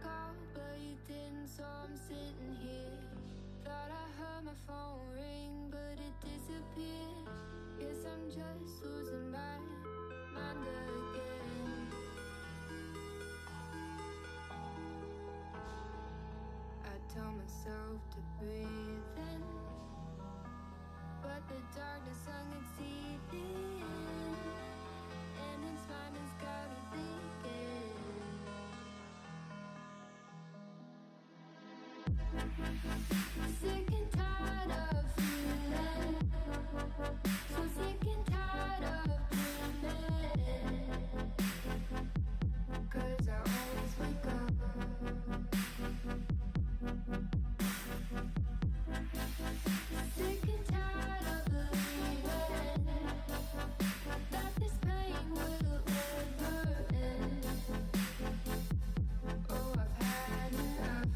call, but you didn't, so I'm sitting here. Thought I heard my phone ring, but it disappeared. Guess I'm just losing my mind again. I tell myself to breathe in, but the darkness hung its teeth in, and its mind has got me thinking. Sick and tired of feeling, so sick and tired of dreaming, 'cause I always wake up. Sick and tired of believing that this pain will never end. Oh, I've had enough.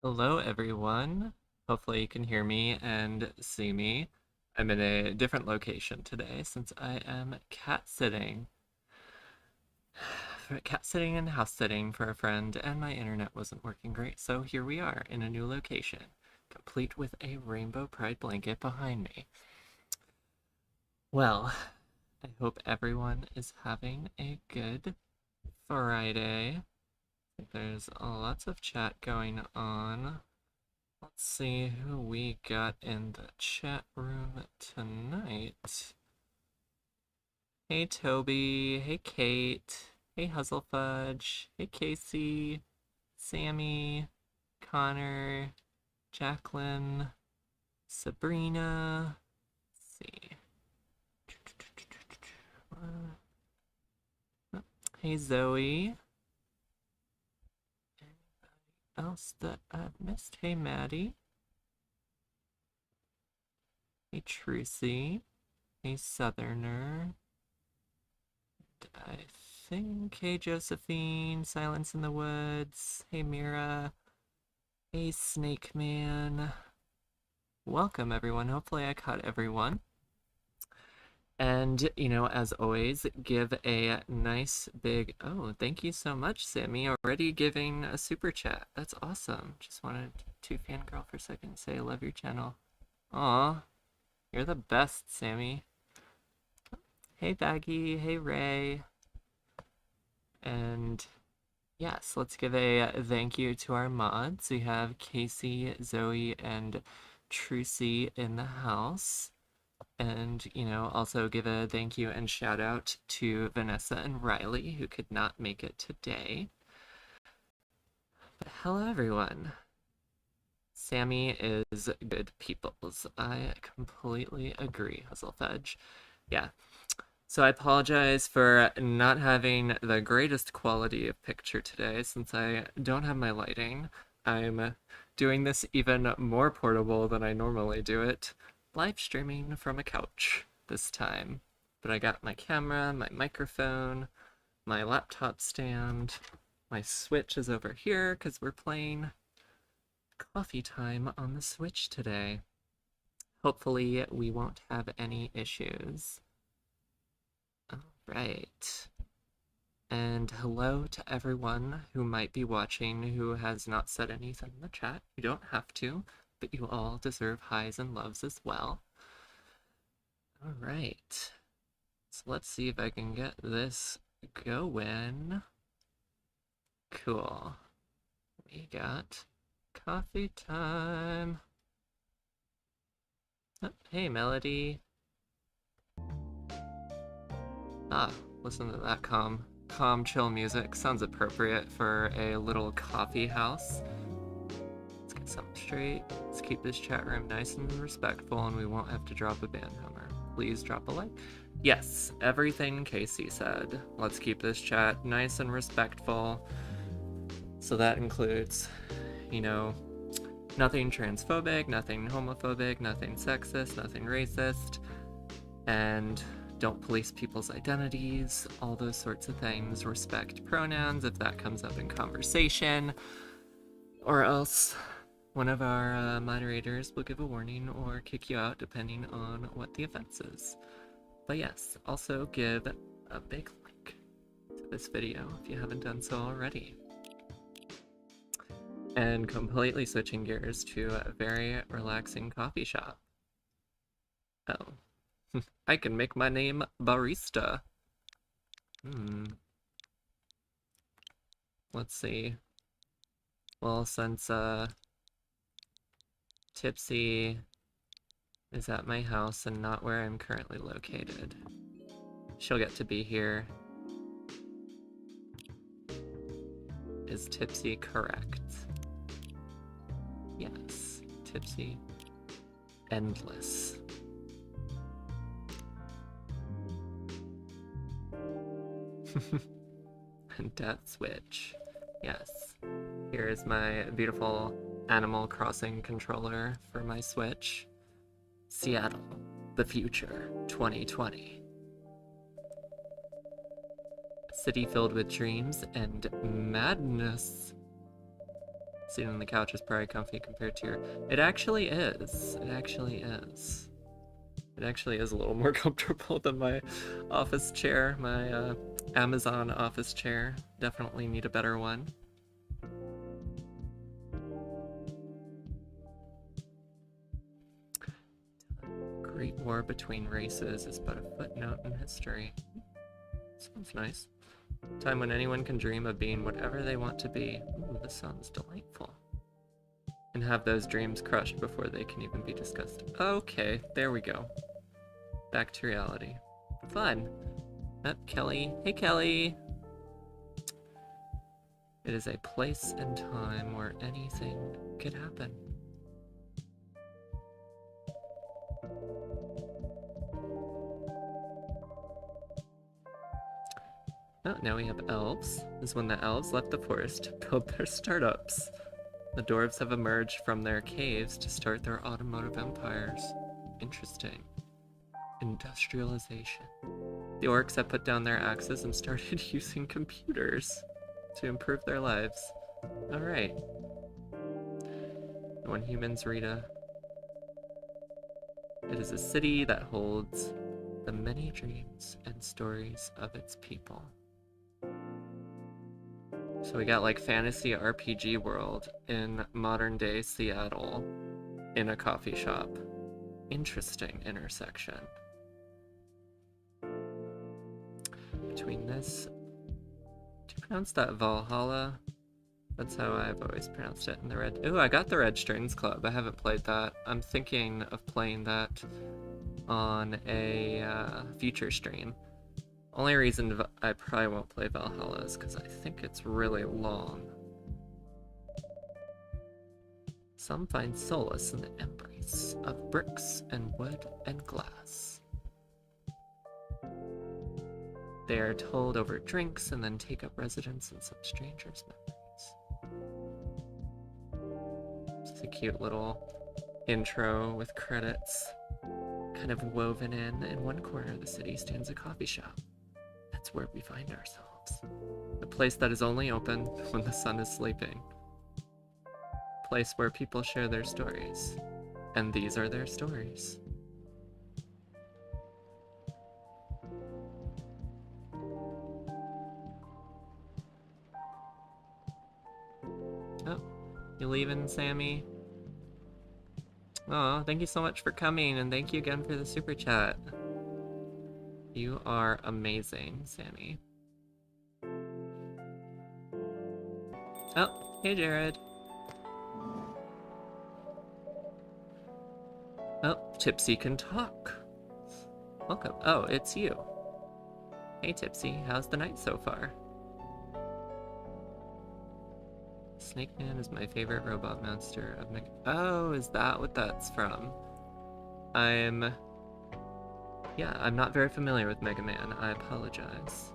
Hello, everyone. Hopefully you can hear me and see me. I'm in a different location today since I am cat sitting. Cat sitting and house sitting for a friend, and my internet wasn't working great, so here we are in a new location, complete with a rainbow pride blanket behind me. Well, I hope everyone is having a good Friday. There's lots of chat going on. Let's see who we got in the chat room tonight. Hey Toby, hey Kate, hey Huzzlefudge, hey Casey, Sammy, Connor, Jacqueline, Sabrina. Let's see. Hey Zoe. Anybody else that I've missed? Hey Maddie. Hey Trucy. Hey Southerner. I think. Hey Josephine. Silence in the Woods. Hey Mira. Hey Snake Man. Welcome everyone. Hopefully I caught everyone. And, as always, give a nice big, oh, thank you so much, Sammy, already giving a super chat. That's awesome. Just wanted to fangirl for a second and say I love your channel. Aw, you're the best, Sammy. Hey, Baggy. Hey, Ray. And yes, let's give a thank you to our mods. We have Casey, Zoe, and Trucy in the house. And, also give a thank you and shout out to Vanessa and Riley, who could not make it today. But hello, everyone. Sammy is good peoples. I completely agree, Huzzlefudge. Yeah. So I apologize for not having the greatest quality of picture today since I don't have my lighting. I'm doing this even more portable than I normally do it. Live streaming from a couch this time. But I got my camera, my microphone, my laptop stand. My Switch is over here because we're playing coffee time on the Switch today. Hopefully we won't have any issues. All right. And hello to everyone who might be watching who has not said anything in the chat. You don't have to, but you all deserve highs and loves as well. All right. So let's see if I can get this going. Cool. We got coffee time. Oh, hey, Melody. Ah, listen to that calm, chill music. Sounds appropriate for a little coffee house. Let's get something straight. Let's keep this chat room nice and respectful, and we won't have to drop a band hammer. Please drop a like. Yes, everything Casey said. Let's keep this chat nice and respectful. So that includes, nothing transphobic, nothing homophobic, nothing sexist, nothing racist, and don't police people's identities, all those sorts of things. Respect pronouns if that comes up in conversation, or else one of our moderators will give a warning or kick you out depending on what the offense is. But yes, also give a big like to this video if you haven't done so already. And completely switching gears to a very relaxing coffee shop. Oh, I can make my name barista. Let's see. Well, since Tipsy is at my house and not where I'm currently located, she'll get to be here. Is Tipsy correct? Yes, Tipsy. Endless. And Death Switch. Yes. Here is my beautiful Animal Crossing controller for my Switch. Seattle, the future, 2020. City filled with dreams and madness. Sitting on the couch is probably comfy compared to your... It actually is. It actually is. It actually is a little more comfortable than my office chair, my Amazon office chair. Definitely need a better one. Great war between races is but a footnote in history. Sounds nice. Time when anyone can dream of being whatever they want to be. Ooh, this sounds delightful. And have those dreams crushed before they can even be discussed. Okay, there we go. Back to reality. Fun. Kelly. Hey, Kelly. It is a place and time where anything could happen. Oh, now we have elves. This is when the elves left the forest to build their startups. The dwarves have emerged from their caves to start their automotive empires. Interesting. Industrialization. The orcs have put down their axes and started using computers to improve their lives. Alright. When humans read a... It is a city that holds the many dreams and stories of its people. So we got like fantasy RPG world in modern day Seattle in a coffee shop. Interesting intersection. Between this, do you pronounce that Valhalla? That's how I've always pronounced it in the red. Ooh, I got the Red Strings Club. I haven't played that. I'm thinking of playing that on a future stream. Only reason I probably won't play Valhalla is because I think it's really long. Some find solace in the embrace of bricks and wood and glass. They are told over drinks and then take up residence in some stranger's memories. It's a cute little intro with credits kind of woven in. In one corner of the city stands a coffee shop. That's where we find ourselves. A place that is only open when the sun is sleeping. A place where people share their stories. And these are their stories. Oh, you leaving, Sammy? Oh, thank you so much for coming, and thank you again for the super chat. You are amazing, Sammy. Oh, hey, Jared. Oh, Tipsy can talk. Welcome. Oh, it's you. Hey, Tipsy. How's the night so far? Snake Man is my favorite robot monster of Mega... Oh, is that what that's from? Yeah, I'm not very familiar with Mega Man. I apologize.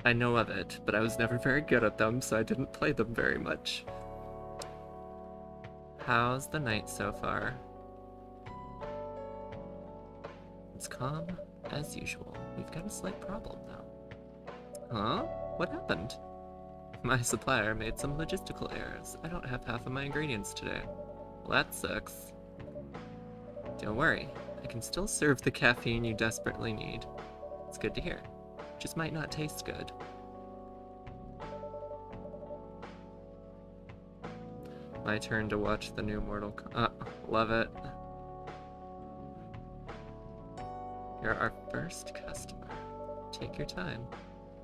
I know of it, but I was never very good at them, so I didn't play them very much. How's the night so far? It's calm as usual. We've got a slight problem, though. Huh? What happened? My supplier made some logistical errors. I don't have half of my ingredients today. Well, that sucks. Don't worry. I can still serve the caffeine you desperately need. It's good to hear. Just might not taste good. My turn to watch the new Mortal Kombat. Love it. You're our first customer. Take your time.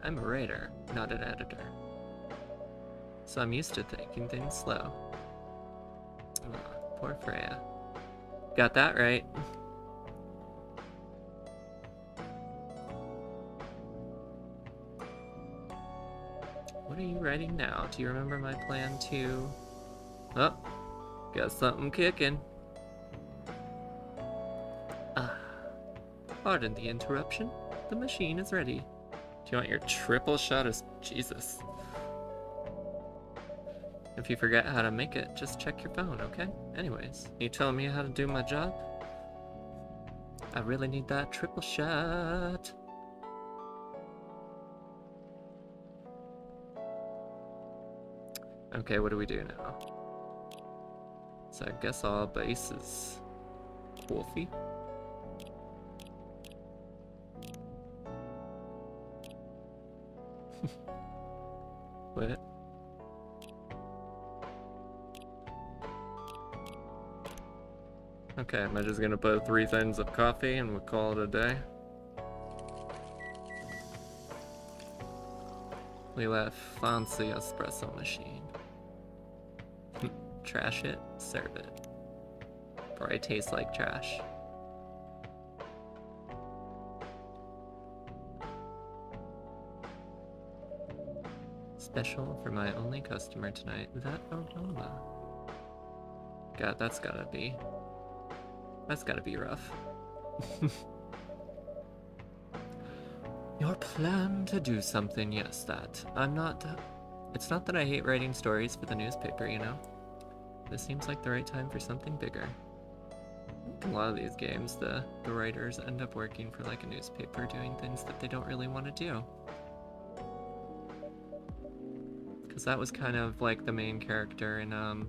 I'm a writer, not an editor. So I'm used to taking things slow. Oh, poor Freya. Got that right. What are you writing now? Do you remember my plan to... Oh, got something kicking. Pardon the interruption. The machine is ready. Do you want your triple shot of... Jesus. If you forget how to make it, just check your phone, okay? Anyways, you telling me how to do my job? I really need that triple shot. Okay, what do we do now? So I guess our base is coffee. What? Okay, am I just gonna put 3 things of coffee and we'll call it a day? Look at that fancy espresso machine. Trash it, serve it. Probably tastes like trash. Special for my only customer tonight, that aroma. God, that's gotta be rough. Your plan to do something, yes, that. It's not that I hate writing stories for the newspaper, you know? This seems like the right time for something bigger. In a lot of these games, the writers end up working for like a newspaper doing things that they don't really want to do. Because that was kind of like the main character in, God,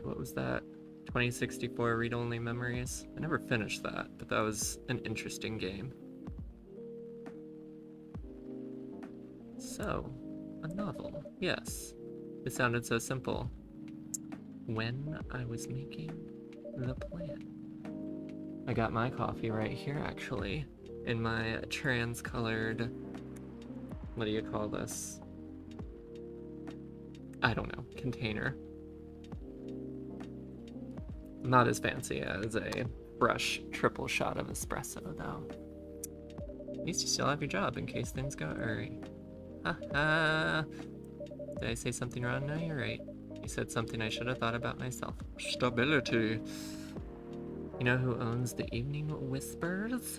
what was that? 2064 Read-Only Memories? I never finished that, but that was an interesting game. So, a novel, yes. It sounded so simple when I was making the plan. I got my coffee right here, actually, in my trans-colored, what do you call this? I don't know, container. Not as fancy as a fresh triple shot of espresso, though. At least you still have your job in case things go awry. Haha. Did I say something wrong? No, you're right. You said something I should have thought about myself. Stability. You know who owns the Evening Whispers?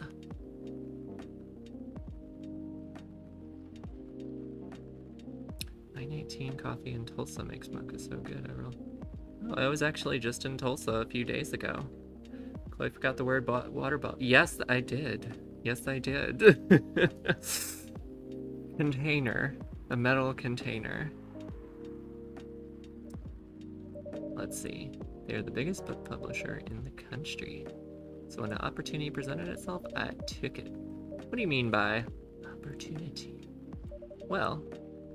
$9.18 coffee in Tulsa makes mocha so good, Emerald. Oh, I was actually just in Tulsa a few days ago. Chloe forgot the word water bottle. Yes, I did. Yes, I did. Container. A metal container. Let's see. They're the biggest book publisher in the country. So when an opportunity presented itself, I took it. What do you mean by opportunity? Well,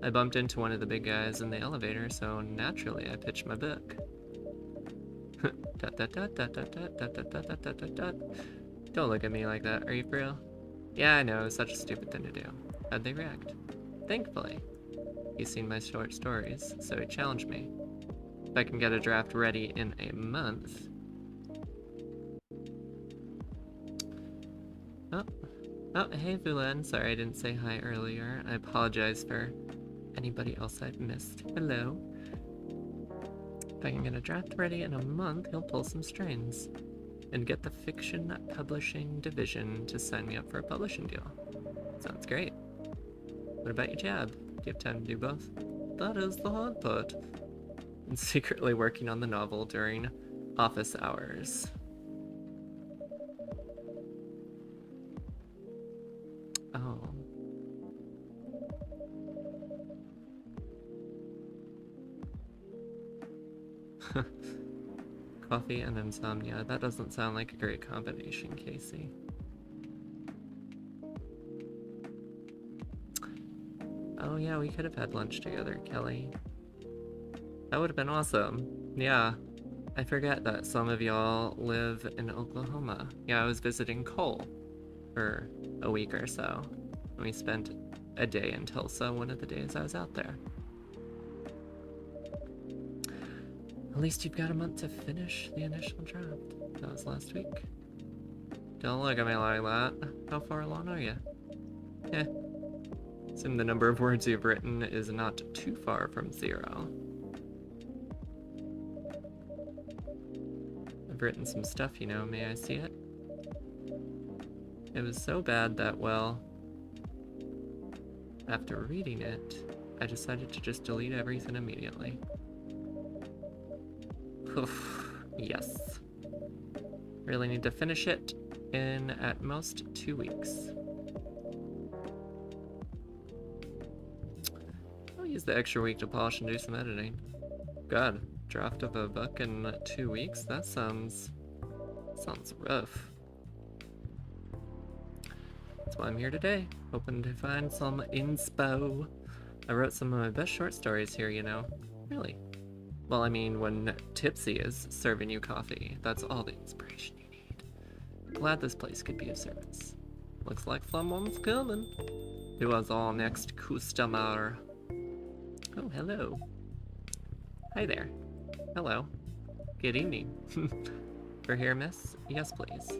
I bumped into one of the big guys in the elevator, so naturally I pitched my book. Don't look at me like that. Are you for real? Yeah, I know. It's such a stupid thing to do. How'd they react? Thankfully. He's seen my short stories, so he challenged me. If I can get a draft ready in a month. Oh, hey Vulan. Sorry I didn't say hi earlier. I apologize for anybody else I've missed. Hello. If I can get a draft ready in a month, he'll pull some strings. And get the fiction publishing division to sign me up for a publishing deal. Sounds great. What about your job? Do you have time to do both? That is the hard part. And secretly working on the novel during office hours. Oh. Coffee and insomnia. That doesn't sound like a great combination, Casey. Oh yeah, we could have had lunch together, Kelly. That would have been awesome. Yeah. I forget that some of y'all live in Oklahoma. Yeah, I was visiting Cole for a week or so. And we spent a day in Tulsa one of the days I was out there. At least you've got a month to finish the initial draft. That was last week. Don't look at me like that. How far along are you? Eh. Assume the number of words you've written is not too far from 0. I've written some stuff, you know. May I see it? It was so bad that, well, after reading it, I decided to just delete everything immediately. Yes. Really need to finish it in at most 2 weeks. I'll use the extra week to polish and do some editing. God, Draft of a book in 2 weeks? That sounds rough. That's why I'm here today, hoping to find some inspo. I wrote some of my best short stories here, you know. Really. Well, I mean, when Tipsy is serving you coffee, that's all the inspiration you need. Glad this place could be of service. Looks like someone's coming. Who was our next customer? Oh, hello. Hi there. Hello. Good evening. For here, miss? Yes, please.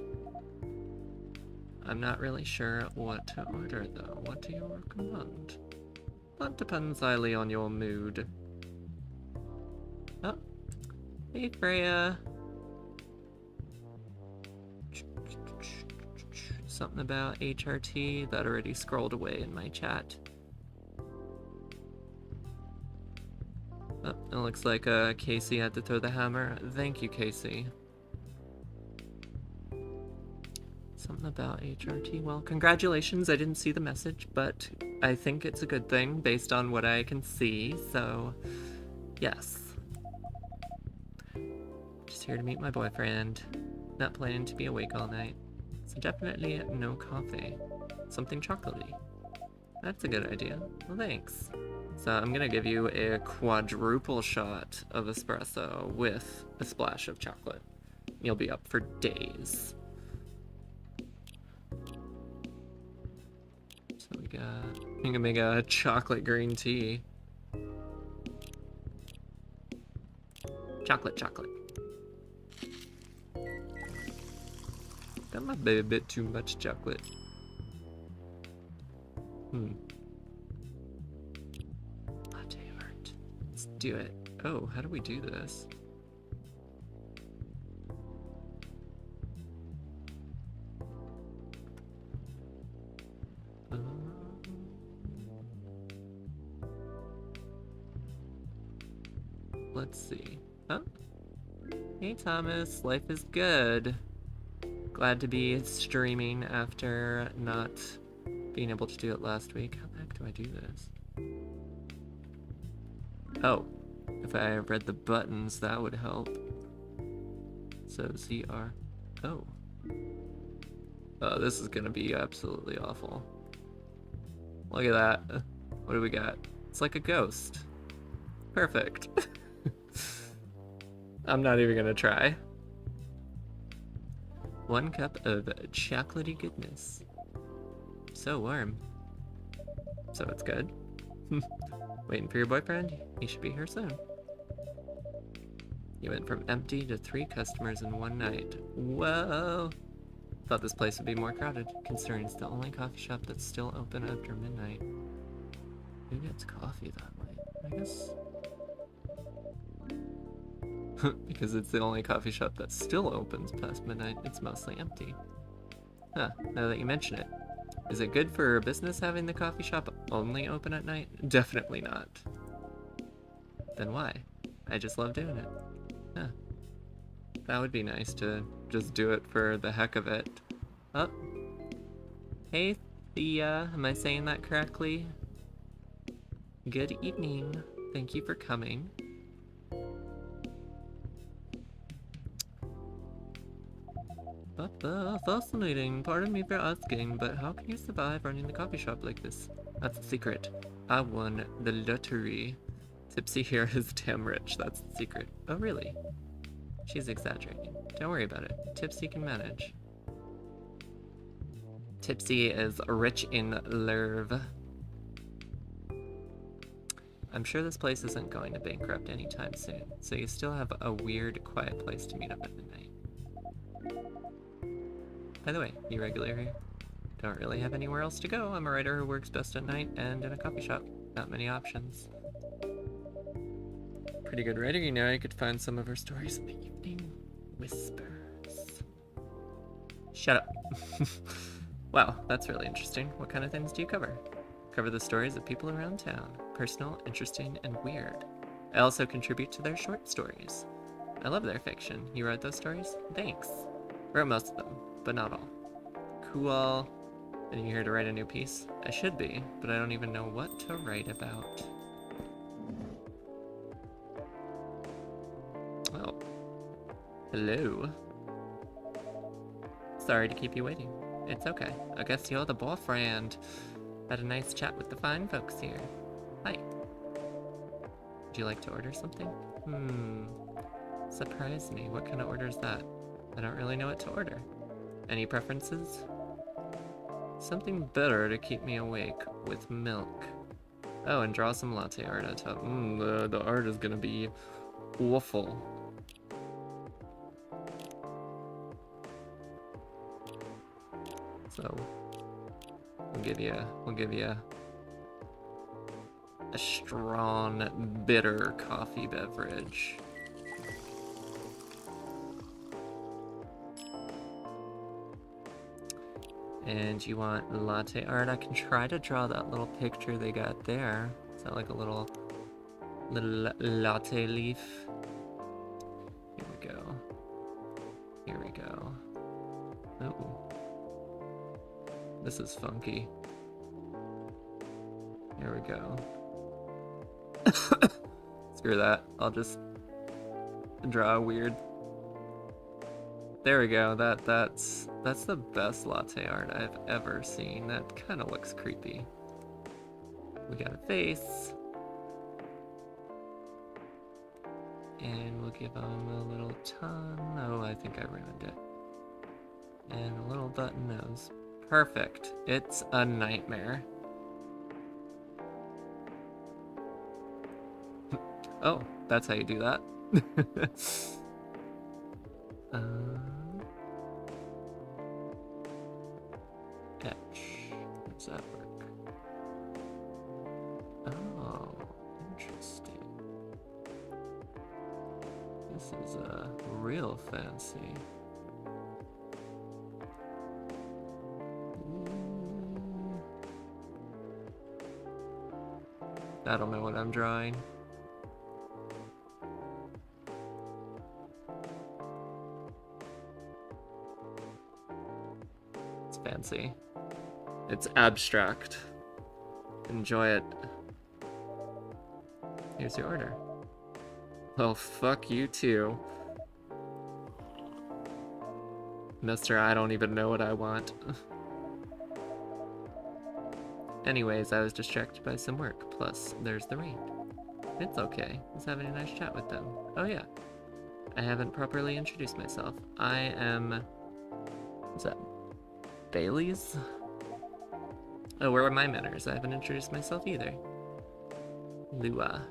I'm not really sure what to order, though. What do you recommend? That depends highly on your mood. Oh. Hey, Freya. Something about HRT that already scrolled away in my chat. Oh, it looks like Casey had to throw the hammer. Thank you, Casey. Something about HRT. Well, congratulations. I didn't see the message, but I think it's a good thing based on what I can see, so yes. Just here to meet my boyfriend. Not planning to be awake all night. So definitely no coffee. Something chocolatey. That's a good idea. Well, thanks. So I'm gonna give you a quadruple shot of espresso with a splash of chocolate. You'll be up for days. So we got... I'm gonna make a chocolate green tea. Chocolate. That might be a bit too much chocolate. Latte art. Let's do it. Oh, how do we do this? Let's see. Huh? Hey Thomas, life is good. Glad to be streaming after not being able to do it last week. How the heck do I do this? Oh, if I read the buttons, that would help. So ZR. Oh. Oh, this is gonna be absolutely awful. Look at that. What do we got? It's like a ghost. Perfect. I'm not even gonna try. 1 cup of chocolatey goodness. So warm. So it's good. Waiting for your boyfriend? He should be here soon. You went from empty to 3 customers in 1 night. Whoa! Thought this place would be more crowded, considering it's the only coffee shop that's still open after midnight. Who gets coffee that late? I guess... because it's the only coffee shop that still opens past midnight, it's mostly empty. Huh, now that you mention it. Is it good for business having the coffee shop only open at night? Definitely not. Then why? I just love doing it. Huh. That would be nice to just do it for the heck of it. Oh. Hey, Thea. Am I saying that correctly? Good evening. Thank you for coming. Fascinating. Pardon me for asking, but how can you survive running the coffee shop like this? That's the secret. I won the lottery. Tipsy here is damn rich. That's the secret. Oh, really? She's exaggerating. Don't worry about it. Tipsy can manage. Tipsy is rich in love. I'm sure this place isn't going to bankrupt anytime soon, so you still have a weird, quiet place to meet up at midnight. By the way, you regular here? Don't really have anywhere else to go. I'm a writer who works best at night and in a coffee shop. Not many options. Pretty good writer, you know. I could find some of her stories in the evening. Whispers. Shut up. Wow, that's really interesting. What kind of things do you cover? Cover the stories of people around town. Personal, interesting, and weird. I also contribute to their short stories. I love their fiction. You wrote those stories? Thanks. Wrote most of them, but not all. Cool. And you're here to write a new piece? I should be, but I don't even know what to write about. Hello. Sorry to keep you waiting. It's okay. I guess you're the boyfriend. Had a nice chat with the fine folks here. Hi. Would you like to order something? Surprise me. What kind of order is that? I don't really know what to order. Any preferences? Something bitter to keep me awake with milk. Oh, and draw some latte art on top. The art is gonna be awful. So we'll give you a strong, bitter coffee beverage. And you want latte art? I can try to draw that little picture they got there. Is that like a little latte leaf? Here we go. Here we go. Oh. This is funky. Here we go. Screw that. I'll just draw a weird. There we go. That's the best latte art I've ever seen. That kind of looks creepy. We got a face. And we'll give him a little tongue. Oh, I think I ruined it. And a little button nose. Perfect. It's a nightmare. Oh, that's how you do that. Etch. How does that work? Oh, interesting. This is real fancy. I don't know what I'm drawing. It's fancy. It's abstract. Enjoy it. Here's your order. Well, fuck you too. Mister, I don't even know what I want. Anyways, I was distracted by some work, plus there's the rain. It's okay, I was having a nice chat with them. Oh yeah, I haven't properly introduced myself. I am... what's that? Bailey's? Oh, where are my manners? I haven't introduced myself either. Lua.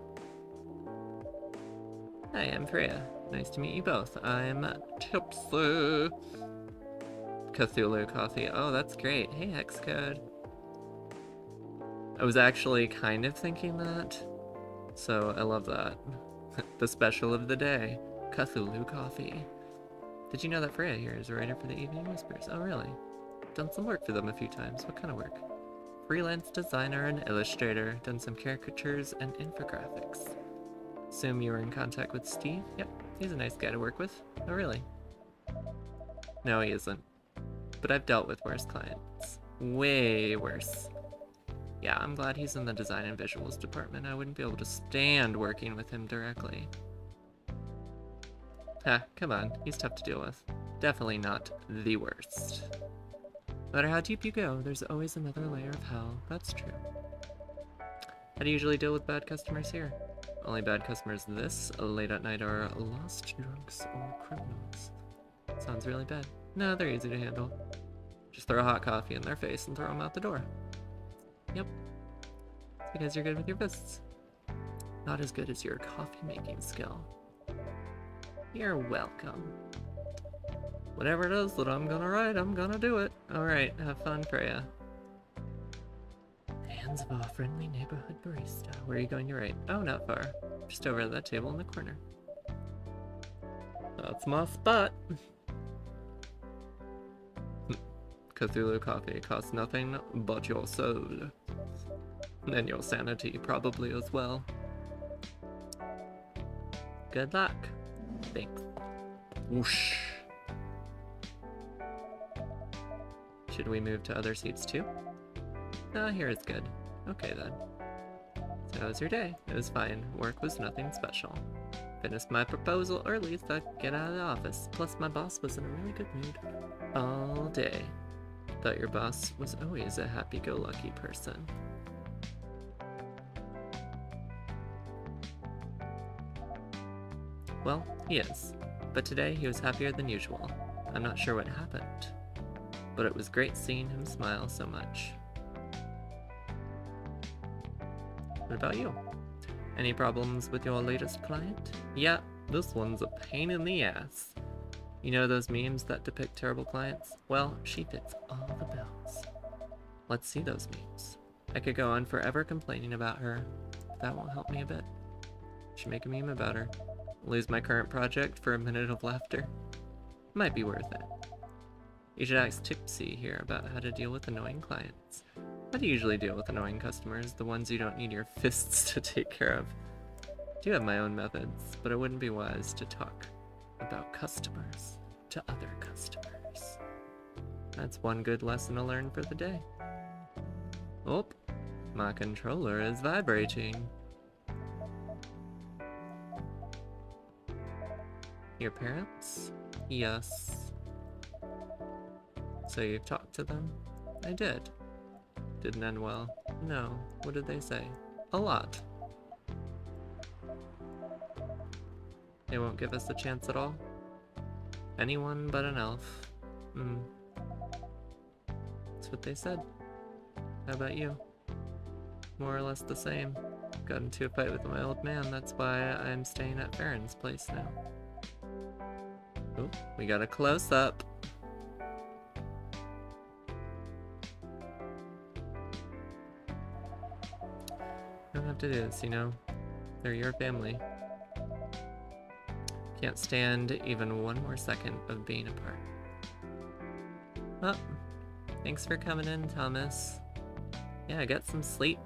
Hi, I'm Freya. Nice to meet you both. I'm Tipsy. Cthulhu coffee. Oh, that's great. Hey, hex code. I was actually kind of thinking that, so I love that. The special of the day, Cthulhu coffee. Did you know that Freya here is a writer for the Evening Whispers? Oh really? Done some work for them a few times. What kind of work? Freelance designer and illustrator. Done some caricatures and infographics. Assume you were in contact with Steve? Yep, he's a nice guy to work with. Oh really? No, he isn't. But I've dealt with worse clients. Way worse. Yeah, I'm glad he's in the design and visuals department. I wouldn't be able to stand working with him directly. Ha, come on, he's tough to deal with. Definitely not the worst. No matter how deep you go, there's always another layer of hell. That's true. How do you usually deal with bad customers here? Only bad customers this late at night are lost drunks or criminals. Sounds really bad. No, they're easy to handle. Just throw hot coffee in their face and throw them out the door. Yep. It's because you're good with your fists. Not as good as your coffee making skill. You're welcome. Whatever it is that I'm gonna write, I'm gonna do it. Alright, have fun, Freya. Hands of a friendly neighborhood barista. Where are you going to write? Oh, not far. Just over at that table in the corner. That's my spot. Cthulhu coffee costs nothing but your soul. And your sanity, probably, as well. Good luck. Thanks. Whoosh. Should we move to other seats too? No, here is good. Okay then. So how was your day? It was fine. Work was nothing special. finished my proposal, or at least I could get out of the office. Plus, my boss was in a really good mood all day. Thought your boss was always a happy-go-lucky person. Well, he is. But today he was happier than usual. I'm not sure what happened, but it was great seeing him smile so much. What about you? Any problems with your latest client? Yeah, this one's a pain in the ass. You know those memes that depict terrible clients? Well, she fits all the bills. Let's see those memes. I could go on forever complaining about her, but that won't help me a bit. Should make a meme about her. Lose my current project for a minute of laughter. Might be worth it. You should ask Tipsy here about how to deal with annoying clients. How do you usually deal with annoying customers, the ones you don't need your fists to take care of? I do have my own methods, but it wouldn't be wise to talk about customers to other customers. That's one good lesson to learn for the day. Oh, my controller is vibrating. Your parents? Yes. So you've talked to them? I did. Didn't end well. No. What did they say? A lot. They won't give us a chance at all? Anyone but an elf. That's what they said. How about you? More or less the same. Got into a fight with my old man, that's why I'm staying at Farron's place now. Oh, we got a close-up. You don't have to do this, you know? They're your family. Can't stand even one more second of being apart. Oh, thanks for coming in, Thomas. Yeah, get some sleep.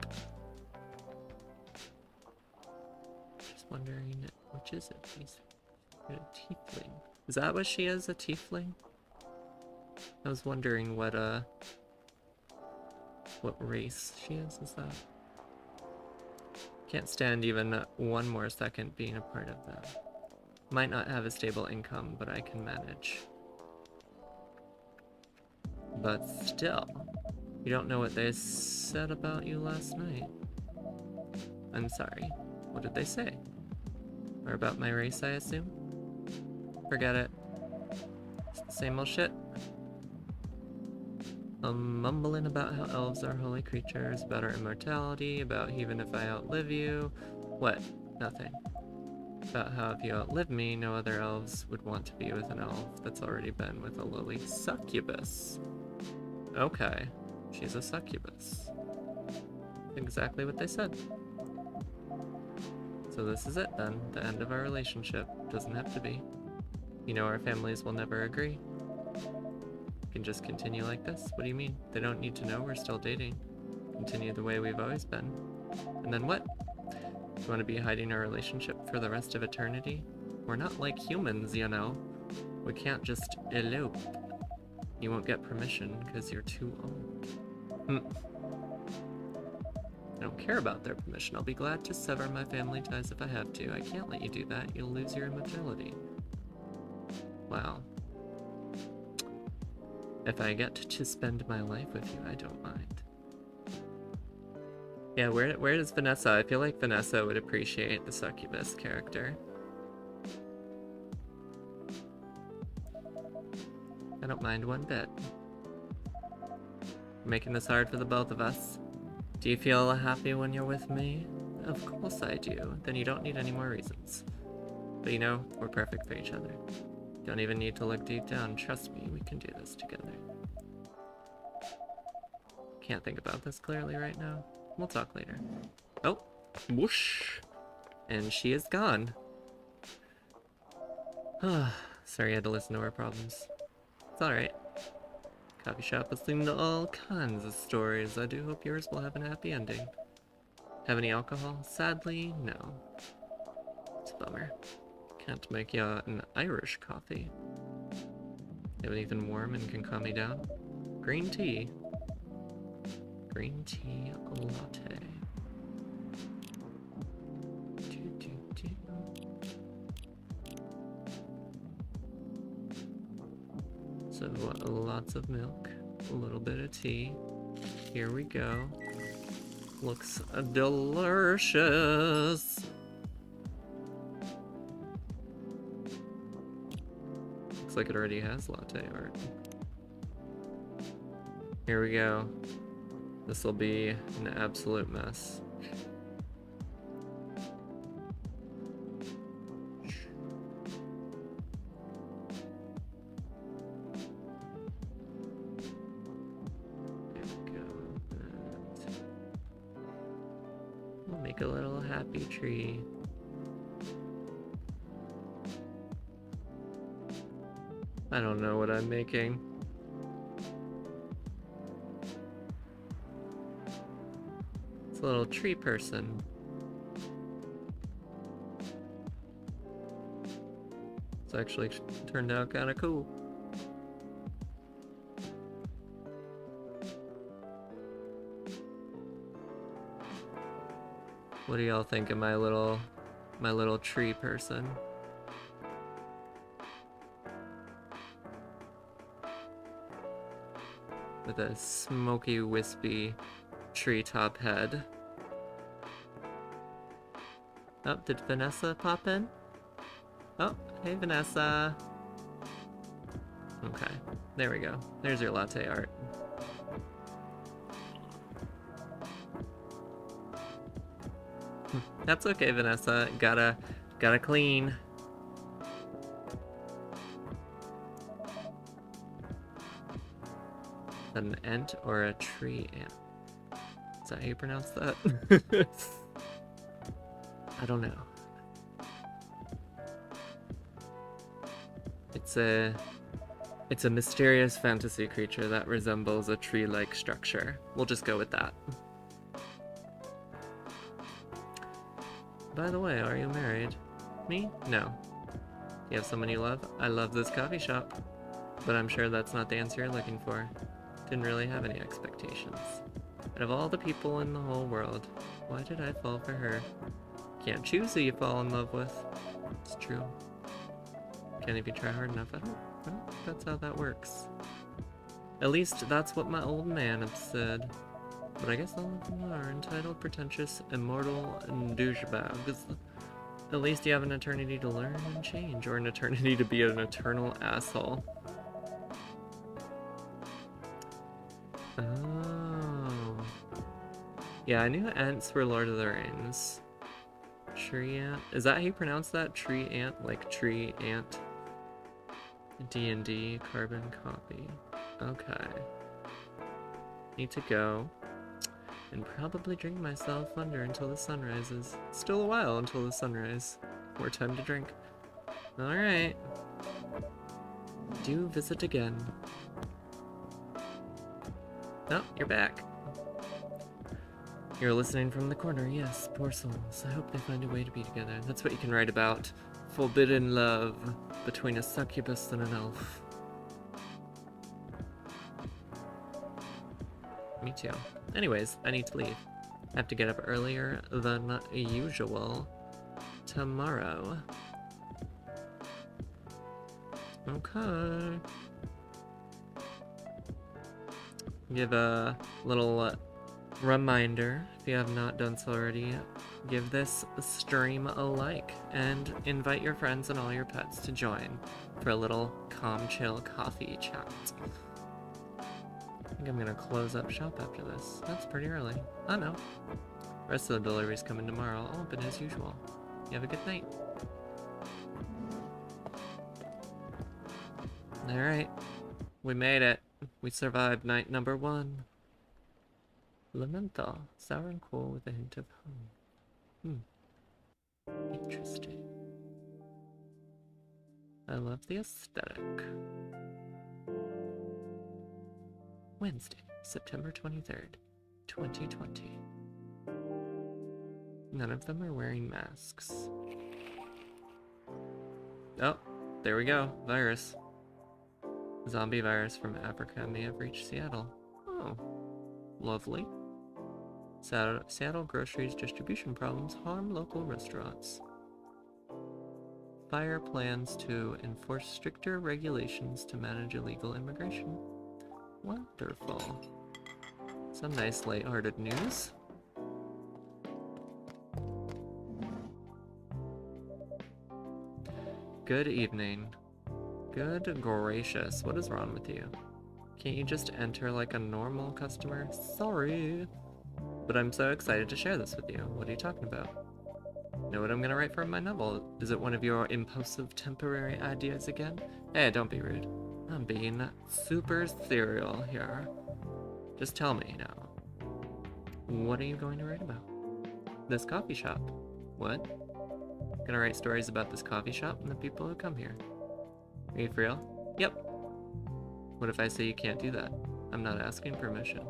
Just wondering, which is it? He's a tiefling. Is that what she is, a tiefling? I was wondering what race she is that? Can't stand even one more second being a part of that. Might not have a stable income, but I can manage. But still, you don't know what they said about you last night. I'm sorry. What did they say? Or about my race, I assume? Forget it. It's the same old shit. Mumbling about how elves are holy creatures, about our immortality, about even if I outlive you. What? Nothing. About how if you outlive me, no other elves would want to be with an elf that's already been with a lowly succubus. Okay, she's a succubus. Exactly what they said. So this is it then, the end of our relationship. Doesn't have to be. You know our families will never agree. Can just continue like this? What do you mean? They don't need to know we're still dating. Continue the way we've always been. And then what? You want to be hiding our relationship for the rest of eternity? We're not like humans, you know. We can't just elope. You won't get permission because you're too old. I don't care about their permission. I'll be glad to sever my family ties if I have to. I can't let you do that. You'll lose your immortality. Wow. If I get to spend my life with you, I don't mind. Yeah, where is Vanessa? I feel like Vanessa would appreciate the succubus character. I don't mind one bit. You're making this hard for the both of us. Do you feel happy when you're with me? Of course I do. Then you don't need any more reasons. But you know, we're perfect for each other. Don't even need to look deep down. Trust me, we can do this together. Can't think about this clearly right now. We'll talk later. Oh, whoosh. And she is gone. Sorry I had to listen to her problems. It's alright. Coffee shop has listened to all kinds of stories. I do hope yours will have an happy ending. Have any alcohol? Sadly, no. It's a bummer. Can't make you an Irish coffee. Have anything warm and can calm me down? Green tea. Green tea latte. So lots of milk, a little bit of tea. Here we go. Looks delicious. Looks like it already has latte art. Here we go. This will be an absolute mess. Make a little happy tree. I don't know what I'm making. It's a little tree person. It's actually turned out kind of cool. What do y'all think of my little tree person? With a smoky, wispy treetop head. Oh, did Vanessa pop in? Oh, hey Vanessa. Okay, there we go. There's your latte art. That's okay, Vanessa. Gotta clean. Is that an ant or a tree ant? Is that how you pronounce that? I don't know. It's a mysterious fantasy creature that resembles a tree-like structure. We'll just go with that. By the way, are you married? Me? No. You have someone you love? I love this coffee shop. But I'm sure that's not the answer you're looking for. Didn't really have any expectations. Out of all the people in the whole world, why did I fall for her? Can't choose who you fall in love with. It's true. Can't if you try hard enough. I don't think that's how that works. At least that's what my old man said. But I guess all of them are entitled, pretentious, immortal, and douchebags. At least you have an eternity to learn and change, or an eternity to be an eternal asshole. Oh. Yeah, I knew ants were Lord of the Rings. Tree ant? Is that how you pronounce that? Tree ant? Like tree ant? D&D carbon copy. Okay. Need to go. And probably drink myself under until the sun rises. Still a while until the sunrise. More time to drink. Alright. Do visit again. Oh, you're back. You're listening from the corner, yes, poor souls. I hope they find a way to be together. That's what you can write about. Forbidden love between a succubus and an elf. Me too. Anyways, I need to leave. I have to get up earlier than usual tomorrow. Okay. Give a little reminder, if you have not done so already, give this stream a like and invite your friends and all your pets to join for a little calm, chill coffee chat. I think I'm gonna close up shop after this. That's pretty early. I know. Rest of the deliveries coming tomorrow. I'll open as usual. You have a good night. Alright. We made it. We survived night number 1. Lamenta. Sour and cool with a hint of home. Interesting. I love the aesthetic. Wednesday, September 23rd, 2020. None of them are wearing masks. Oh, there we go. Virus. Zombie virus from Africa may have reached Seattle. Oh, lovely. Seattle groceries distribution problems harm local restaurants. buyer plans to enforce stricter regulations to manage illegal immigration. Wonderful. Some nice lighthearted news. Good evening. Good gracious, what is wrong with you? Can't you just enter like a normal customer? Sorry. But I'm so excited to share this with you. What are you talking about? Know what I'm gonna write for my novel? Is it one of your impulsive temporary ideas again? Hey, don't be rude. I'm being super serial here. Just tell me now. What are you going to write about? This coffee shop. What? Gonna write stories about this coffee shop and the people who come here. Are you for real? Yep. What if I say you can't do that? I'm not asking permission.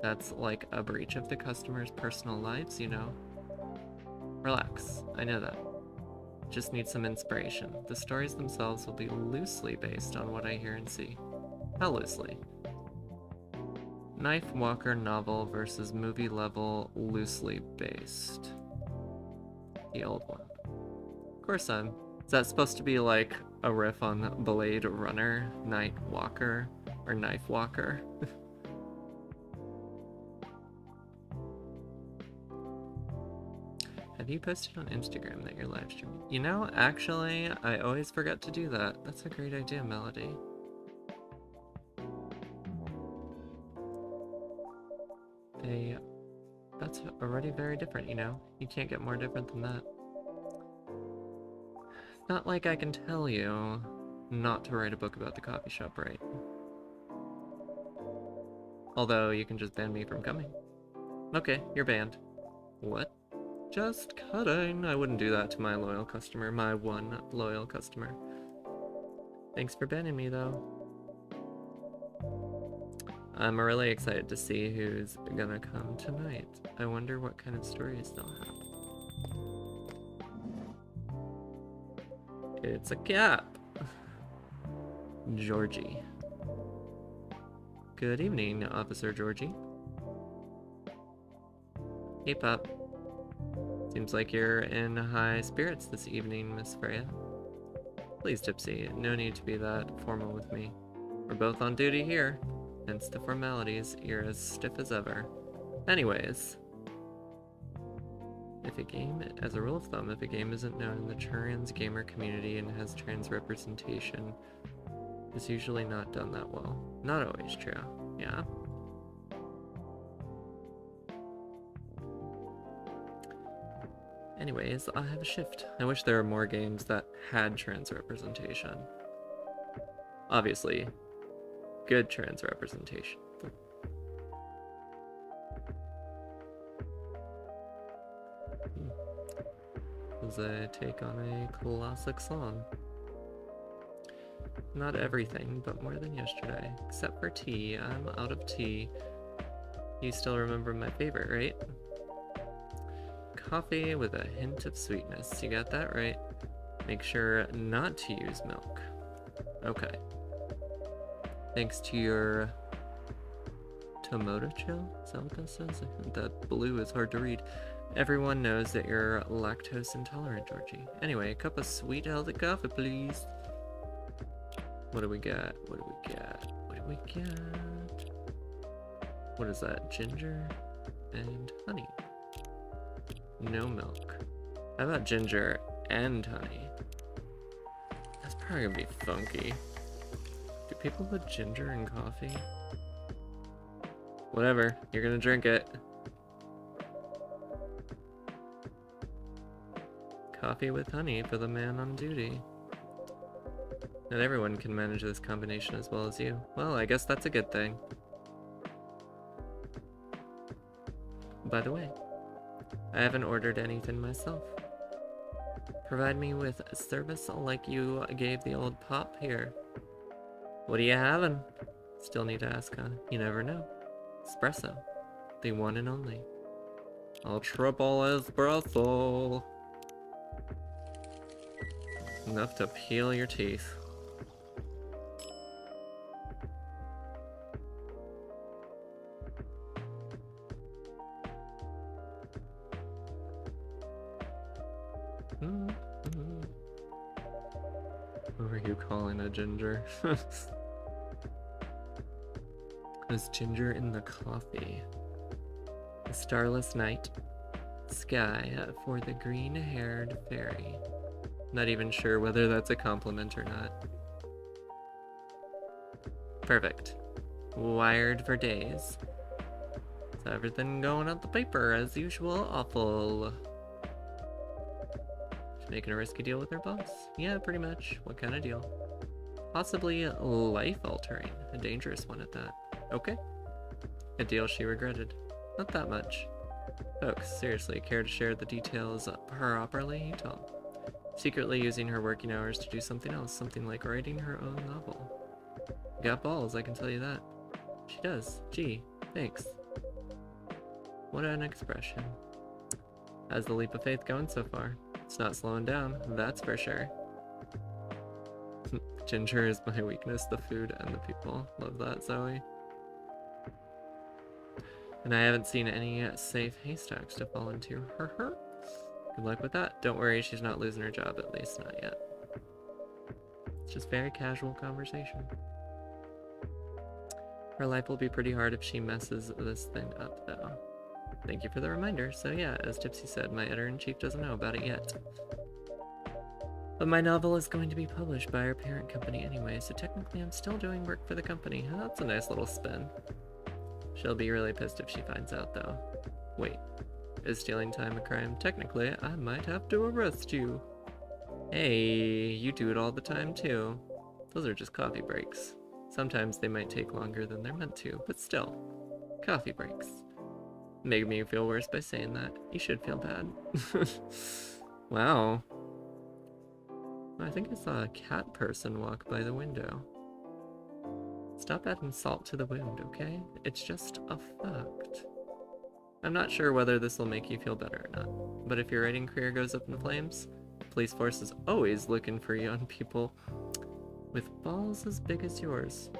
That's like a breach of the customer's personal lives, you know. Relax, I know that. Just need some inspiration. The stories themselves will be loosely based on what I hear and see. How loosely? Knife Walker novel versus movie level loosely based. The old one. Of course is that supposed to be like a riff on Blade Runner, Night Walker, or Knife Walker? Have you posted on Instagram that you're live streaming? You know, actually, I always forget to do that. That's a great idea, Melody. That's already very different, you know? You can't get more different than that. Not like I can tell you not to write a book about the coffee shop, right? Although, you can just ban me from coming. Okay, you're banned. What? Just kidding. I wouldn't do that to my loyal customer, my one loyal customer. Thanks for banning me, though. I'm really excited to see who's gonna come tonight. I wonder what kind of stories they'll have. It's a cat! Georgie. Good evening, Officer Georgie. Hey, pup. Seems like you're in high spirits this evening, Miss Freya. Please, Tipsy, no need to be that formal with me. We're both on duty here, hence the formalities. You're as stiff as ever. Anyways, as a rule of thumb, if a game isn't known in the trans gamer community and has trans representation, it's usually not done that well. Not always true, yeah? Anyways, I have a shift. I wish there were more games that had trans representation. Obviously, good trans representation. As a take on a classic song. Not everything, but more than yesterday. Except for tea. I'm out of tea. You still remember my favorite, right? Coffee with a hint of sweetness. You got that right. Make sure not to use milk. Okay. Thanks to your tomato chill? Is that what that says? I think that blue is hard to read. Everyone knows that you're lactose intolerant, Georgie. Anyway, a cup of sweet healthy coffee, please. What do we got? What do we got? What do we got? What is that? Ginger and honey. No milk. How about ginger and honey? That's probably gonna be funky. Do people put ginger in coffee? Whatever, you're gonna drink it. Coffee with honey for the man on duty. Not everyone can manage this combination as well as you. Well, I guess that's a good thing. By the way, I haven't ordered anything myself. Provide me with service like you gave the old pop here. What are you having? Still need to ask, huh? You never know. Espresso. The one and only. I'll triple espresso. Enough to peel your teeth. Who are you calling a ginger? There's ginger in the coffee. A starless night. Sky for the green-haired fairy. Not even sure whether that's a compliment or not. Perfect. Wired for days. So everything going out the paper as usual. Awful. She's making a risky deal with her boss. Yeah, pretty much. What kind of deal? Possibly life-altering. A dangerous one at that. Okay. A deal she regretted. Not that much. Folks, seriously, care to share the details properly? Tom. Secretly using her working hours to do something else, something like writing her own novel. Got balls, I can tell you that. She does. Gee, thanks. What an expression. How's the leap of faith going so far? It's not slowing down, that's for sure. Ginger is my weakness, the food and the people. Love that, Zoe. And I haven't seen any safe haystacks to fall into. Her. Good luck with that. Don't worry, she's not losing her job, at least not yet. It's just very casual conversation. Her life will be pretty hard if she messes this thing up, though. Thank you for the reminder. So yeah, as Tipsy said, my editor-in-chief doesn't know about it yet. But my novel is going to be published by our parent company anyway, so technically I'm still doing work for the company. That's a nice little spin. She'll be really pissed if she finds out, though. Wait, is stealing time a crime? Technically, I might have to arrest you. Hey, you do it all the time, too. Those are just coffee breaks. Sometimes they might take longer than they're meant to, but still. Coffee breaks. Make me feel worse by saying that. You should feel bad. Wow. I think I saw a cat person walk by the window. Stop adding salt to the wound, okay? It's just a fact. I'm not sure whether this will make you feel better or not, but if your writing career goes up in flames, the police force is always looking for young people with balls as big as yours.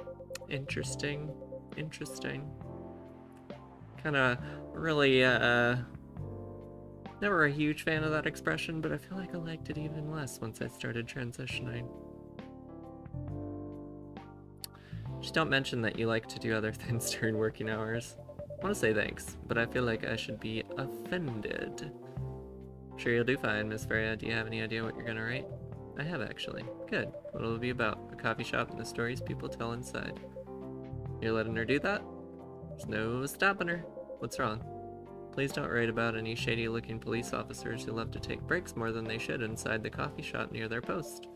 Interesting. Interesting. Kinda really, never a huge fan of that expression, but I feel like I liked it even less once I started transitioning. Just don't mention that you like to do other things during working hours. I want to say thanks, but I feel like I should be offended. Sure you'll do fine, Miss Freya. Do you have any idea what you're gonna write? I have, actually. Good. What'll it be about? A coffee shop and the stories people tell inside. You're letting her do that? There's no stopping her. What's wrong? Please don't write about any shady-looking police officers who love to take breaks more than they should inside the coffee shop near their post.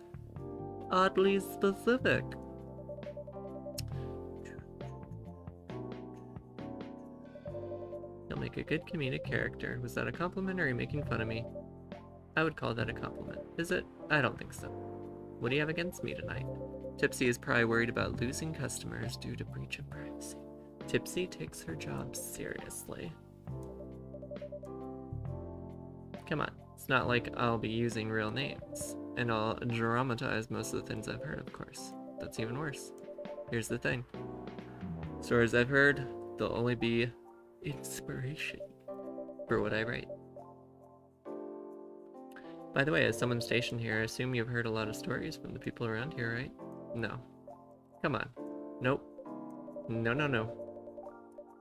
Oddly specific. You'll make a good comedic character. Was that a compliment or are you making fun of me? I would call that a compliment. Is it? I don't think so. What do you have against me tonight? Tipsy is probably worried about losing customers due to breach of privacy. Tipsy takes her job seriously. Come on, it's not like I'll be using real names. And I'll dramatize most of the things I've heard, of course. That's even worse. Here's the thing. Stories I've heard, they'll only be inspiration for what I write. By the way, as someone stationed here, I assume you've heard a lot of stories from the people around here, right? No. Come on. Nope. No.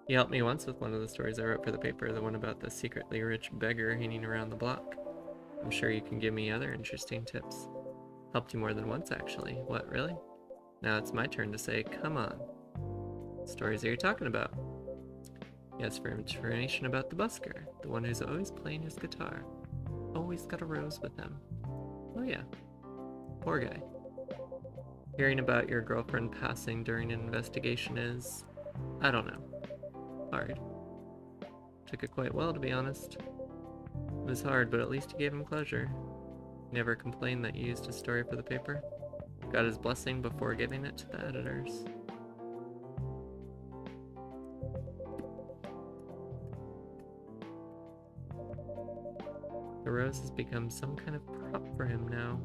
You helped me once with one of the stories I wrote for the paper, the one about the secretly rich beggar hanging around the block. I'm sure you can give me other interesting tips. Helped you more than once, actually. What, really? Now it's my turn to say, come on. What stories are you talking about? Yes, for information about the busker, the one who's always playing his guitar. Always got a rose with him. Oh yeah. Poor guy. Hearing about your girlfriend passing during an investigation is, I don't know, hard. Took it quite well, to be honest. It was hard, but at least you gave him closure. Never complained that you used his story for the paper. Got his blessing before giving it to the editors. The rose has become some kind of prop for him now.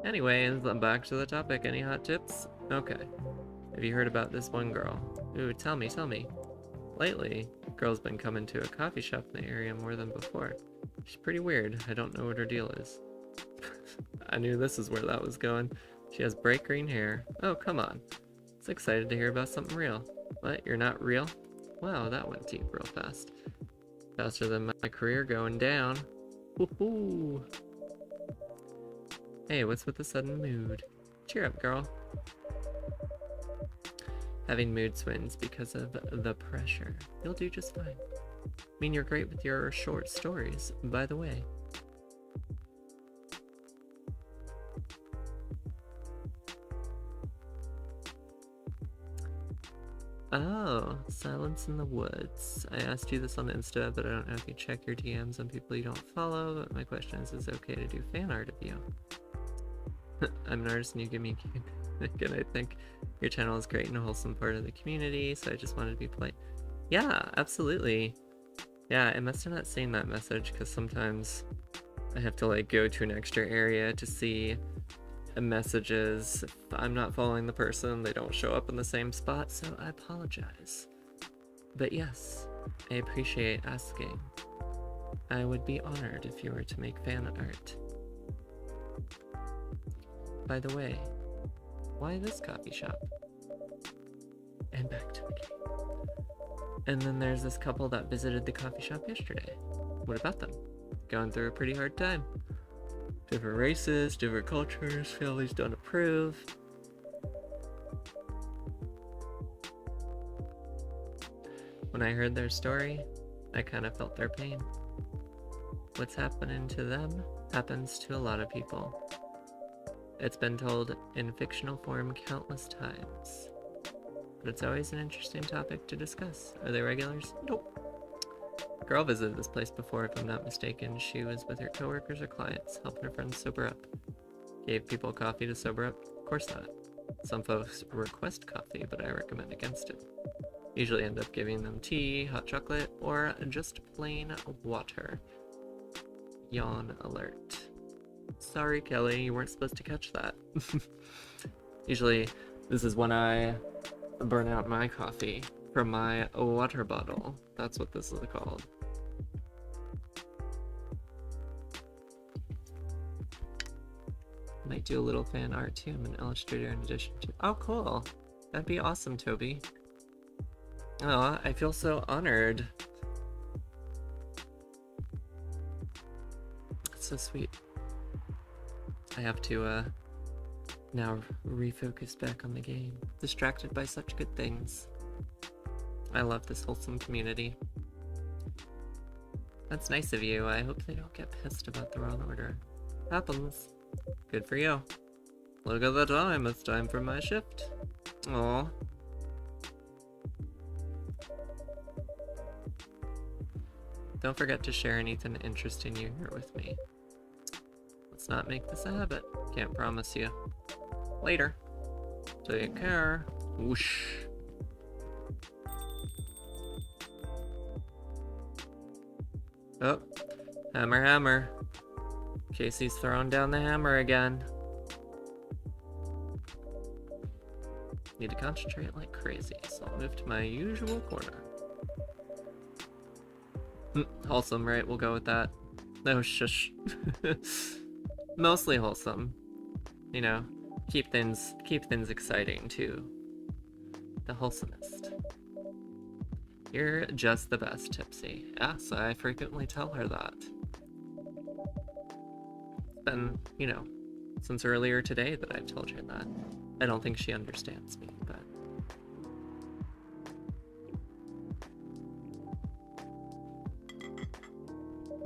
Anyways, back to the topic. Any hot tips? Okay. Have you heard about this one girl? Ooh, tell me. Lately, a girl's been coming to a coffee shop in the area more than before. She's pretty weird. I don't know what her deal is. I knew this is where that was going. She has bright green hair. Oh, come on. It's excited to hear about something real. What? You're not real? Wow, that went deep real fast. Faster than my career going down. Woohoo! Hey, what's with the sudden mood? Cheer up, girl. Having mood swings because of the pressure. You'll do just fine. I mean, you're great with your short stories, by the way. Oh, Silence in the Woods. I asked you this on Insta, but I don't know if you check your DMs on people you don't follow, but my question is it okay to do fan art of you? I'm an artist and you give me and I think your channel is great and a wholesome part of the community, so I just wanted to be polite. Yeah, absolutely. Yeah, I must have not seen that message, because sometimes I have to like go to an extra area to see messages. If I'm not following the person, they don't show up in the same spot, so I apologize. But yes, I appreciate asking. I would be honored if you were to make fan art. By the way, why this coffee shop? And back to the game. And then there's this couple that visited the coffee shop yesterday. What about them? Going through a pretty hard time. Different races, different cultures, families don't approve. When I heard their story, I kind of felt their pain. What's happening to them happens to a lot of people. It's been told in fictional form countless times. But it's always an interesting topic to discuss. Are they regulars? Nope. A girl visited this place before, if I'm not mistaken. She was with her coworkers or clients, helping her friends sober up. Gave people coffee to sober up? Of course not. Some folks request coffee, but I recommend against it. Usually end up giving them tea, hot chocolate, or just plain water. Yawn alert. Sorry, Kelly, you weren't supposed to catch that. Usually, this is when I burn out my coffee from my water bottle. That's what this is called. Might do a little fan art too. I'm an illustrator in addition to... Oh, cool. That'd be awesome, Toby. Oh, I feel so honored. That's so sweet. I have to now refocus back on the game. Distracted by such good things. I love this wholesome community. That's nice of you. I hope they don't get pissed about the wrong order. Happens. Good for you. Look at the time. It's time for my shift. Aww. Don't forget to share anything interesting you hear with me. Let's not make this a habit. Can't promise you. Later. Take care. Whoosh. Oh, hammer, hammer. Casey's throwing down the hammer again. Need to concentrate like crazy, so I'll move to my usual corner. Wholesome, right? We'll go with that. No, shush. Mostly wholesome. You know, keep things exciting too. The wholesomest. You're just the best, Tipsy. Yes, I frequently tell her that. It's been, you know, since earlier today that I've told her that. I don't think she understands me, but...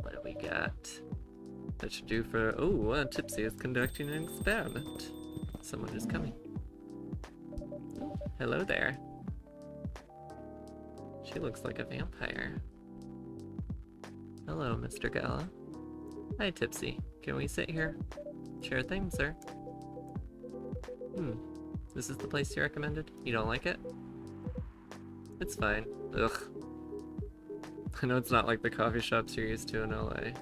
What do we got? That should do for... Oh, Tipsy is conducting an experiment. Someone is coming. Hello there. She looks like a vampire. Hello, Mr. Gala. Hi, Tipsy. Can we sit here? Sure thing, sir. This is the place you recommended? You don't like it? It's fine. Ugh. I know it's not like the coffee shops you're used to in LA.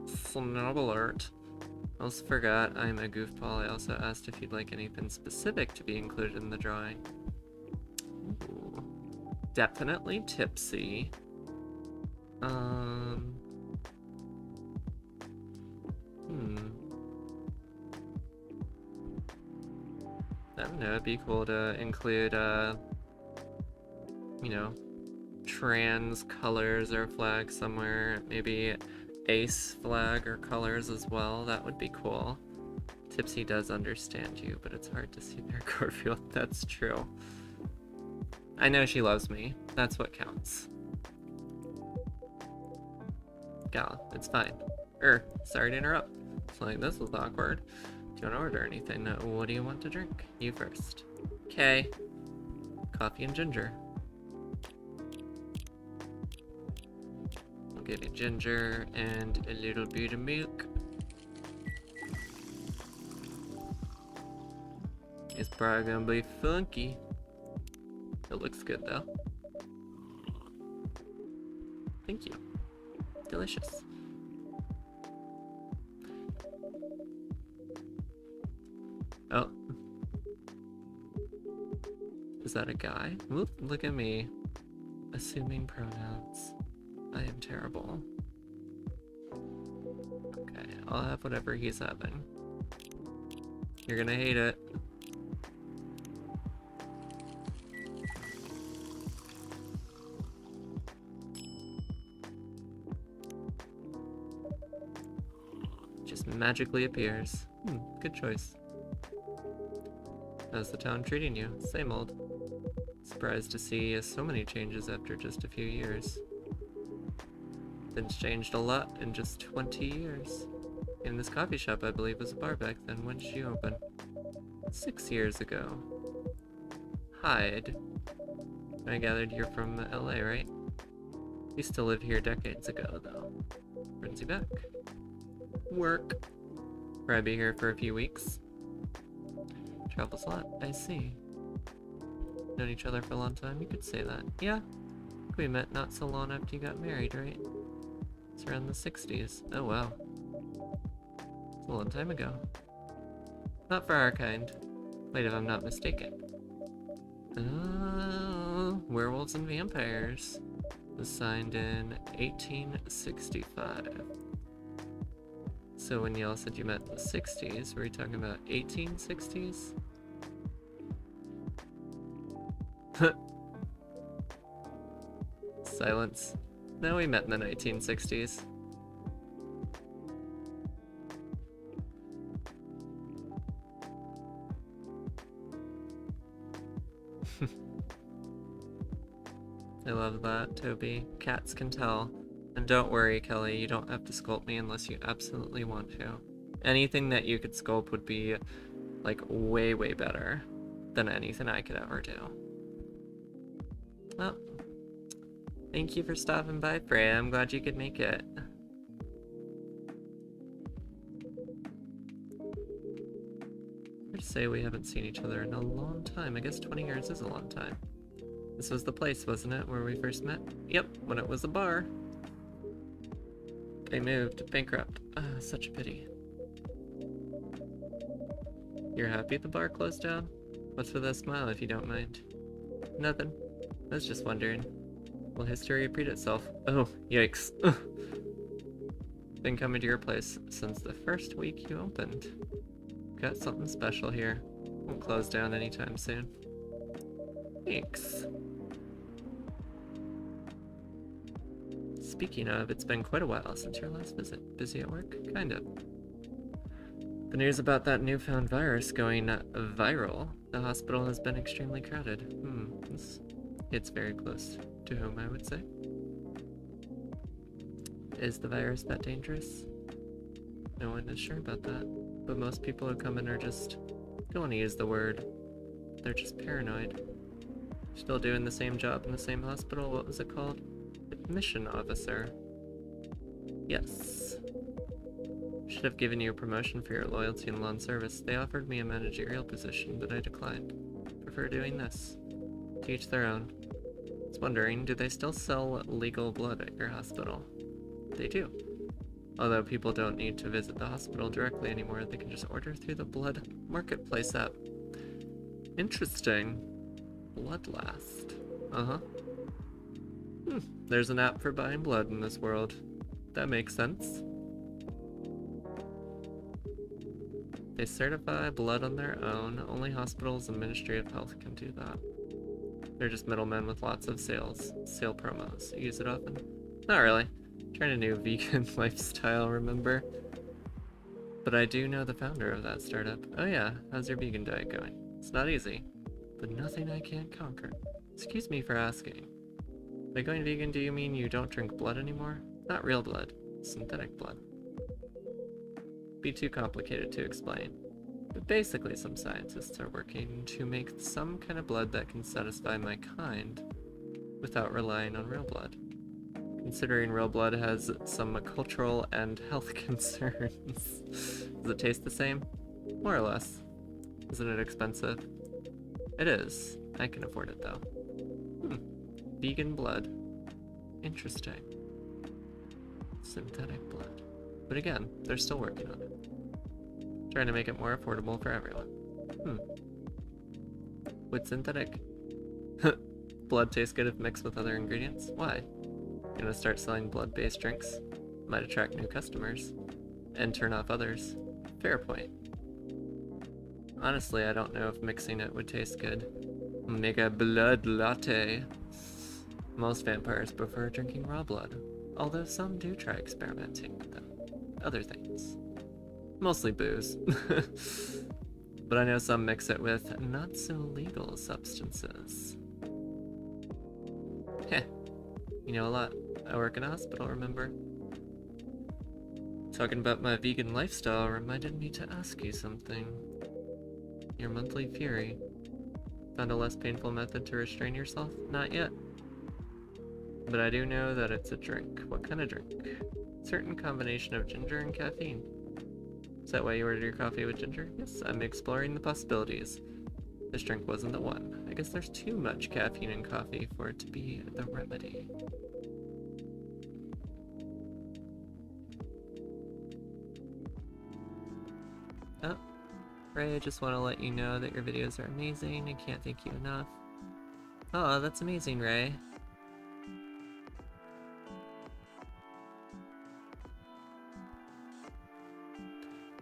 Snub alert. I also forgot I'm a goofball. I also asked if you'd like anything specific to be included in the drawing. Ooh. Definitely Tipsy. know, it'd be cool to include, you know, trans colors or flags somewhere. Maybe ace flag or colors as well. That would be cool. Tipsy does understand you, but it's hard to see their Corfield. That's true. I know she loves me. That's what counts. Gal, it's fine. Sorry to interrupt. It's like, this was awkward. Do you want to order anything? No, what do you want to drink? You first. Okay. Coffee and ginger. I'll give you ginger and a little bit of milk. It's probably gonna be funky. It looks good though. Thank you. Delicious. Oh. Is that a guy? Whoop, look at me. Assuming pronouns. I am terrible. Okay, I'll have whatever he's having. You're gonna hate it. Just magically appears. Good choice. How's the town treating you? Same old. Surprised to see so many changes after just a few years. Things changed a lot in just 20 years. In this coffee shop, I believe, was a bar back then. When did she open? 6 years ago. Hide. I gathered you're from LA, right? Used to live here decades ago, though. Brings you back. Work. Probably be here for a few weeks. Travels a lot, I see. Known each other for a long time, you could say that. Yeah. We met not so long after you got married, right? It's around the 60s. Oh wow. It's a long time ago. Not for our kind. Wait, if I'm not mistaken. Oh, Werewolves and Vampires. Was signed in 1865. So when y'all said you met in the 60s, were you talking about 1860s? Silence. No, we met in the 1960s. I love that, Toby. Cats can tell. And don't worry, Kelly, you don't have to sculpt me unless you absolutely want to. Anything that you could sculpt would be, like, way, way better than anything I could ever do. Well, thank you for stopping by, Freya. I'm glad you could make it. I'd say we haven't seen each other in a long time. I guess 20 years is a long time. This was the place, wasn't it, where we first met? Yep, when it was a bar. They moved, bankrupt. Such a pity. You're happy the bar closed down? What's with that smile, if you don't mind? Nothing. I was just wondering. Will history repeat itself? Oh, yikes. Been coming to your place since the first week you opened. Got something special here. Won't close down anytime soon. Thanks. Speaking of, it's been quite a while since your last visit. Busy at work? Kind of. The news about that newfound virus going viral. The hospital has been extremely crowded. It's very close to home, I would say. Is the virus that dangerous? No one is sure about that. But most people who come in are just... don't want to use the word. They're just paranoid. Still doing the same job in the same hospital? What was it called? Mission officer. Yes. Should have given you a promotion for your loyalty and long service. They offered me a managerial position, but I declined. Prefer doing this. To each their own. I was wondering, do they still sell legal blood at your hospital? They do. Although people don't need to visit the hospital directly anymore, they can just order through the blood marketplace app. Interesting. Bloodlast. Uh-huh. There's an app for buying blood in this world. That makes sense. They certify blood on their own. Only hospitals and Ministry of Health can do that. They're just middlemen with lots of sale promos. You use it often? Not really. Trying a new vegan lifestyle, remember? But I do know the founder of that startup. Oh yeah, how's your vegan diet going? It's not easy, but nothing I can't conquer. Excuse me for asking. By going vegan, do you mean you don't drink blood anymore? Not real blood, synthetic blood. Be too complicated to explain. But basically, some scientists are working to make some kind of blood that can satisfy my kind without relying on real blood. Considering real blood has some cultural and health concerns. Does it taste the same? More or less. Isn't it expensive? It is. I can afford it though. Vegan blood. Interesting. Synthetic blood. But again, they're still working on it. Trying to make it more affordable for everyone. Would synthetic blood taste good if mixed with other ingredients? Why? Gonna start selling blood-based drinks? Might attract new customers. And turn off others. Fair point. Honestly, I don't know if mixing it would taste good. Make a blood latte. Most vampires prefer drinking raw blood, although some do try experimenting with them. Other things. Mostly booze. But I know some mix it with not-so-legal substances. Heh. You know a lot. I work in a hospital, remember? Talking about my vegan lifestyle reminded me to ask you something. Your monthly fury. Found a less painful method to restrain yourself? Not yet. But I do know that it's a drink. What kind of drink? Certain combination of ginger and caffeine. Is that why you ordered your coffee with ginger? Yes, I'm exploring the possibilities. This drink wasn't the one. I guess there's too much caffeine in coffee for it to be the remedy. Oh, Ray, I just want to let you know that your videos are amazing. I can't thank you enough. Oh, that's amazing, Ray.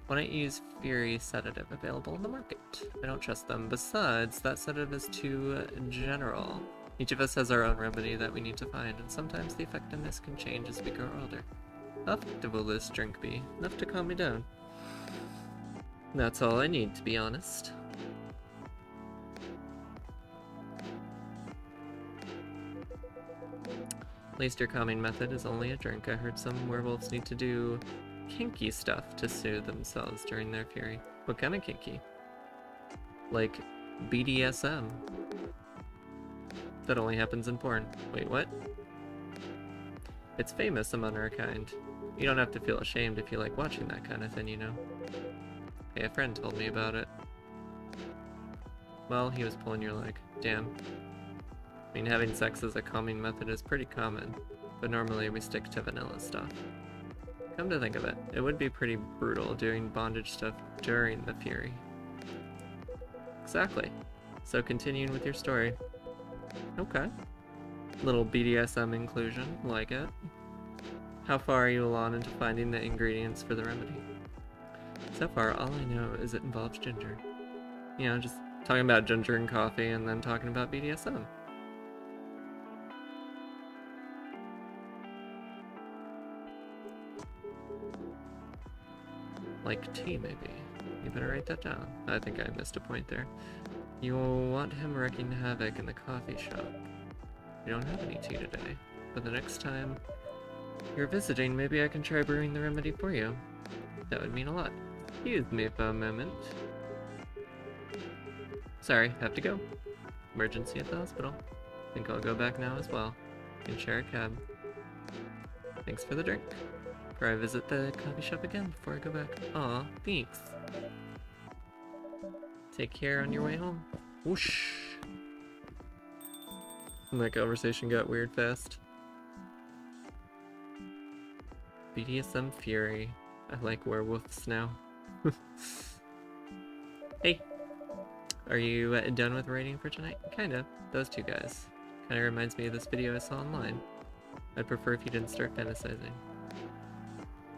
Why don't you use Fury sedative available in the market? I don't trust them. Besides, that sedative is too general. Each of us has our own remedy that we need to find, and sometimes the effectiveness can change as we grow older. How effective will this drink be? Enough to calm me down. That's all I need, to be honest. At least your calming method is only a drink. I heard some werewolves need to do kinky stuff to soothe themselves during their fury. What kind of kinky? Like BDSM. That only happens in porn. Wait, what? It's famous among our kind. You don't have to feel ashamed if you like watching that kind of thing, you know. Hey, a friend told me about it. Well, he was pulling your leg. Damn. I mean, having sex as a calming method is pretty common, but normally we stick to vanilla stuff. Come to think of it, it would be pretty brutal doing bondage stuff during the fury. Exactly. So continuing with your story. Okay. Little BDSM inclusion, like it. How far are you along into finding the ingredients for the remedy? So far, all I know is it involves ginger. You know, just talking about ginger and coffee and then talking about BDSM. Like tea, maybe. You better write that down. I think I missed a point there. You will want him wreaking havoc in the coffee shop. We don't have any tea today, but the next time you're visiting, maybe I can try brewing the remedy for you. That would mean a lot. Excuse me for a moment. Sorry, have to go. Emergency at the hospital. Think I'll go back now as well. You can share a cab. Thanks for the drink. Or I visit the coffee shop again before I go back. Aw, thanks. Take care on your way home. Whoosh. My conversation got weird fast. BDSM Fury. I like werewolves now. Hey. Are you done with rating for tonight? Kinda. Those two guys. Kinda reminds me of this video I saw online. I'd prefer if you didn't start fantasizing.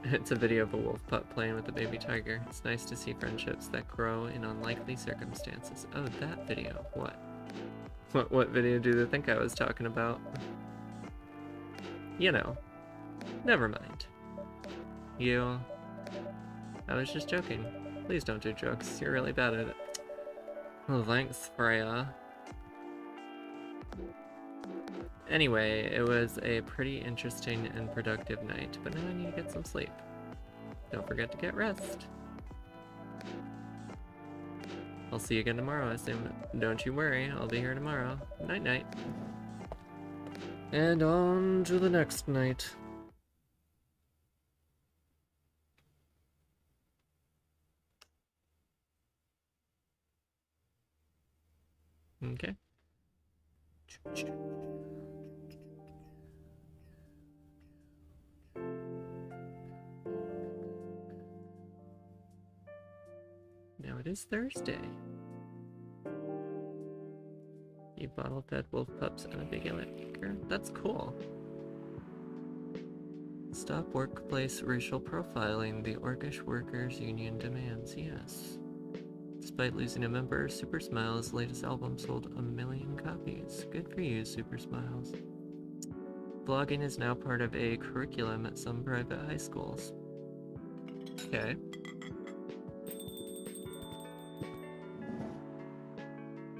It's a video of a wolf pup playing with a baby tiger. It's nice to see friendships that grow in unlikely circumstances. Oh, that video. What? What video do they think I was talking about? You know. Never mind. You... I was just joking. Please don't do jokes. You're really bad at it. Oh, thanks, Freya. Anyway, it was a pretty interesting and productive night, but now I need to get some sleep. Don't forget to get rest. I'll see you again tomorrow, I assume. Don't you worry, I'll be here tomorrow. Night-night. And on to the next night. Okay. Now it is Thursday. You bottle-fed wolf pups and a big liquor. That's cool. Stop workplace racial profiling. The Orcish Workers Union demands. Yes. Despite losing a member, Super Smile's latest album sold 1 million copies. Good for you, Super Smiles. Blogging is now part of a curriculum at some private high schools. Okay.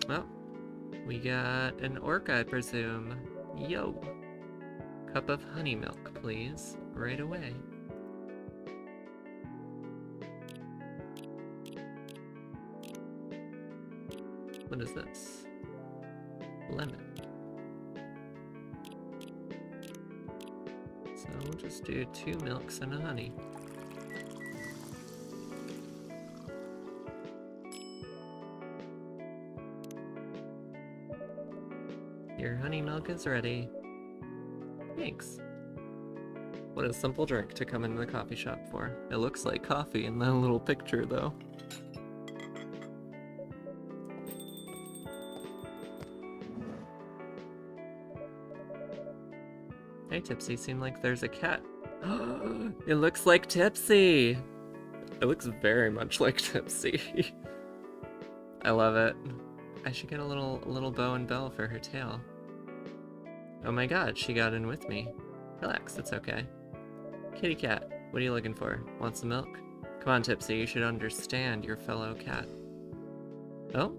Well, we got an orc, I presume. Yo! Cup of honey milk, please. Right away. What is this? Lemon. So we'll just do 2 milks and a honey. Your honey milk is ready. Thanks. What a simple drink to come into the coffee shop for. It looks like coffee in that little picture, though. Hey, Tipsy, seemed like there's a cat. It looks like Tipsy! It looks very much like Tipsy. I love it. I should get a little bow and bell for her tail. Oh my god, she got in with me. Relax, it's okay. Kitty cat, what are you looking for? Want some milk? Come on, Tipsy, you should understand your fellow cat. Oh?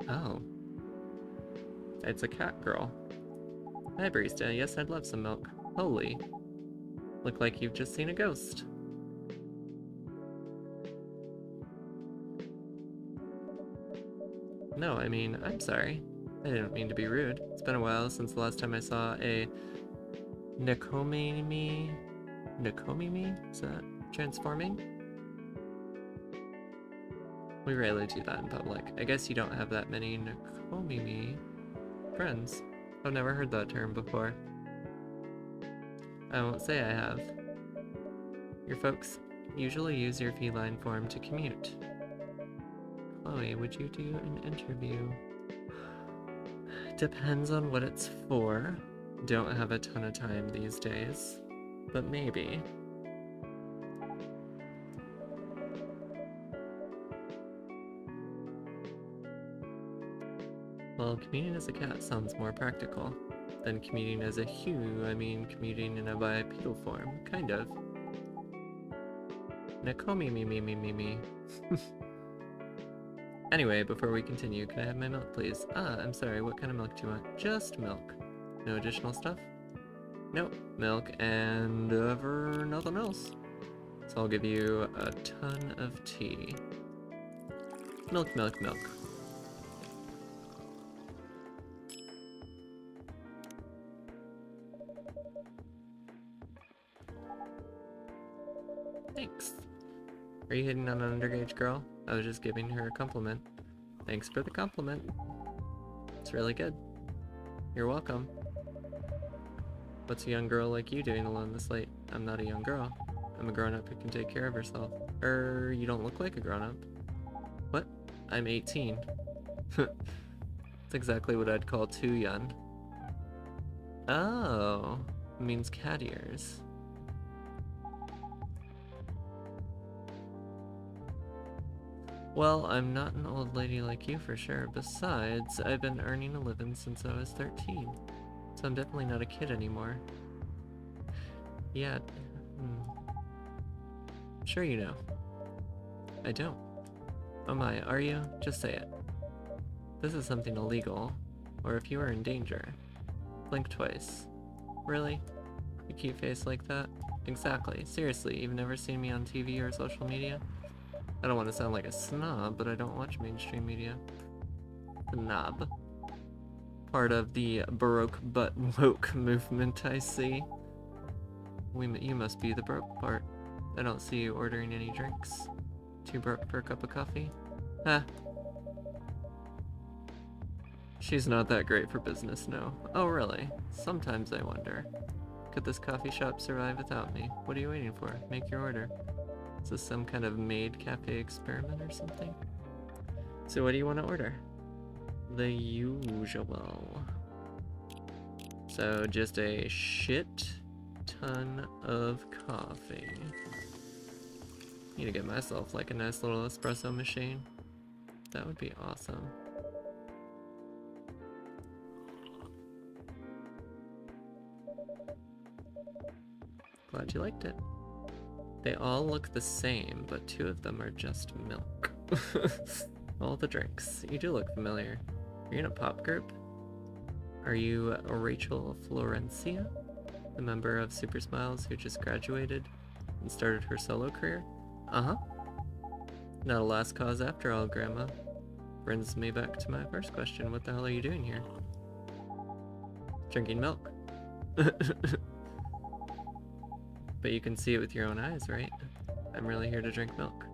Oh. It's a cat girl. Hi, barista. Yes, I'd love some milk. Holy. Look like you've just seen a ghost. No, I mean, I'm sorry. I didn't mean to be rude. It's been a while since the last time I saw a Nekomimi? Nekomimi? Is that transforming? We rarely do that in public. I guess you don't have that many Nekomimi friends. I've never heard that term before. I won't say I have. Your folks usually use your feline form to commute. Chloe, would you do an interview? Depends on what it's for. Don't have a ton of time these days, but maybe. Well, commuting as a cat sounds more practical than commuting as a hue. I mean, commuting in a bipedal form, kind of. Nekomimi. Anyway, before we continue, can I have my milk, please? Ah, I'm sorry, what kind of milk do you want? Just milk. No additional stuff? Nope. Milk and ever nothing else. So I'll give you a ton of tea. Milk, milk, milk. Thanks. Are you hitting on an underage girl? I was just giving her a compliment. Thanks for the compliment. It's really good. You're welcome. What's a young girl like you doing alone this late? I'm not a young girl. I'm a grown-up who can take care of herself. You don't look like a grown-up. What? I'm 18. That's exactly what I'd call too young. Oh, it means cat ears. Well, I'm not an old lady like you for sure. Besides, I've been earning a living since I was 13. So I'm definitely not a kid anymore. Yeah. Sure you know. I don't. Oh my, are you? Just say it. This is something illegal. Or if you are in danger. Blink twice. Really? A cute face like that? Exactly. Seriously, you've never seen me on TV or social media? I don't want to sound like a snob, but I don't watch mainstream media. Snob. Part of the Baroque but woke movement, I see. You must be the broke part. I don't see you ordering any drinks. Too broke for a cup of coffee? Huh. She's not that great for business, no. Oh, really? Sometimes I wonder. Could this coffee shop survive without me? What are you waiting for? Make your order. Is this some kind of maid cafe experiment or something? So what do you want to order? The usual. So just a shit ton of coffee. Need to get myself like a nice little espresso machine. That would be awesome. Glad you liked it. They all look the same, but 2 of them are just milk. All the drinks. You do look familiar. Are you in a pop group? Are you Rachel Florencia, the member of Super Smiles who just graduated and started her solo career? Uh-huh. Not a lost cause after all, Grandma. Brings me back to my first question. What the hell are you doing here? Drinking milk. But you can see it with your own eyes, right? I'm really here to drink milk.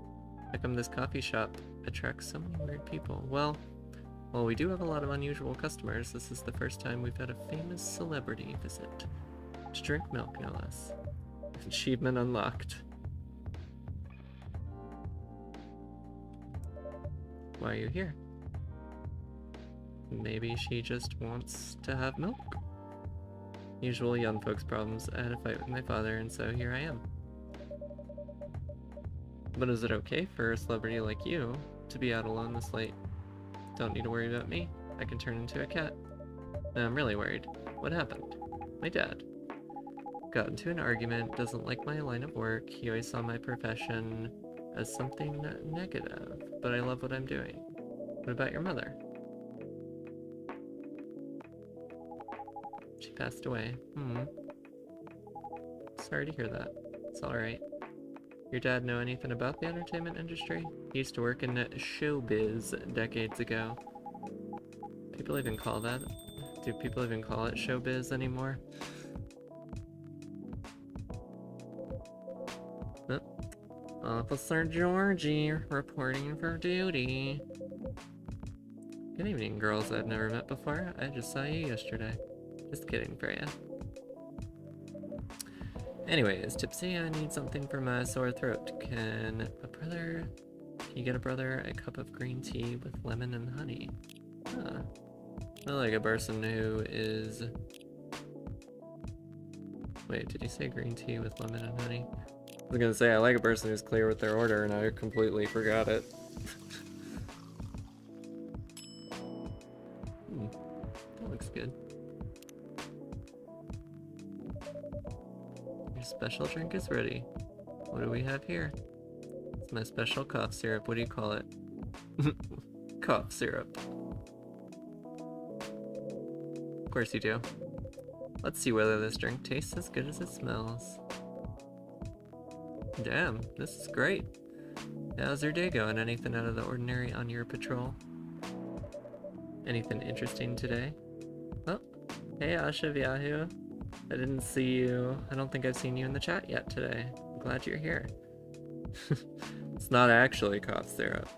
How come this coffee shop attracts so many weird people? Well, we do have a lot of unusual customers. This is the first time we've had a famous celebrity visit. To drink milk, no less. Achievement unlocked. Why are you here? Maybe she just wants to have milk? Usual young folks' problems. I had a fight with my father, and so here I am. But is it okay for a celebrity like you to be out alone this late? Don't need to worry about me. I can turn into a cat. No, I'm really worried. What happened? My dad. Got into an argument, doesn't like my line of work. He always saw my profession as something negative, but I love what I'm doing. What about your mother? She passed away. Sorry to hear that. It's alright. Your dad know anything about the entertainment industry? He used to work in showbiz decades ago. People even call that? Do people even call it showbiz anymore? Oh. Officer Georgie, reporting for duty. Good evening, girls I've never met before. I just saw you yesterday. Just kidding, Freya. Anyways, Tipsy, I need something for my sore throat. Can you get a brother a cup of green tea with lemon and honey? Huh. I like a person who is... Wait, did you say green tea with lemon and honey? I was gonna say, I like a person who's clear with their order, and I completely forgot it. That looks good. Your special drink is ready. What do we have here? It's my special cough syrup. What do you call it? Cough syrup. Of course you do. Let's see whether this drink tastes as good as it smells. Damn, this is great. How's your day going? Anything out of the ordinary on your patrol? Anything interesting today? Oh, hey Asha Yahoo. I didn't see you. I don't think I've seen you in the chat yet today. I'm glad you're here. It's not actually cough syrup.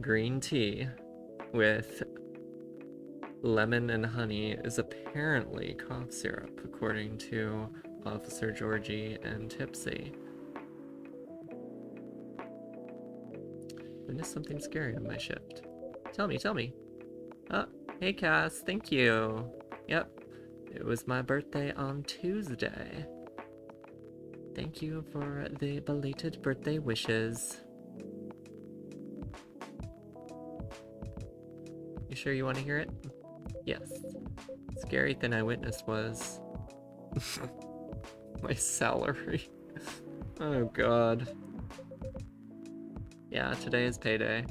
Green tea with lemon and honey is apparently cough syrup, according to Officer Georgie and Tipsy. Witnessed something scary on my shift. Tell me. Oh, hey Cass, thank you. Yep, it was my birthday on Tuesday. Thank you for the belated birthday wishes. You sure you want to hear it? Yes. Scary thing I witnessed was my salary. Oh god. Yeah, today is payday.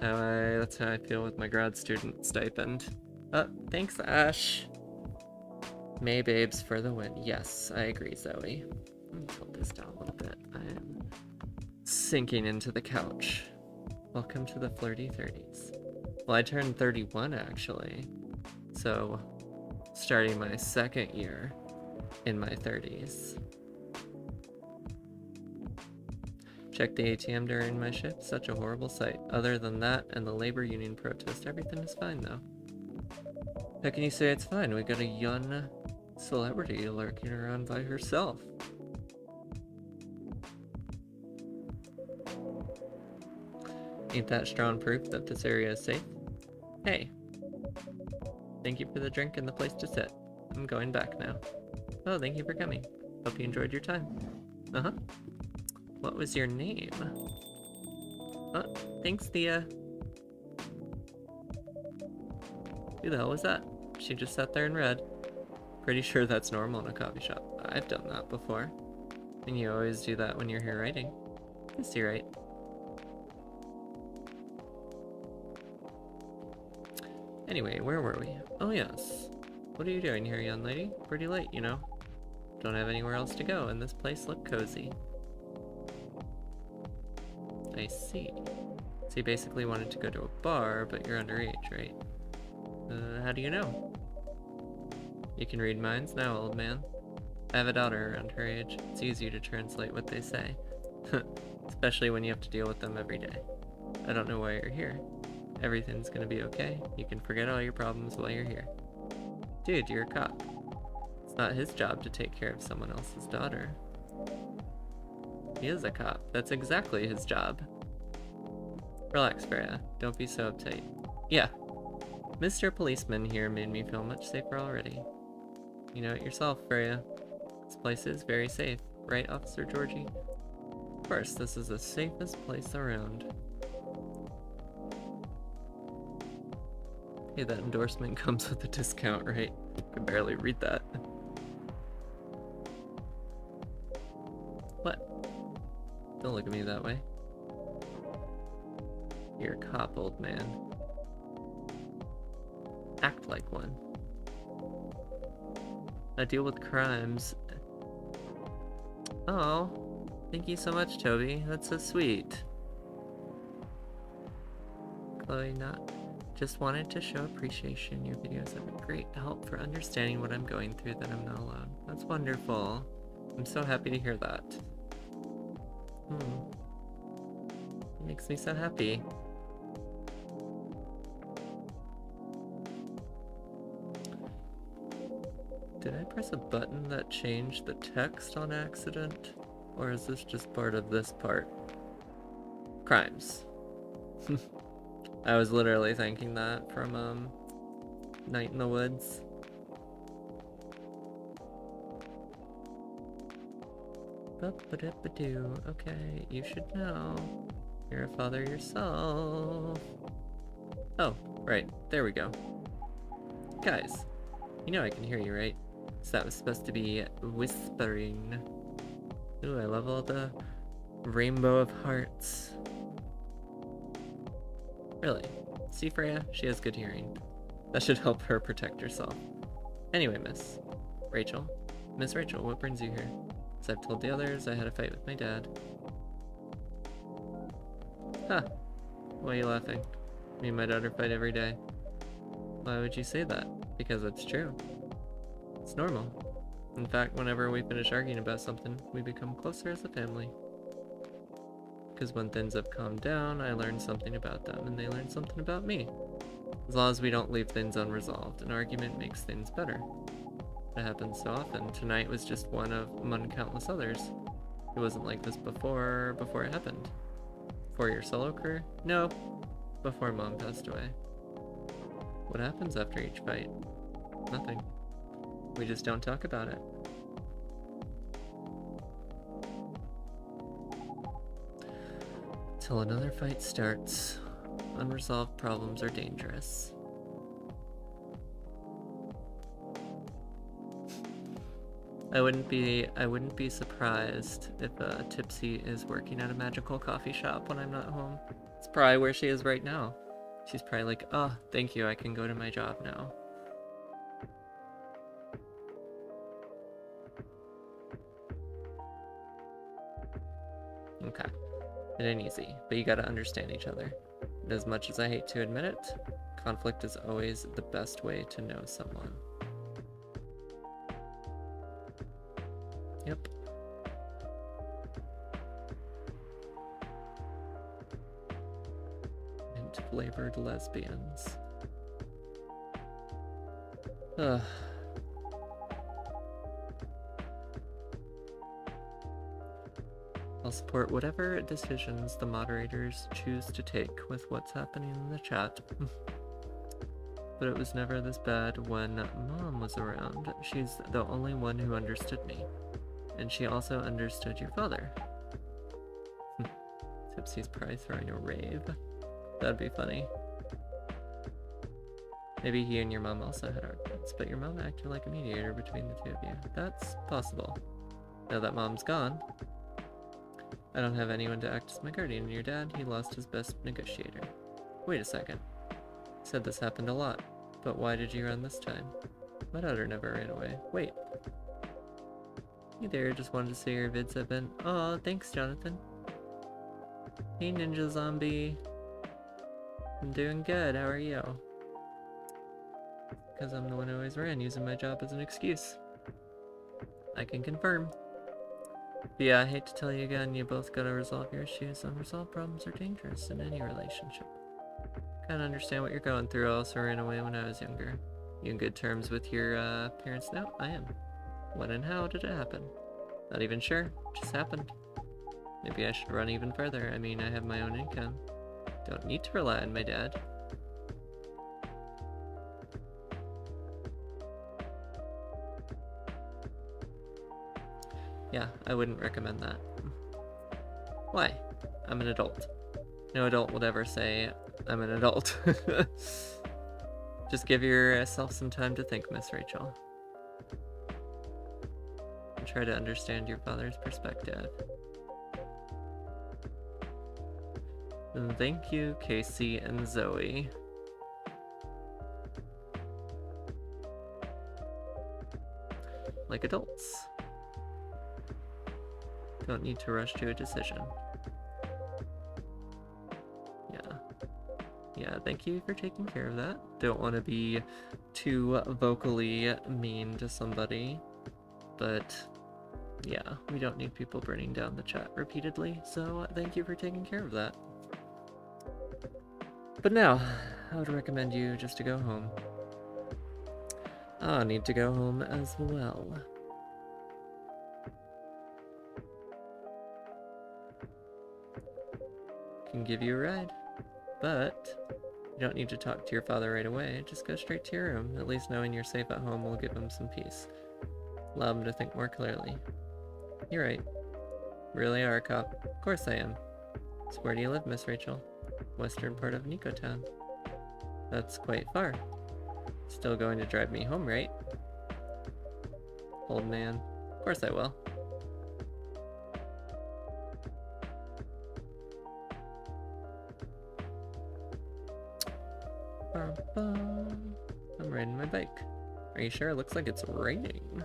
That's how I feel with my grad student stipend. Thanks, Ash. May babes for the win. Yes, I agree, Zoe. Let me tilt this down a little bit. I am sinking into the couch. Welcome to the flirty 30s. Well, I turned 31 actually. So, starting my second year in my 30s. Check the ATM during my shift. Such a horrible sight. Other than that and the labor union protest, everything is fine though. How can you say it's fine? We got a young celebrity lurking around by herself. Ain't that strong proof that this area is safe? Hey. Thank you for the drink and the place to sit. I'm going back now. Oh, thank you for coming. Hope you enjoyed your time. Uh-huh. What was your name? Oh, thanks, Thea. Who the hell was that? She just sat there and read. Pretty sure that's normal in a coffee shop. I've done that before. And you always do that when you're here writing. Yes, you're right. Anyway, where were we? Oh yes. What are you doing here, young lady? Pretty late, you know. Don't have anywhere else to go, and this place looked cozy. I see. So you basically wanted to go to a bar, but you're underage, right? How do you know? You can read minds now, old man. I have a daughter around her age. It's easy to translate what they say. Especially when you have to deal with them every day. I don't know why you're here. Everything's gonna be okay. You can forget all your problems while you're here. Dude, you're a cop. It's not his job to take care of someone else's daughter. He is a cop. That's exactly his job. Relax, Freya. Don't be so uptight. Yeah. Mr. Policeman here made me feel much safer already. You know it yourself, Freya. This place is very safe. Right, Officer Georgie? Of course, this is the safest place around. Hey, that endorsement comes with a discount, right? I can barely read that. What? Don't look at me that way. You're a cop, old man. Act like one. I deal with crimes. Oh, thank you so much, Toby. That's so sweet. Chloe, not. Just wanted to show appreciation. Your videos have been great help for understanding what I'm going through, that I'm not alone. That's wonderful. I'm so happy to hear that. It makes me so happy. Did I press a button that changed the text on accident? Or is this just part of this part? Crimes. I was literally thinking that from Night in the Woods. Ba-ba-da-ba-doo. Okay, you should know. You're a father yourself. Oh, right. There we go. Guys, you know I can hear you, right? So that was supposed to be whispering. Ooh, I love all the rainbow of hearts. Really? See, Freya? She has good hearing. That should help her protect herself. Anyway, Miss Rachel, what brings you here? As I've told the others, I had a fight with my dad. Huh. Why are you laughing? Me and my daughter fight every day. Why would you say that? Because it's true. It's normal. In fact, whenever we finish arguing about something, we become closer as a family. Because when things have calmed down, I learn something about them, and they learn something about me. As long as we don't leave things unresolved, an argument makes things better. It happens so often. Tonight was just one among countless others. It wasn't like this before it happened. Before your solo career? No. Before Mom passed away. What happens after each fight? Nothing. We just don't talk about it. Till another fight starts. Unresolved problems are dangerous. I wouldn't be surprised if Tipsy is working at a magical coffee shop when I'm not home. It's probably where she is right now. She's probably like, oh, thank you, I can go to my job now. Okay. It ain't easy, but you gotta understand each other. And as much as I hate to admit it, conflict is always the best way to know someone. Yep. Mint-flavored lesbians. Ugh. I'll support whatever decisions the moderators choose to take with what's happening in the chat. But it was never this bad when Mom was around. She's the only one who understood me. And she also understood your father. Tipsy's probably throwing a rave. That'd be funny. Maybe he and your mom also had arguments, but your mom acted like a mediator between the two of you. That's possible. Now that Mom's gone, I don't have anyone to act as my guardian, and your dad, he lost his best negotiator. Wait a second. You said this happened a lot, but why did you run this time? My daughter never ran away. Wait. Hey there, just wanted to say your vids have been... Aw, thanks, Jonathan. Hey, Ninja Zombie. I'm doing good, how are you? Because I'm the one who always ran, using my job as an excuse. I can confirm. But yeah, I hate to tell you again, you both gotta resolve your issues. Unresolved problems are dangerous in any relationship. Kinda understand what you're going through. I also ran away when I was younger. You in good terms with your parents now? I am. When and how did it happen? Not even sure. Just happened. Maybe I should run even further. I mean, I have my own income. Don't need to rely on my dad. Yeah, I wouldn't recommend that. Why? I'm an adult. No adult would ever say, I'm an adult. Just give yourself some time to think, Miss Rachel. And try to understand your father's perspective. And thank you, Casey and Zoe. Like adults. Don't need to rush to a decision. Yeah, thank you for taking care of that. Don't want to be too vocally mean to somebody, but yeah, we don't need people burning down the chat repeatedly, so thank you for taking care of that. But now, I would recommend you just to go home. I need to go home as well. Can give you a ride, but you don't need to talk to your father right away. Just go straight to your room. At least knowing you're safe at home will give him some peace. Allow him to think more clearly. You're right. Really are a cop. Of course I am. So where do you live, Miss Rachel? Western part of Nico Town. That's quite far. Still going to drive me home, right? Old man. Of course I will. I'm riding my bike. Are you sure? It looks like it's raining.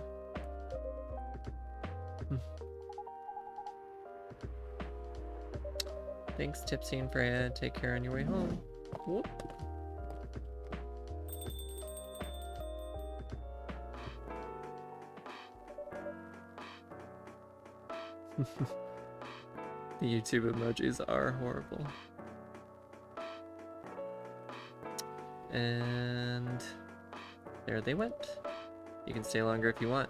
Thanks, Tipsy and Freya. Take care on your way home. Whoop. The YouTube emojis are horrible. And there they went. You can stay longer if you want.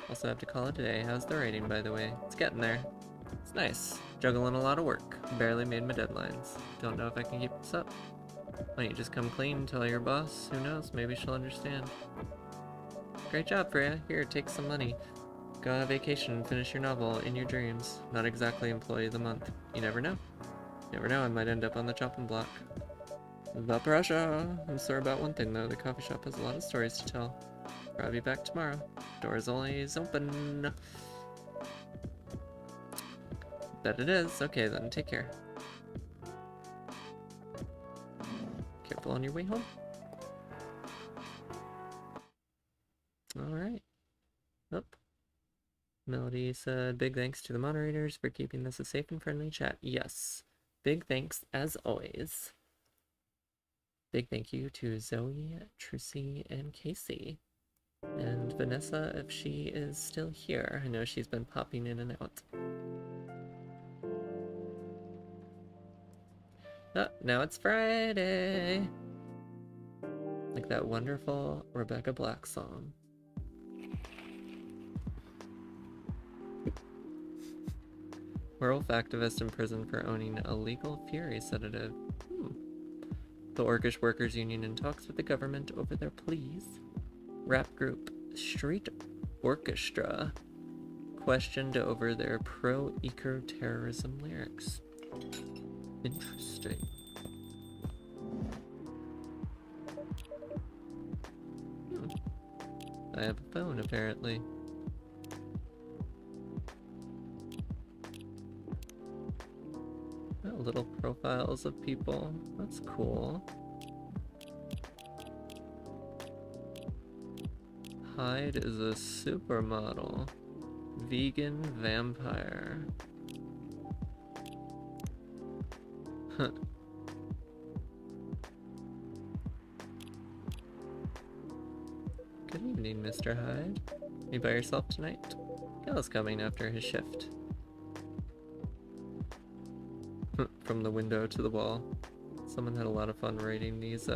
Also have to call it a day. How's the rating, by the way? It's getting there. It's nice. Juggling a lot of work. Barely made my deadlines. Don't know if I can keep this up. Why don't you just come clean and tell your boss? Who knows? Maybe she'll understand. Great job, Freya. Here, take some money. Go on a vacation and finish your novel in your dreams. Not exactly employee of the month. You never know. Never know, I might end up on the chopping block. The pressure. I'm sorry about one thing though, the coffee shop has a lot of stories to tell. Probably back tomorrow. Door's always open. Bet it is. Okay then, take care. Careful on your way home. Alright. Oh. Melody said, big thanks to the moderators for keeping this a safe and friendly chat. Yes. Big thanks as always. Big thank you to Zoe, Trucy, and Casey. And Vanessa, if she is still here. I know she's been popping in and out. Oh, now it's Friday! Like that wonderful Rebecca Black song. Werewolf activist in prison for owning a legal fury sedative. The Orcish Workers Union in talks with the government over their pleas. Rap group Street Orchestra questioned over their pro-eco-terrorism lyrics. Interesting. I have a phone, apparently. Little profiles of people. That's cool. Hyde is a supermodel. Vegan vampire. Huh. Good evening, Mr. Hyde. You by yourself tonight? Gal's coming after his shift. From the window to the wall. Someone had a lot of fun writing these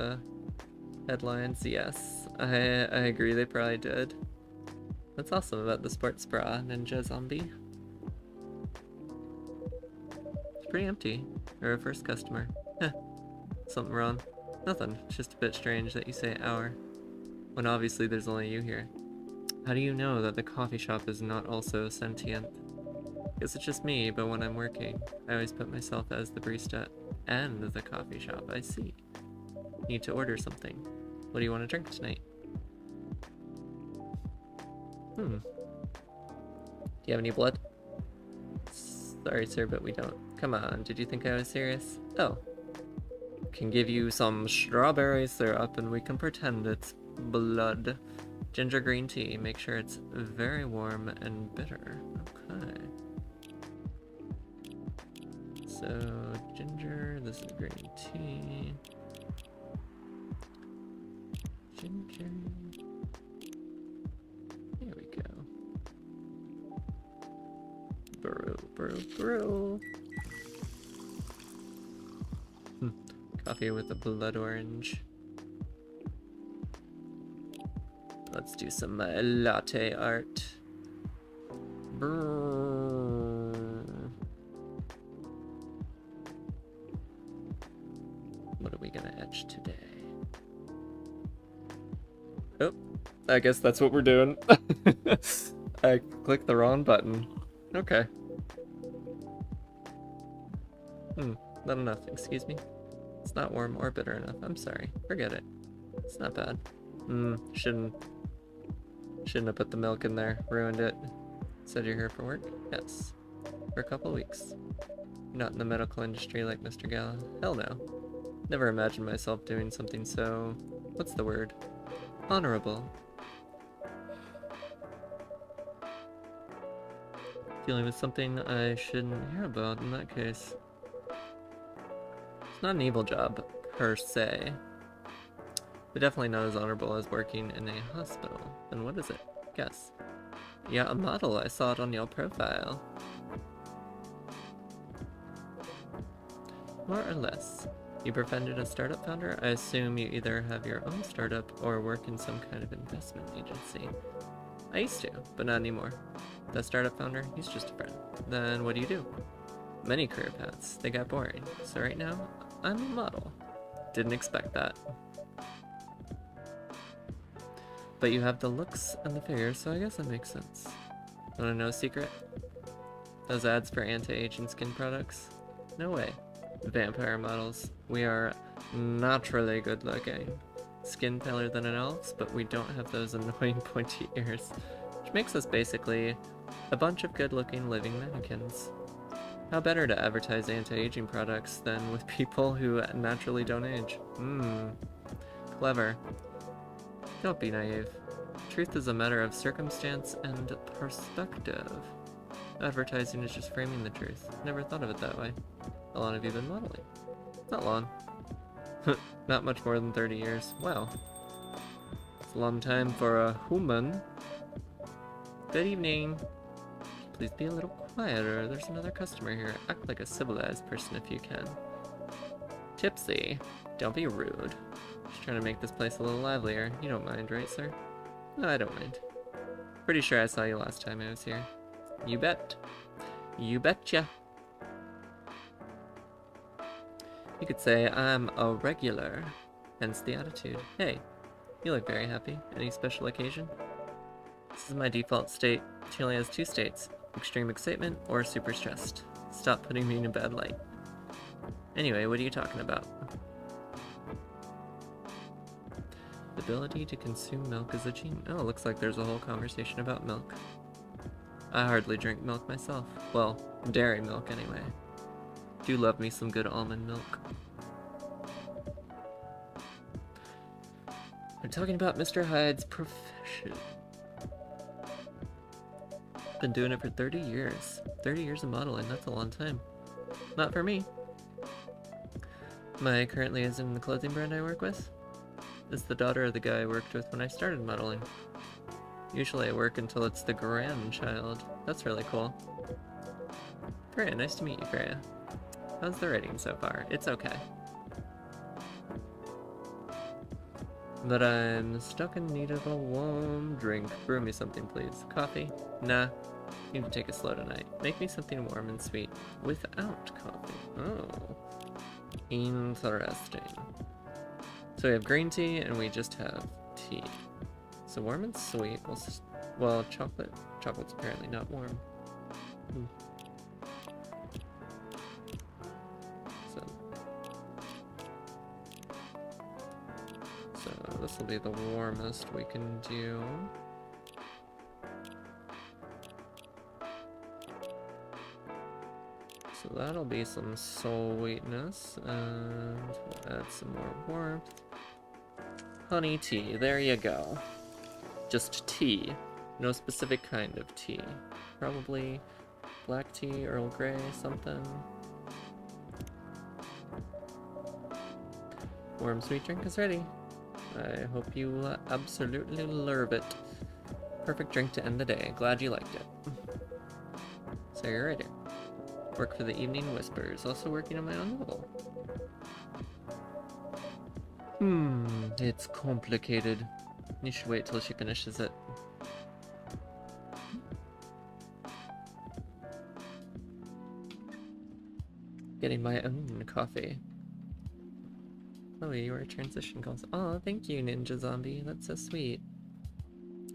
headlines. Yes, I agree, they probably did. That's awesome about the sports bra ninja zombie. It's pretty empty. You're our first customer. Heh. Something wrong? Nothing. It's just a bit strange that you say our, when obviously there's only you here. How do you know that the coffee shop is not also sentient? Guess it's just me, but when I'm working, I always put myself as the barista and the coffee shop. I see. Need to order something. What do you want to drink tonight? Do you have any blood? Sorry, sir, but we don't. Come on, did you think I was serious? Oh. Can give you some strawberry syrup and we can pretend it's blood. Ginger green tea. Make sure it's very warm and bitter. Okay. So, ginger, this is green tea. Ginger. Here we go. Brew, brew, brew. Coffee with a blood orange. Let's do some latte art. Brrr. What are we gonna etch today? Oh, I guess that's what we're doing. I clicked the wrong button. Okay. Not enough, excuse me. It's not warm or bitter enough. I'm sorry. Forget it. It's not bad. Shouldn't have put the milk in there. Ruined it. Said you're here for work? Yes. For a couple weeks. Not in the medical industry like Mr. Gala. Hell no. Never imagined myself doing something so... what's the word? Honorable. Dealing with something I shouldn't hear about in that case. It's not an evil job, per se. But definitely not as honorable as working in a hospital. Then what is it? Guess. Yeah, a model. I saw it on your profile. More or less. You befriended a startup founder? I assume you either have your own startup or work in some kind of investment agency. I used to, but not anymore. The startup founder, he's just a friend. Then what do you do? Many career paths. They got boring. So right now, I'm a model. Didn't expect that. But you have the looks and the figure, so I guess that makes sense. Wanna know a secret? Those ads for anti-aging skin products? No way. vampire models. We are naturally good looking. Skin paler than an elf's, but we don't have those annoying pointy ears, which makes us basically a bunch of good looking living mannequins. How better to advertise anti-aging products than with people who naturally don't age? Clever. Don't be naive. Truth is a matter of circumstance and perspective. Advertising is just framing the truth. Never thought of it that way. How long have you been modeling? Not long. Not much more than 30 years. Wow. It's a long time for a human. Good evening. Please be a little quieter. There's another customer here. Act like a civilized person if you can. Tipsy. Don't be rude. Just trying to make this place a little livelier. You don't mind, right, sir? No, I don't mind. Pretty sure I saw you last time I was here. You bet. You betcha. You could say I'm a regular, hence the attitude. Hey, you look very happy. Any special occasion? This is my default state. She only has 2 states, extreme excitement or super stressed. Stop putting me in a bad light. Anyway, what are you talking about? The ability to consume milk is a gene. Oh, looks like there's a whole conversation about milk. I hardly drink milk myself. Well, dairy milk anyway. Do love me some good almond milk. We're talking about Mr. Hyde's profession. Been doing it for 30 years. 30 years of modeling, that's a long time. Not for me. My currently is in the clothing brand I work with. Is the daughter of the guy I worked with when I started modeling. Usually I work until it's the grandchild. That's really cool. Freya, nice to meet you, Freya. How's the writing so far? It's okay. But I'm stuck in need of a warm drink. Brew me something, please. Coffee? Nah. Need to take it slow tonight. Make me something warm and sweet. Without coffee. Oh. Interesting. So we have green tea and we just have tea. So warm and sweet. Well, chocolate. Chocolate's apparently not warm. So this will be the warmest we can do. So that'll be some sweetness, and we'll add some more warmth. Honey tea, there you go. Just tea. No specific kind of tea. Probably black tea, Earl Grey, something. Warm sweet drink is ready. I hope you absolutely love it. Perfect drink to end the day. Glad you liked it. So you're ready. Work for the Evening Whispers. Also working on my own novel. It's complicated. You should wait till she finishes it. Getting my own coffee. Oh, your transition calls. Oh, thank you, Ninja Zombie. That's so sweet.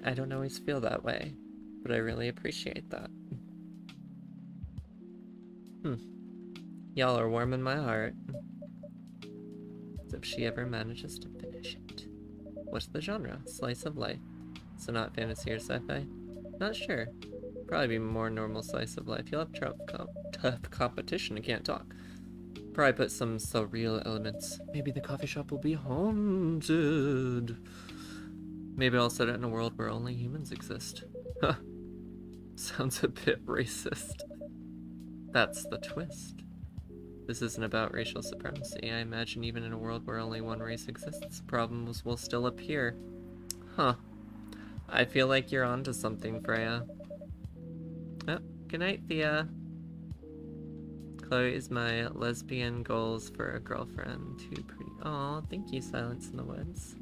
I don't always feel that way, but I really appreciate that. Y'all are warming my heart. As if she ever manages to finish it. What's the genre? Slice of life. So not fantasy or sci-fi? Not sure. Probably be more normal slice of life. You'll have tough competition. I can't talk. Probably put some surreal elements. Maybe the coffee shop will be haunted. Maybe I'll set it in a world where only humans exist. Huh. Sounds a bit racist. That's the twist. This isn't about racial supremacy. I imagine even in a world where only one race exists, problems will still appear. Huh. I feel like you're onto something, Freya. Oh, good night, Thea. Chloe is my lesbian goals for a girlfriend. Too pretty. Aw, thank you, Silence in the Woods.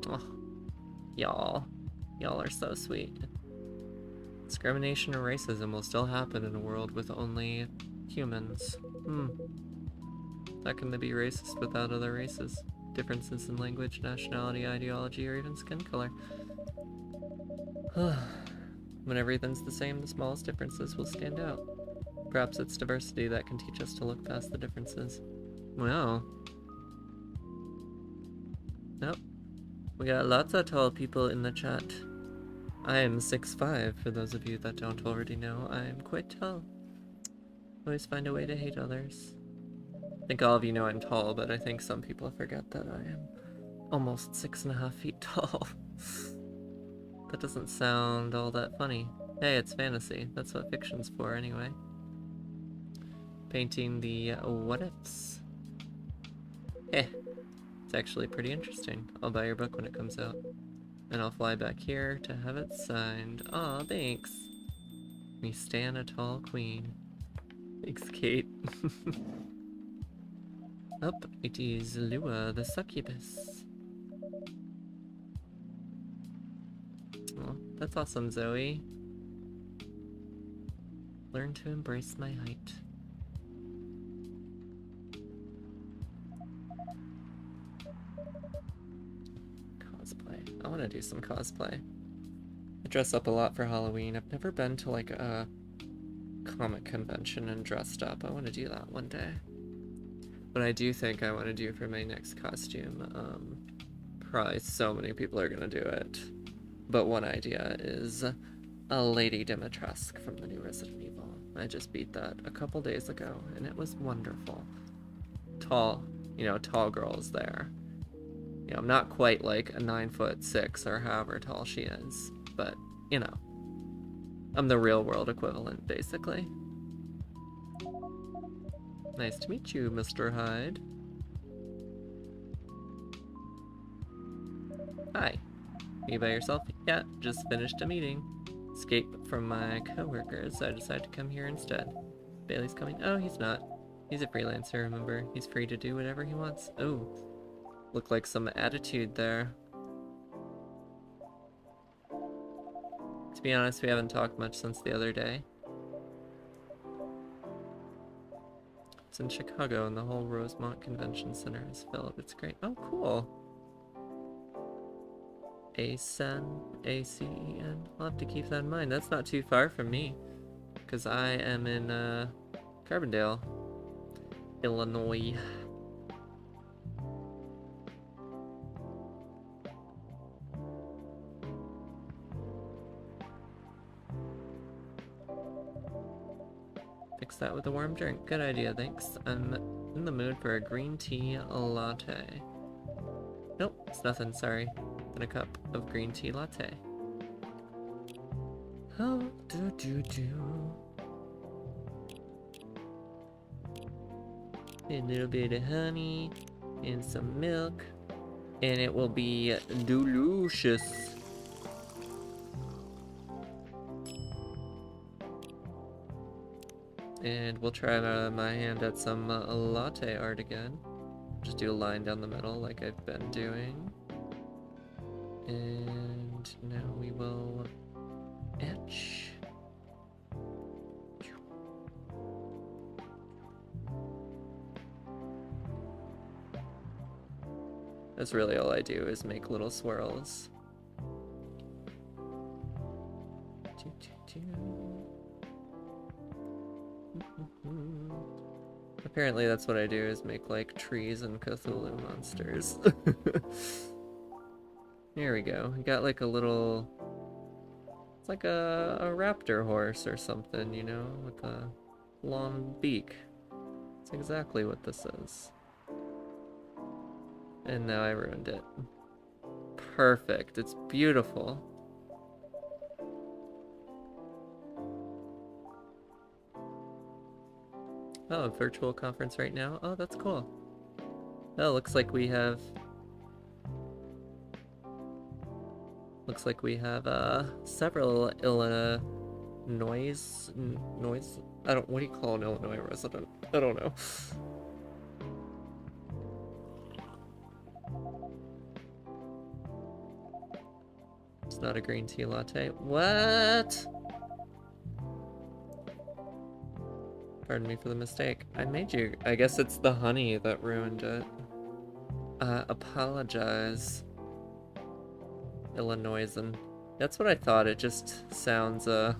Oh, y'all. Y'all are so sweet. Discrimination and racism will still happen in a world with only humans. How can they be racist without other races? Differences in language, nationality, ideology, or even skin color. When everything's the same, the smallest differences will stand out. Perhaps it's diversity that can teach us to look past the differences. Wow. Nope. We got lots of tall people in the chat. I am 6'5", for those of you that don't already know. I am quite tall. Always find a way to hate others. I think all of you know I'm tall, but I think some people forget that I am almost 6.5 feet tall. That doesn't sound all that funny. Hey, it's fantasy. That's what fiction's for anyway. Painting the what ifs. Eh, it's actually pretty interesting. I'll buy your book when it comes out. And I'll fly back here to have it signed. Aw, thanks. Me stan a tall queen. Thanks, Kate. Up, it is Lua, the succubus. Oh, that's awesome, Zoe. Learn to embrace my height. Cosplay. I want to do some cosplay. I dress up a lot for Halloween. I've never been to like a comic convention and dressed up. I want to do that one day. What I do think I want to do for my next costume, probably so many people are gonna do it, but one idea is a Lady Dimitrescu from the new Resident Evil. I just beat that a couple days ago, and it was wonderful. Tall, tall girls there. I'm not quite like a 9'6" or however tall she is, but, I'm the real world equivalent, basically. Nice to meet you, Mr. Hyde. Hi. You by yourself? Yeah, just finished a meeting. Escape from my coworkers, so I decided to come here instead. Bailey's coming? Oh, he's not. He's a freelancer, remember? He's free to do whatever he wants. Oh, look like some attitude there. To be honest, we haven't talked much since the other day. It's in Chicago, and the whole Rosemont Convention Center is filled. It's great. Oh, cool. ACEN, A-C-E-N. I'll have to keep that in mind. That's not too far from me, because I am in Carbondale, Illinois. Fix that with a warm drink. Good idea, thanks. I'm in the mood for a green tea latte. Nope, it's nothing, sorry. And a cup of green tea latte. Oh, a little bit of honey and some milk, and it will be delicious. And we'll try my hand at some latte art again. Just do a line down the middle like I've been doing. And now we will etch. That's really all I do, is make little swirls. Apparently that's what I do, is make like trees and Cthulhu monsters. Here we go. We got like a little... It's like a raptor horse or something, with a long beak. That's exactly what this is. And now I ruined it. Perfect. It's beautiful. Oh, a virtual conference right now? Oh, that's cool. Oh, looks like we have several Illinois noise. What do you call an Illinois resident? I don't know. It's not a green tea latte. What? Pardon me for the mistake. I guess it's the honey that ruined it. Apologize. Illinoisan. That's what I thought. It just sounds, it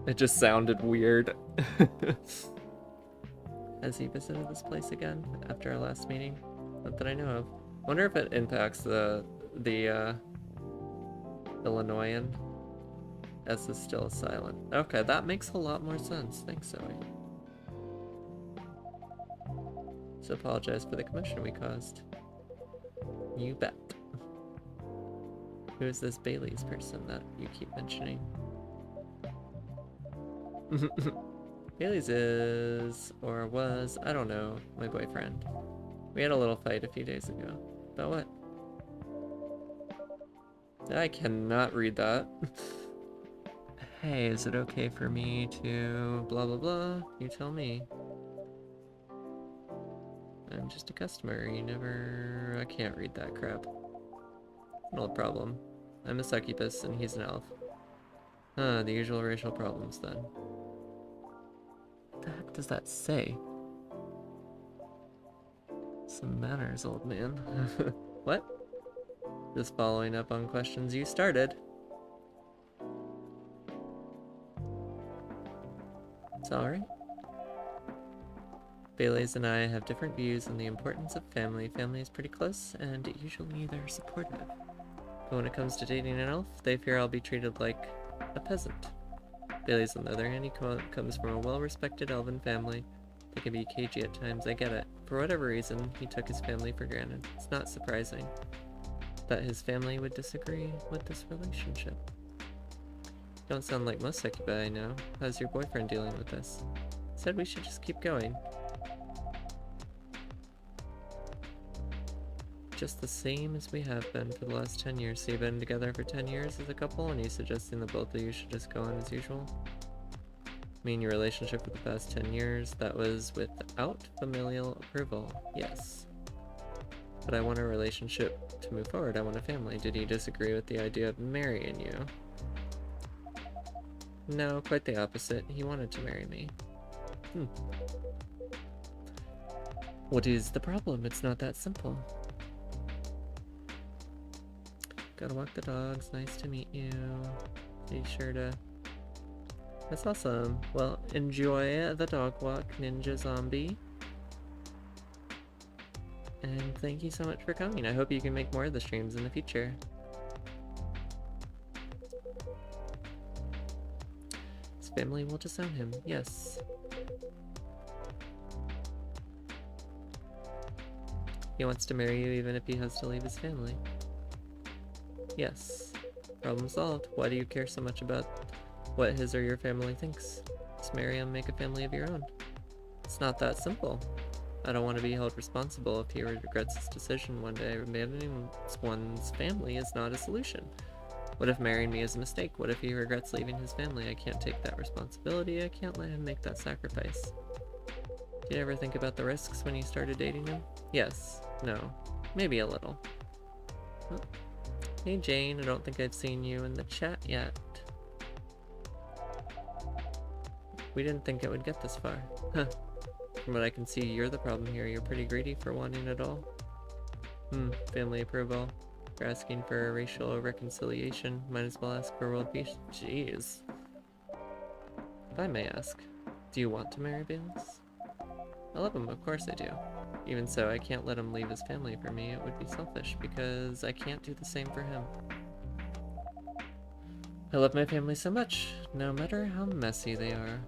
It just sounded weird. Has he visited this place again after our last meeting? Not that I know of. Wonder if it impacts the Illinoisan. S is still silent. Okay, that makes a lot more sense. Thanks, Zoe. So apologize for the commotion we caused. You bet. Who is this Bailey's person that you keep mentioning? Bailey's is, or was, I don't know, my boyfriend. We had a little fight a few days ago. About what? I cannot read that. Hey, is it okay for me to blah blah blah? You tell me. I'm just a customer. You never... I can't read that crap. No problem. I'm a succubus and he's an elf. Huh, the usual racial problems then. What the heck does that say? Some manners, old man. What? Just following up on questions you started. It's alright. Bailey's and I have different views on the importance of family. Family is pretty close, and usually they're supportive. But when it comes to dating an elf, they fear I'll be treated like a peasant. Bailey's, on the other hand, he comes from a well-respected elven family. They can be cagey at times, I get it. For whatever reason, he took his family for granted. It's not surprising that his family would disagree with this relationship. You don't sound like most succubi I know. How's your boyfriend dealing with this? Said we should just keep going. Just the same as we have been for the last 10 years. So you've been together for 10 years as a couple, and he's suggesting that both of you should just go on as usual? I mean, your relationship for the past 10 years, that was without familial approval. Yes. But I want a relationship to move forward. I want a family. Did he disagree with the idea of marrying you? No, quite the opposite. He wanted to marry me. What is the problem? It's not that simple. Gotta walk the dogs. Nice to meet you. Be sure to... That's awesome. Well, enjoy the dog walk, Ninja Zombie. And thank you so much for coming. I hope you can make more of the streams in the future. His family will disown him. Yes. He wants to marry you even if he has to leave his family. Yes. Problem solved. Why do you care so much about what his or your family thinks? Just marry him, make a family of your own. It's not that simple. I don't want to be held responsible if he regrets his decision one day. Abandoning one's family is not a solution. What if marrying me is a mistake? What if he regrets leaving his family? I can't take that responsibility. I can't let him make that sacrifice. Did you ever think about the risks when you started dating him? Yes. No. Maybe a little. Oh. Hey Jane, I don't think I've seen you in the chat yet. We didn't think it would get this far. Huh. From what I can see, you're the problem here. You're pretty greedy for wanting it all. Family approval. You're asking for racial reconciliation. Might as well ask for world peace. Jeez. If I may ask, do you want to marry Bailey's? I love him, of course I do. Even so, I can't let him leave his family for me. It would be selfish, because I can't do the same for him. I love my family so much, no matter how messy they are.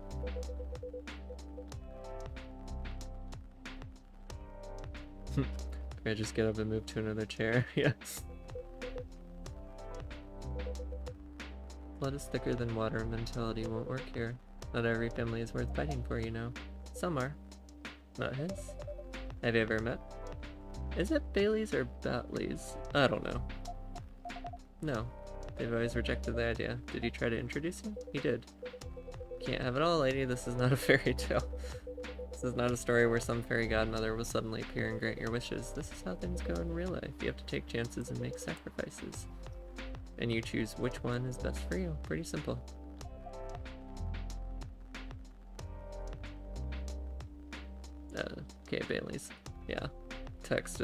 Can I just get up and move to another chair? Yes. Blood is thicker than water mentality won't work here. Not every family is worth fighting for, you know. Some are. Not his. Have you ever met? Is it Bailey's or Batley's? I don't know. No. They've always rejected the idea. Did you try to introduce him? He did. Can't have it all, lady. This is not a fairy tale. This is not a story where some fairy godmother will suddenly appear and grant your wishes. This is how things go in real life. You have to take chances and make sacrifices. And you choose which one is best for you. Pretty simple. Okay, Bailey's. Yeah. Text.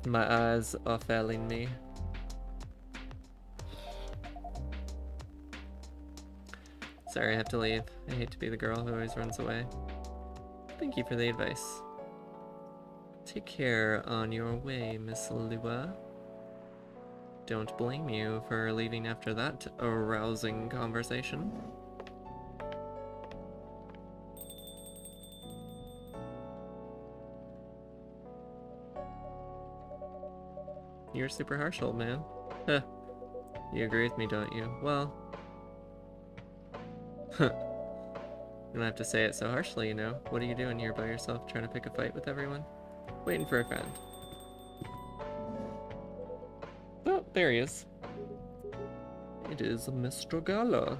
My eyes are failing me. Sorry, I have to leave. I hate to be the girl who always runs away. Thank you for the advice. Take care on your way, Miss Lua. Don't blame you for leaving after that arousing conversation. You're super harsh, old man. Huh. You agree with me, don't you? Well... Huh. You don't have to say it so harshly, you know. What are you doing here by yourself, trying to pick a fight with everyone? Waiting for a friend. Oh, there he is. It is Mr. Gala.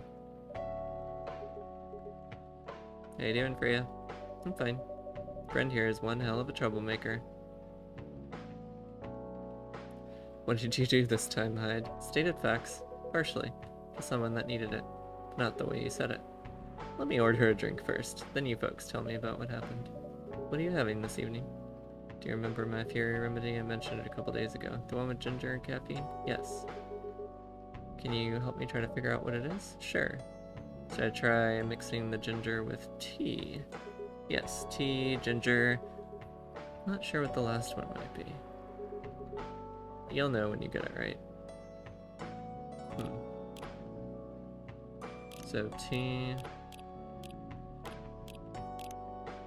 How you doing, Freya? I'm fine. Friend here is one hell of a troublemaker. What did you do this time, Hyde? Stated facts. Partially. For someone that needed it. Not the way you said it. Let me order a drink first, then you folks tell me about what happened. What are you having this evening? Do you remember my fury remedy? I mentioned it a couple days ago. The one with ginger and caffeine? Yes. Can you help me try to figure out what it is? Sure. Should I try mixing the ginger with tea? Yes, tea, ginger. Not sure what the last one might be. You'll know when you get it right. So tea,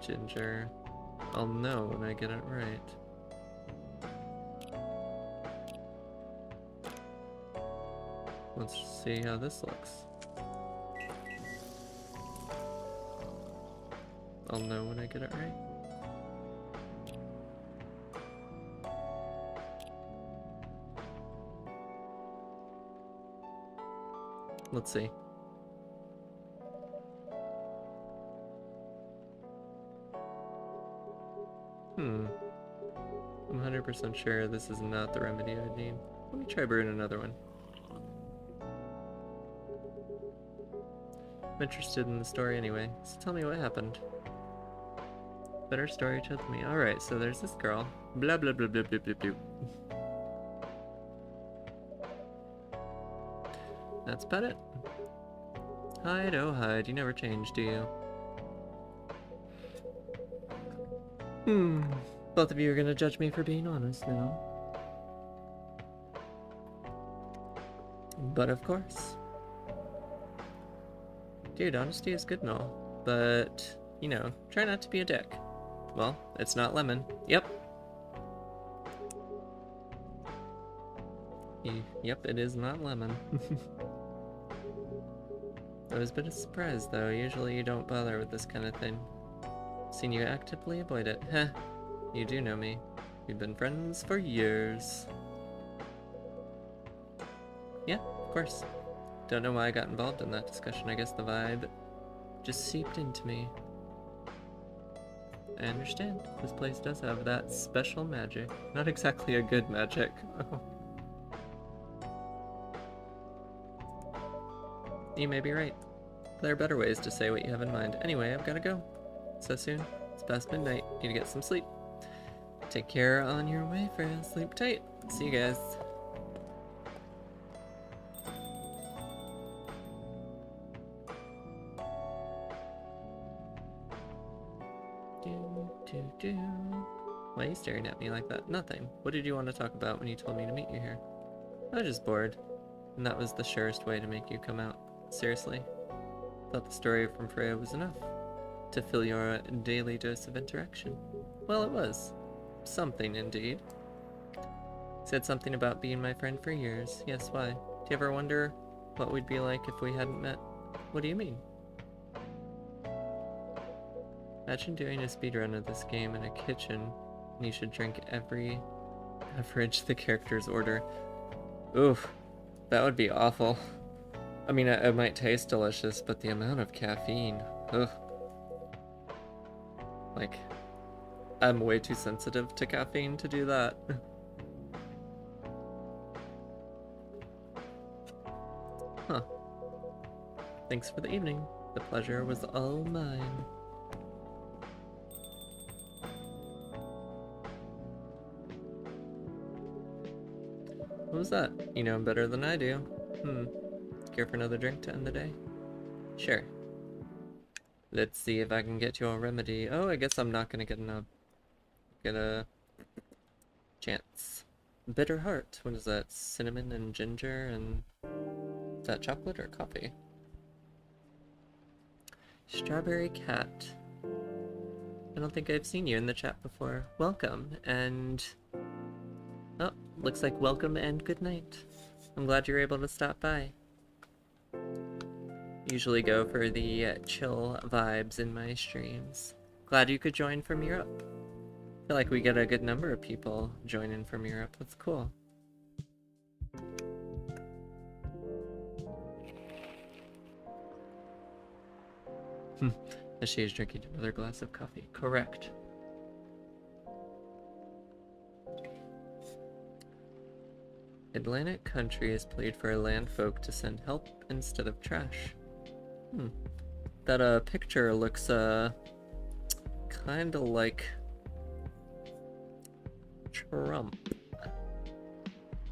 ginger. I'll know when I get it right. Let's see how this looks. I'll know when I get it right. Let's see. I'm 100% sure this is not the remedy I need. Let me try brewing another one. I'm interested in the story anyway, so tell me what happened. Better story told me. Alright, so there's this girl. Blah blah blah blah blah blah blah. That's about it. Hyde, oh Hyde, you never change, do you? Both of you are gonna judge me for being honest now. But of course. Dude, honesty is good and all, but, you know, try not to be a dick. Well, it's not lemon. Yep. Yep, it is not lemon. I was a bit surprised though, usually you don't bother with this kind of thing. Seen you actively avoid it. Heh. You do know me. We've been friends for years. Yeah, of course. Don't know why I got involved in that discussion. I guess the vibe just seeped into me. I understand. This place does have that special magic. Not exactly a good magic. You may be right. There are better ways to say what you have in mind. Anyway, I've gotta go. So soon. It's past midnight. Need to get some sleep. Take care on your way, friends. Sleep tight. See you guys. Why are you staring at me like that? Nothing. What did you want to talk about when you told me to meet you here? I was just bored. And that was the surest way to make you come out. Seriously. Thought the story from Freya was enough to fill your daily dose of interaction. Well, it was. Something, indeed. Said something about being my friend for years. Yes, why? Do you ever wonder what we'd be like if we hadn't met? What do you mean? Imagine doing a speedrun of this game in a kitchen, and you should drink every beverage the characters order. Oof, that would be awful. I mean, it might taste delicious, but the amount of caffeine, ugh. Like, I'm way too sensitive to caffeine to do that. Huh. Thanks for the evening. The pleasure was all mine. What was that? You know him better than I do. Care for another drink to end the day? Sure. Let's see if I can get you a remedy. Oh, I guess I'm not gonna get a chance. Bitter heart. What is that? Cinnamon and ginger and... Is that chocolate or coffee? Strawberry cat. I don't think I've seen you in the chat before. Welcome, and... Oh, looks like welcome and good night. I'm glad you're able to stop by. Usually go for the chill vibes in my streams. Glad you could join from Europe. I feel like we get a good number of people joining from Europe. That's cool. As she is drinking another glass of coffee. Correct. Atlantic country has pleaded for land folk to send help instead of trash. That picture looks kinda like Trump.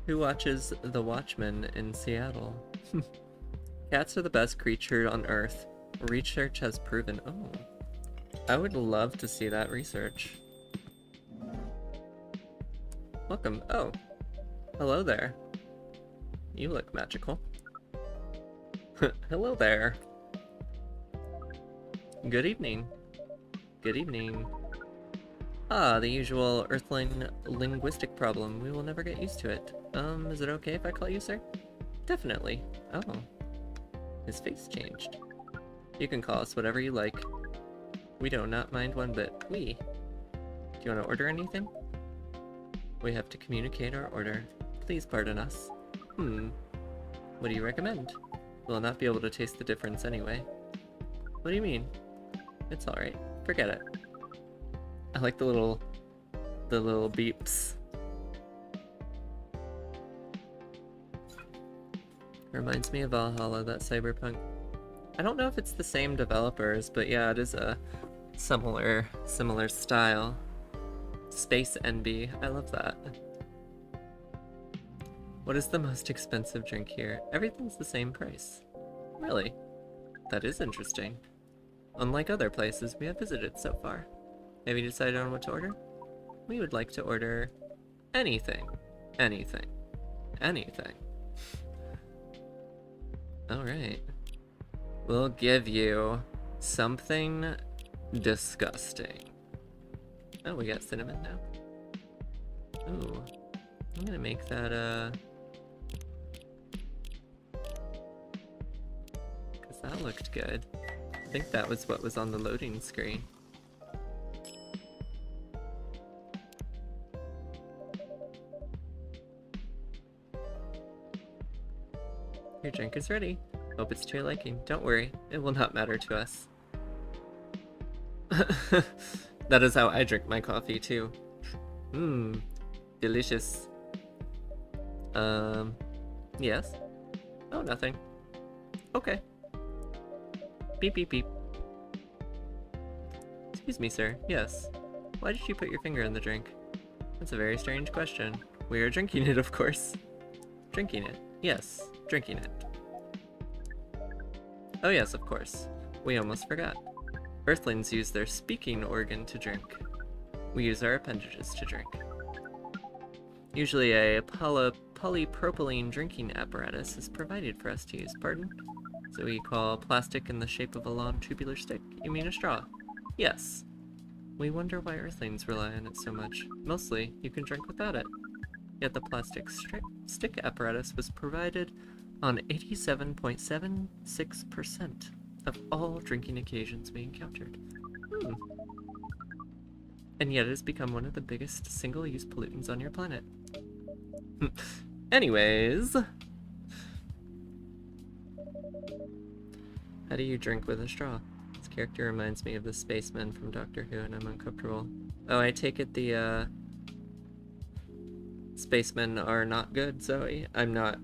Who watches The Watchmen in Seattle? Cats are the best creature on Earth. Research has proven. Oh, I would love to see that research. Welcome. Oh, hello there. You look magical. Hello there. Good evening. Good evening. Ah, the usual Earthling linguistic problem. We will never get used to it. Is it okay if I call you sir? Definitely. Oh. His face changed. You can call us whatever you like. We do not mind one bit. We. Do you want to order anything? We have to communicate our order. Please pardon us. What do you recommend? We'll not be able to taste the difference anyway. What do you mean? It's alright. Forget it. I like the little beeps. Reminds me of Valhalla, that cyberpunk. I don't know if it's the same developers, but yeah, it is a similar style. Space Envy. I love that. What is the most expensive drink here? Everything's the same price. Really? That is interesting. Unlike other places we have visited so far. Have you decided on what to order? We would like to order anything. Anything. Anything. Alright. We'll give you something disgusting. Oh, we got cinnamon now. Ooh. I'm gonna make that, because that looked good. I think that was what was on the loading screen. Your drink is ready. Hope it's to your liking. Don't worry, it will not matter to us. That is how I drink my coffee too. Delicious. Yes? Oh, nothing. Okay. Beep beep beep. Excuse me, sir. Yes. Why did you put your finger in the drink? That's a very strange question. We are drinking it, of course. Drinking it. Yes, drinking it. Oh yes, of course. We almost forgot. Earthlings use their speaking organ to drink. We use our appendages to drink. Usually a polypropylene drinking apparatus is provided for us to use, pardon? So we call plastic in the shape of a long tubular stick. You mean a straw? Yes. We wonder why Earthlings rely on it so much. Mostly, you can drink without it. Yet the plastic stick apparatus was provided on 87.76% of all drinking occasions we encountered. And yet it has become one of the biggest single-use pollutants on your planet. Anyways. How do you drink with a straw? This character reminds me of the spaceman from Doctor Who, and I'm uncomfortable. Oh, I take it the, spacemen are not good, Zoe. I'm not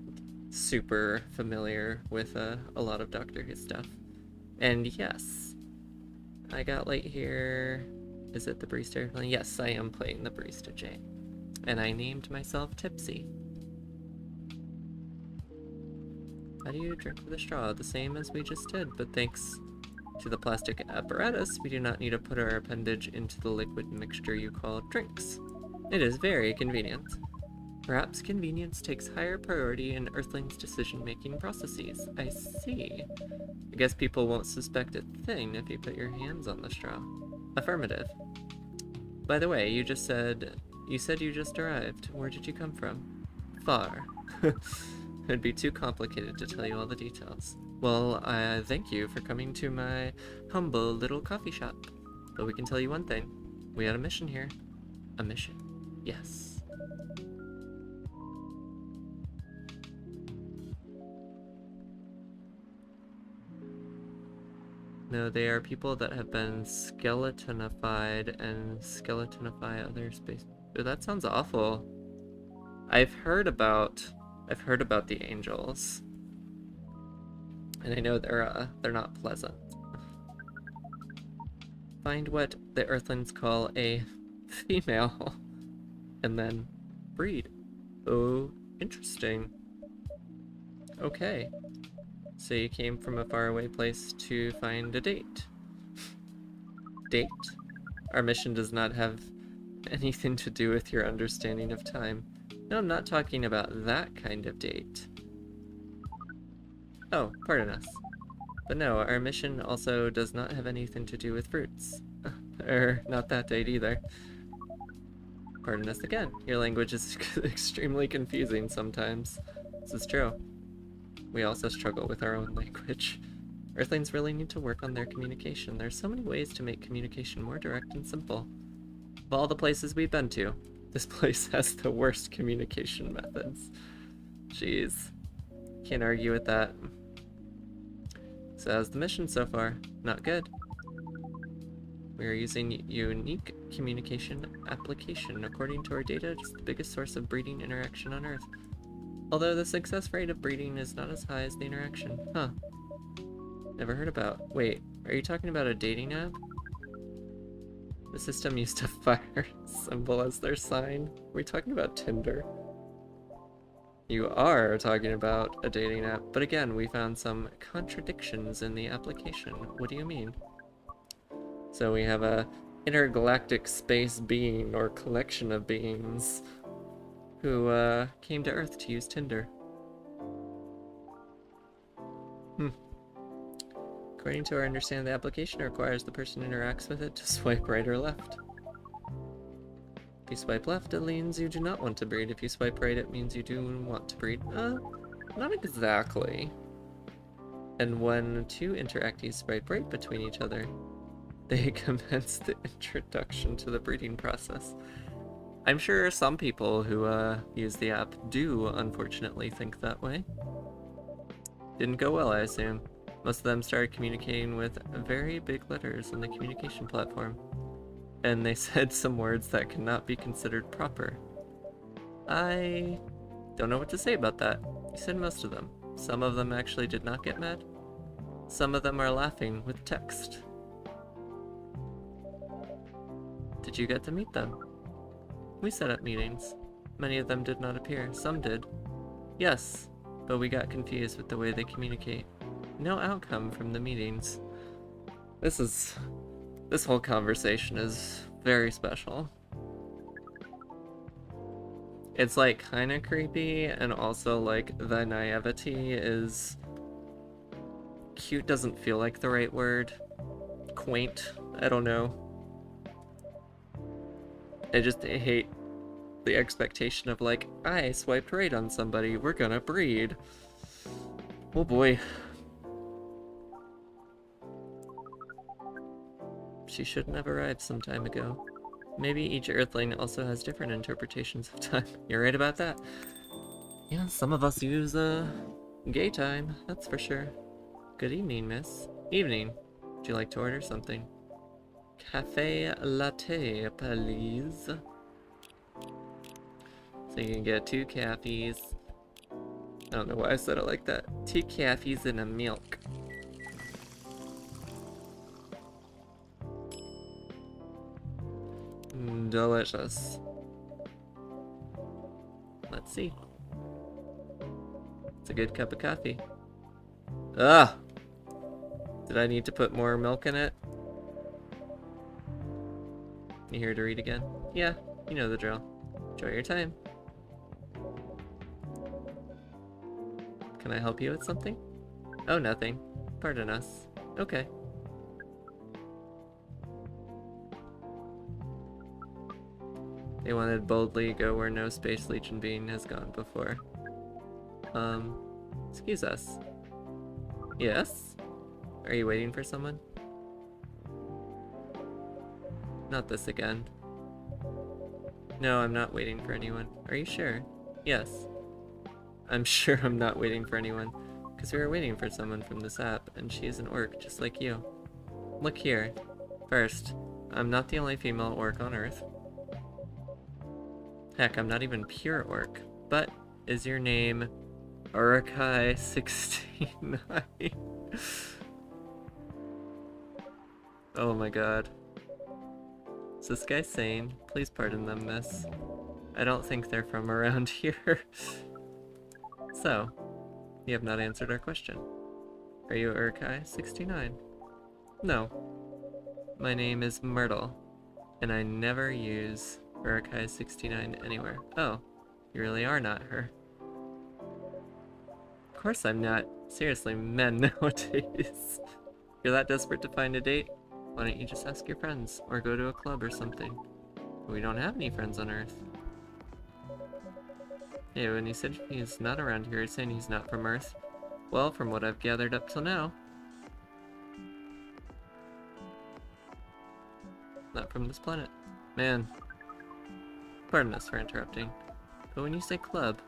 super familiar with a lot of Doctor Who stuff. And yes, I got late here. Is it the barista? Yes, I am playing the barista Jane. And I named myself Tipsy. How do you drink with a straw? The same as we just did, but thanks To the plastic apparatus, we do not need to put our appendage into the liquid mixture you call drinks. It is very convenient. Perhaps convenience takes higher priority in Earthlings' decision-making processes. I see. I guess people won't suspect a thing if you put your hands on the straw. Affirmative. By the way, you said you just arrived. Where did you come from? Far. It'd be too complicated to tell you all the details. Well, I thank you for coming to my humble little coffee shop. But we can tell you one thing. We had a mission here. A mission. Yes. No, they are people that have been skeletonified and skeletonify other space. Ooh, that sounds awful. I've heard about the angels, and I know they're not pleasant. Find what the Earthlings call a female, and then breed. Oh, interesting. Okay. So you came from a faraway place to find a date. Date? Our mission does not have anything to do with your understanding of time. No, I'm not talking about that kind of date. Oh, pardon us. But no, our mission also does not have anything to do with fruits. Not that date either. Pardon us again. Your language is extremely confusing sometimes. This is true. We also struggle with our own language. Earthlings really need to work on their communication. There's so many ways to make communication more direct and simple. Of all the places we've been to, this place has the worst communication methods. Jeez. Can't argue with that. So how's the mission so far? Not good. We are using unique communication application. According to our data, it's the biggest source of breeding interaction on Earth. Although the success rate of breeding is not as high as the interaction. Huh. Never heard about. Wait, are you talking about a dating app? The system used a fire symbol as their sign. Are we talking about Tinder? You are talking about a dating app, but again, we found some contradictions in the application. What do you mean? So we have a intergalactic space being or collection of beings who came to Earth to use Tinder. According to our understanding, the application requires the person who interacts with it to swipe right or left. If you swipe left, it means you do not want to breed. If you swipe right, it means you do want to breed. Not exactly. And when two interactees swipe right between each other, they commence the introduction to the breeding process. I'm sure some people who use the app do unfortunately think that way. Didn't go well, I assume. Most of them started communicating with very big letters in the communication platform. And they said some words that cannot be considered proper. I don't know what to say about that. You said most of them. Some of them actually did not get mad. Some of them are laughing with text. Did you get to meet them? We set up meetings. Many of them did not appear. Some did. Yes, but we got confused with the way they communicate. No outcome from the meetings. This whole conversation is very special. It's like kind of creepy, and also like the naivety is cute. Doesn't feel like the right word. Quaint. I don't know. I just hate the expectation of like, I swiped right on somebody, we're gonna breed. Oh boy. She shouldn't have arrived some time ago. Maybe each Earthling also has different interpretations of time. You're right about that. Yeah, some of us use gay time, that's for sure. Good evening, miss. Evening. Would you like to order something? Cafe latte, please. So you can get 2 cafes. I don't know why I said it like that. 2 cafes and a milk. Delicious. Let's see. It's a good cup of coffee. Ah! Did I need to put more milk in it? You here to read again? Yeah, you know the drill. Enjoy your time. Can I help you with something? Oh, nothing. Pardon us. Okay. They wanted boldly go where no space legion being has gone before. Excuse us. Yes? Are you waiting for someone? Not this again. No, I'm not waiting for anyone. Are you sure? Yes. I'm sure I'm not waiting for anyone, because we were waiting for someone from this app, and she is an orc just like you. Look here. First, I'm not the only female orc on Earth. Heck, I'm not even pure orc. But, is your name Urukai69? Oh my god. Is this guy sane? Please pardon them, miss. I don't think they're from around here. So, you have not answered our question. Are you Urukai69? No. My name is Myrtle, and I never use Urukai69 anywhere. Oh, you really are not her. Of course I'm not. Seriously, men nowadays. You're that desperate to find a date? Why don't you just ask your friends, or go to a club or something? We don't have any friends on Earth. Hey, when he said he's not around here, saying he's not from Earth. Well, from what I've gathered up till now. Not from this planet. Man. Pardon us for interrupting. But when you say club,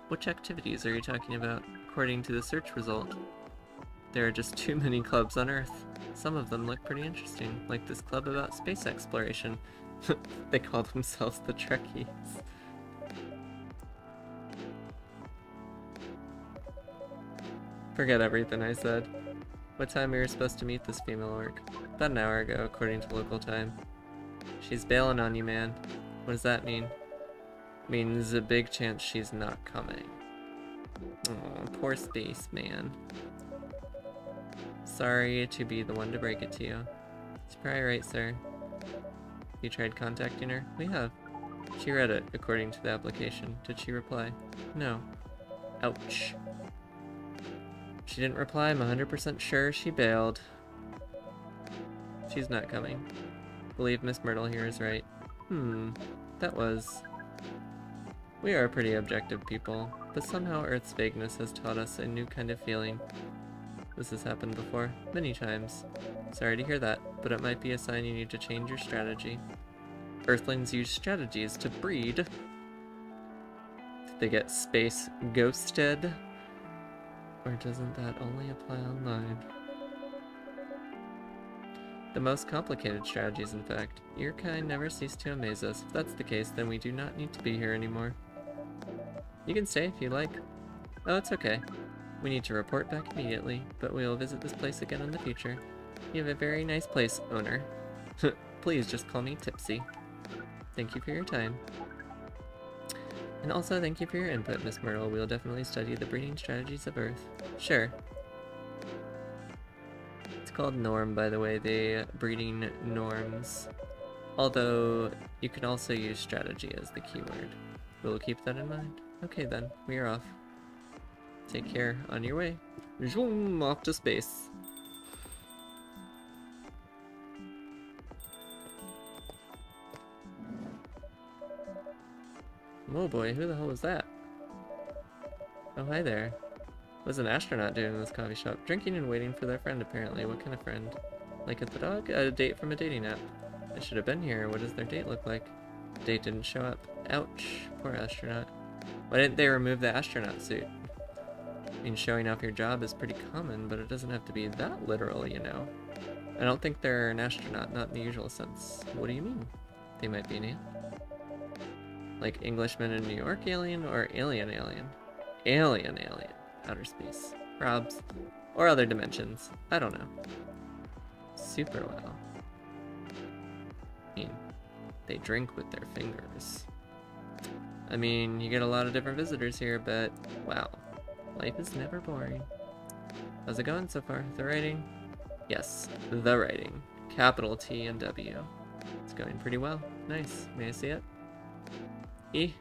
which activities are you talking about, according to the search result? There are just too many clubs on Earth. Some of them look pretty interesting, like this club about space exploration. They call themselves the Trekkies. Forget everything I said. What time we were supposed to meet this female orc? About an hour ago, according to local time. She's bailing on you, man. What does that mean? Means a big chance she's not coming. Oh, poor space man. Sorry to be the one to break it to you. It's probably right, sir. You tried contacting her? We have. She read it, according to the application. Did she reply? No. Ouch. She didn't reply. I'm 100% sure she bailed. She's not coming. Believe Miss Myrtle here is right. That was... We are pretty objective people, but somehow Earth's vagueness has taught us a new kind of feeling. This has happened before, many times. Sorry to hear that, but it might be a sign you need to change your strategy. Earthlings use strategies to breed. Did they get space ghosted? Or doesn't that only apply online? The most complicated strategies, in fact. Your kind never cease to amaze us. If that's the case, then we do not need to be here anymore. You can stay if you like. Oh, it's okay. We need to report back immediately, but we will visit this place again in the future. You have a very nice place, owner. Please just call me Tipsy. Thank you for your time. And also thank you for your input, Miss Myrtle. We'll definitely study the breeding strategies of Earth. Sure. It's called norm, by the way, the breeding norms. Although, you can also use strategy as the keyword. We'll keep that in mind. Okay then, we are off. Take care, on your way. Zoom, off to space. Oh boy, who the hell was that? Oh, hi there. What's an astronaut doing in this coffee shop? Drinking and waiting for their friend, apparently. What kind of friend? Like at the dog? A date from a dating app. I should have been here. What does their date look like? The date didn't show up. Ouch. Poor astronaut. Why didn't they remove the astronaut suit? I mean, showing off your job is pretty common, but it doesn't have to be that literal, you know. I don't think they're an astronaut, not in the usual sense. What do you mean? They might be an alien. Like Englishman in New York alien, or alien alien? Alien alien. Outer space. Probs. Or other dimensions. I don't know. Super well. I mean, they drink with their fingers. I mean, you get a lot of different visitors here, but wow. Life is never boring. How's it going so far? The writing? Yes, the writing. Capital T and W. It's going pretty well. Nice. May I see it? E.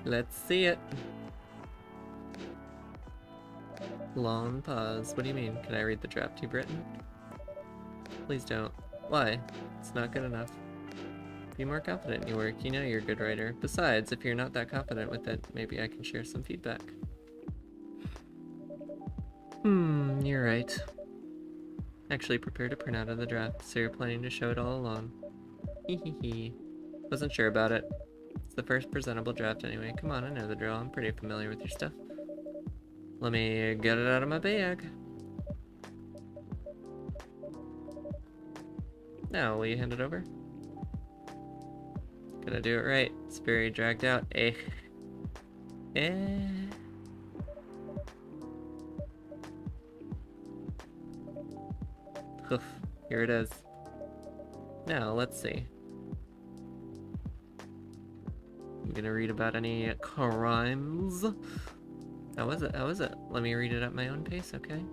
Let's see it. Long pause. What do you mean? Can I read the draft you've written? Please don't. Why? It's not good enough. Be more confident in your work. You know you're a good writer. Besides, if you're not that confident with it, maybe I can share some feedback. You're right. Actually prepared a printout of the draft, so you're planning to show it all along. Hehehe. Wasn't sure about it. It's the first presentable draft anyway. Come on, I know the drill. I'm pretty familiar with your stuff. Let me get it out of my bag. Now, will you hand it over? Gotta do it right. It's very dragged out. Oof, here it is. Now, let's see. I'm gonna read about any crimes. How was it? How was it? Let me read it at my own pace, okay?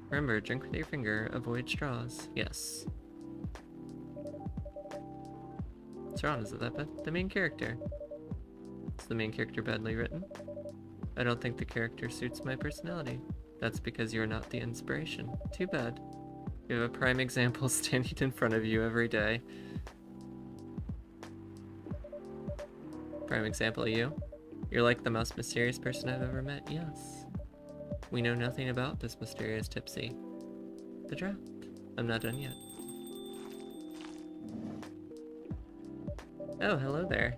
Remember, drink with your finger, avoid straws. Yes. What's wrong? Is it that bad? The main character. Is the main character badly written? I don't think the character suits my personality. That's because you're not the inspiration. Too bad. You have a prime example standing in front of you every day. Prime example of you? You're like the most mysterious person I've ever met, yes. We know nothing about this mysterious Tipsy. The draft. I'm not done yet. Oh, hello there.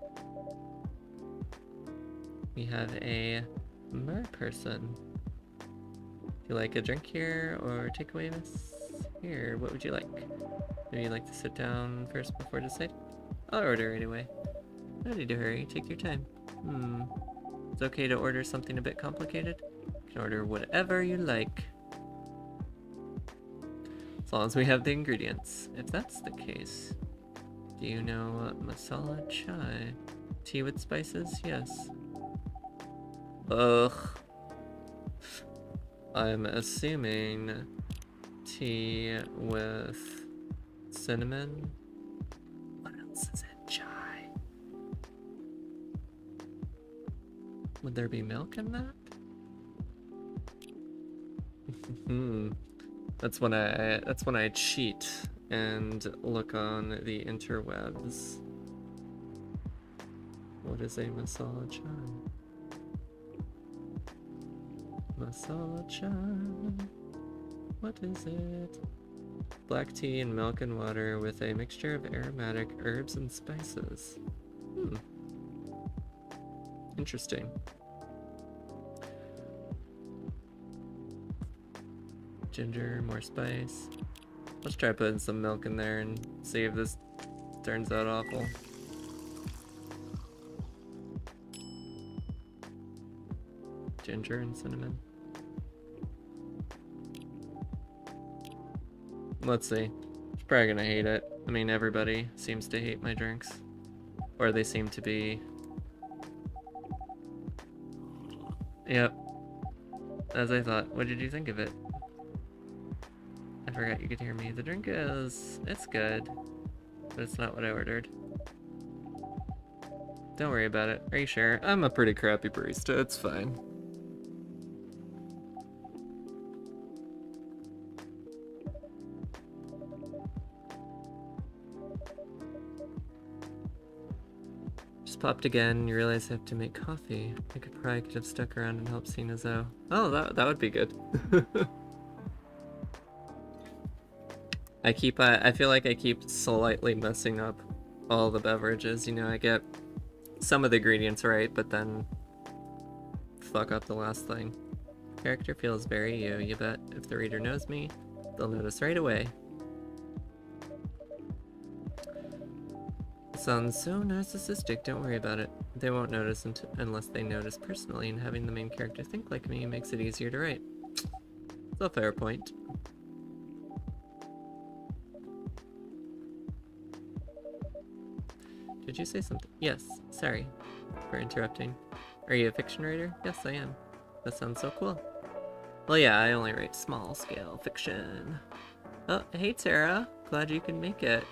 We have a mer person. Do you like a drink here or takeaway, miss? Here, what would you like? Maybe you'd like to sit down first before deciding? I'll order right away. No need to hurry, take your time. It's okay to order something a bit complicated? You can order whatever you like. As long as we have the ingredients. If that's the case. Do you know masala chai? Tea with spices? Yes. Ugh. I'm assuming tea with cinnamon. What else is in chai? Would there be milk in that? That's when I cheat and look on the interwebs. What is a masala chai? Masala chai. What is it? Black tea and milk and water with a mixture of aromatic herbs and spices. Interesting. Ginger, more spice. Let's try putting some milk in there and see if this turns out awful. Ginger and cinnamon. Let's see. She's probably gonna hate it. I mean, everybody seems to hate my drinks. Or they seem to be... Yep. As I thought. What did you think of it? I forgot you could hear me. The drink is... it's good. But it's not what I ordered. Don't worry about it. Are you sure? I'm a pretty crappy barista. It's fine. Just popped again. You realize I have to make coffee. I could have stuck around and helped Sinazo. Oh, that would be good. I feel like I keep slightly messing up all the beverages. You know, I get some of the ingredients right, but then fuck up the last thing. Character feels very you bet. If the reader knows me, they'll notice right away. It sounds so narcissistic, don't worry about it. They won't notice unless they notice personally, and having the main character think like me makes it easier to write. It's a fair point. Did you say something? Yes, sorry for interrupting. Are you a fiction writer? Yes, I am. That sounds so cool. Well, yeah, I only write small-scale fiction. Oh, hey, Tara. Glad you can make it.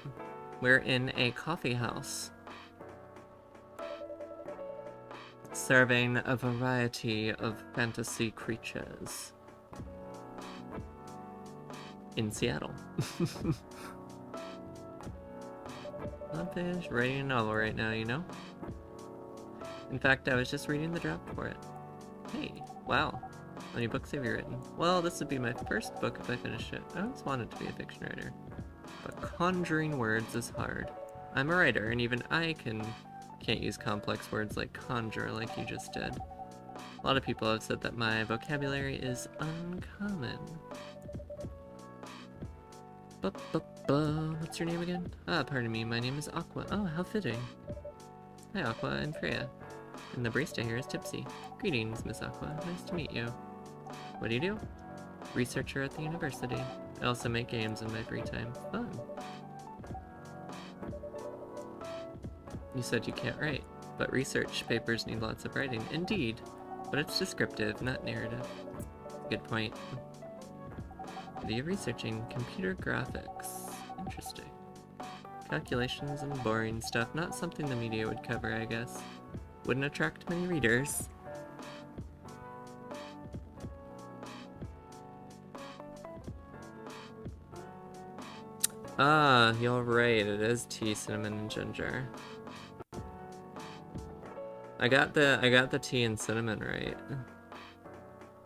We're in a coffee house, serving a variety of fantasy creatures in Seattle. I'm finished writing a novel right now, you know? In fact, I was just reading the draft for it. Hey, wow. How many books have you written? Well, this would be my first book if I finish it. I always wanted to be a fiction writer, but conjuring words is hard. I'm a writer, and even I can't use complex words like conjure like you just did. A lot of people have said that my vocabulary is uncommon. What's your name again? Ah, pardon me, my name is Aqua. Oh, how fitting. Hi, Aqua, I'm Freya. And the barista here is Tipsy. Greetings, Miss Aqua. Nice to meet you. What do you do? Researcher at the university. I also make games in my free time. Fun. You said you can't write, but research papers need lots of writing. Indeed, but it's descriptive, not narrative. Good point. What are you researching? Computer graphics. Interesting. Calculations and boring stuff. Not something the media would cover, I guess. Wouldn't attract many readers. Ah, you're right. It is tea, cinnamon, and ginger. I got the tea and cinnamon right,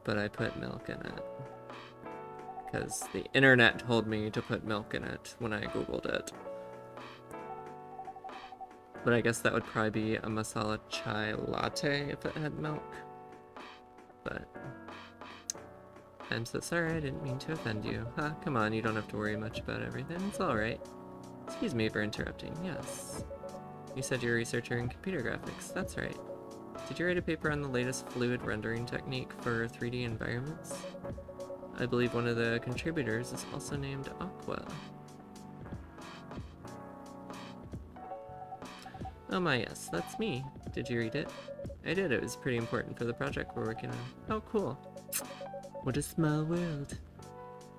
but I put milk in it because the internet told me to put milk in it when I googled it. But I guess that would probably be a masala chai latte if it had milk. But I'm so sorry, I didn't mean to offend you. Huh, come on, you don't have to worry much about everything. It's alright. Excuse me for interrupting. Yes. You said you're a researcher in computer graphics. That's right. Did you write a paper on the latest fluid rendering technique for 3D environments? I believe one of the contributors is also named Aqua. Oh my, yes, that's me. Did you read it? I did. It was pretty important for the project we're working on. Oh, cool. What a small world.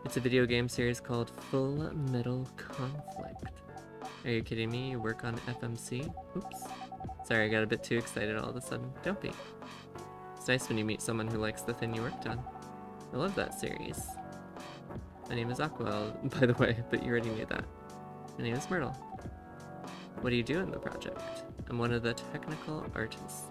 It's a video game series called Full Metal Conflict. Are you kidding me? You work on FMC? Oops. Sorry, I got a bit too excited all of a sudden. Don't be. It's nice when you meet someone who likes the thing you worked on. I love that series. My name is Aqua, by the way, but you already knew that. My name is Myrtle. What do you do in the project? I'm one of the technical artists.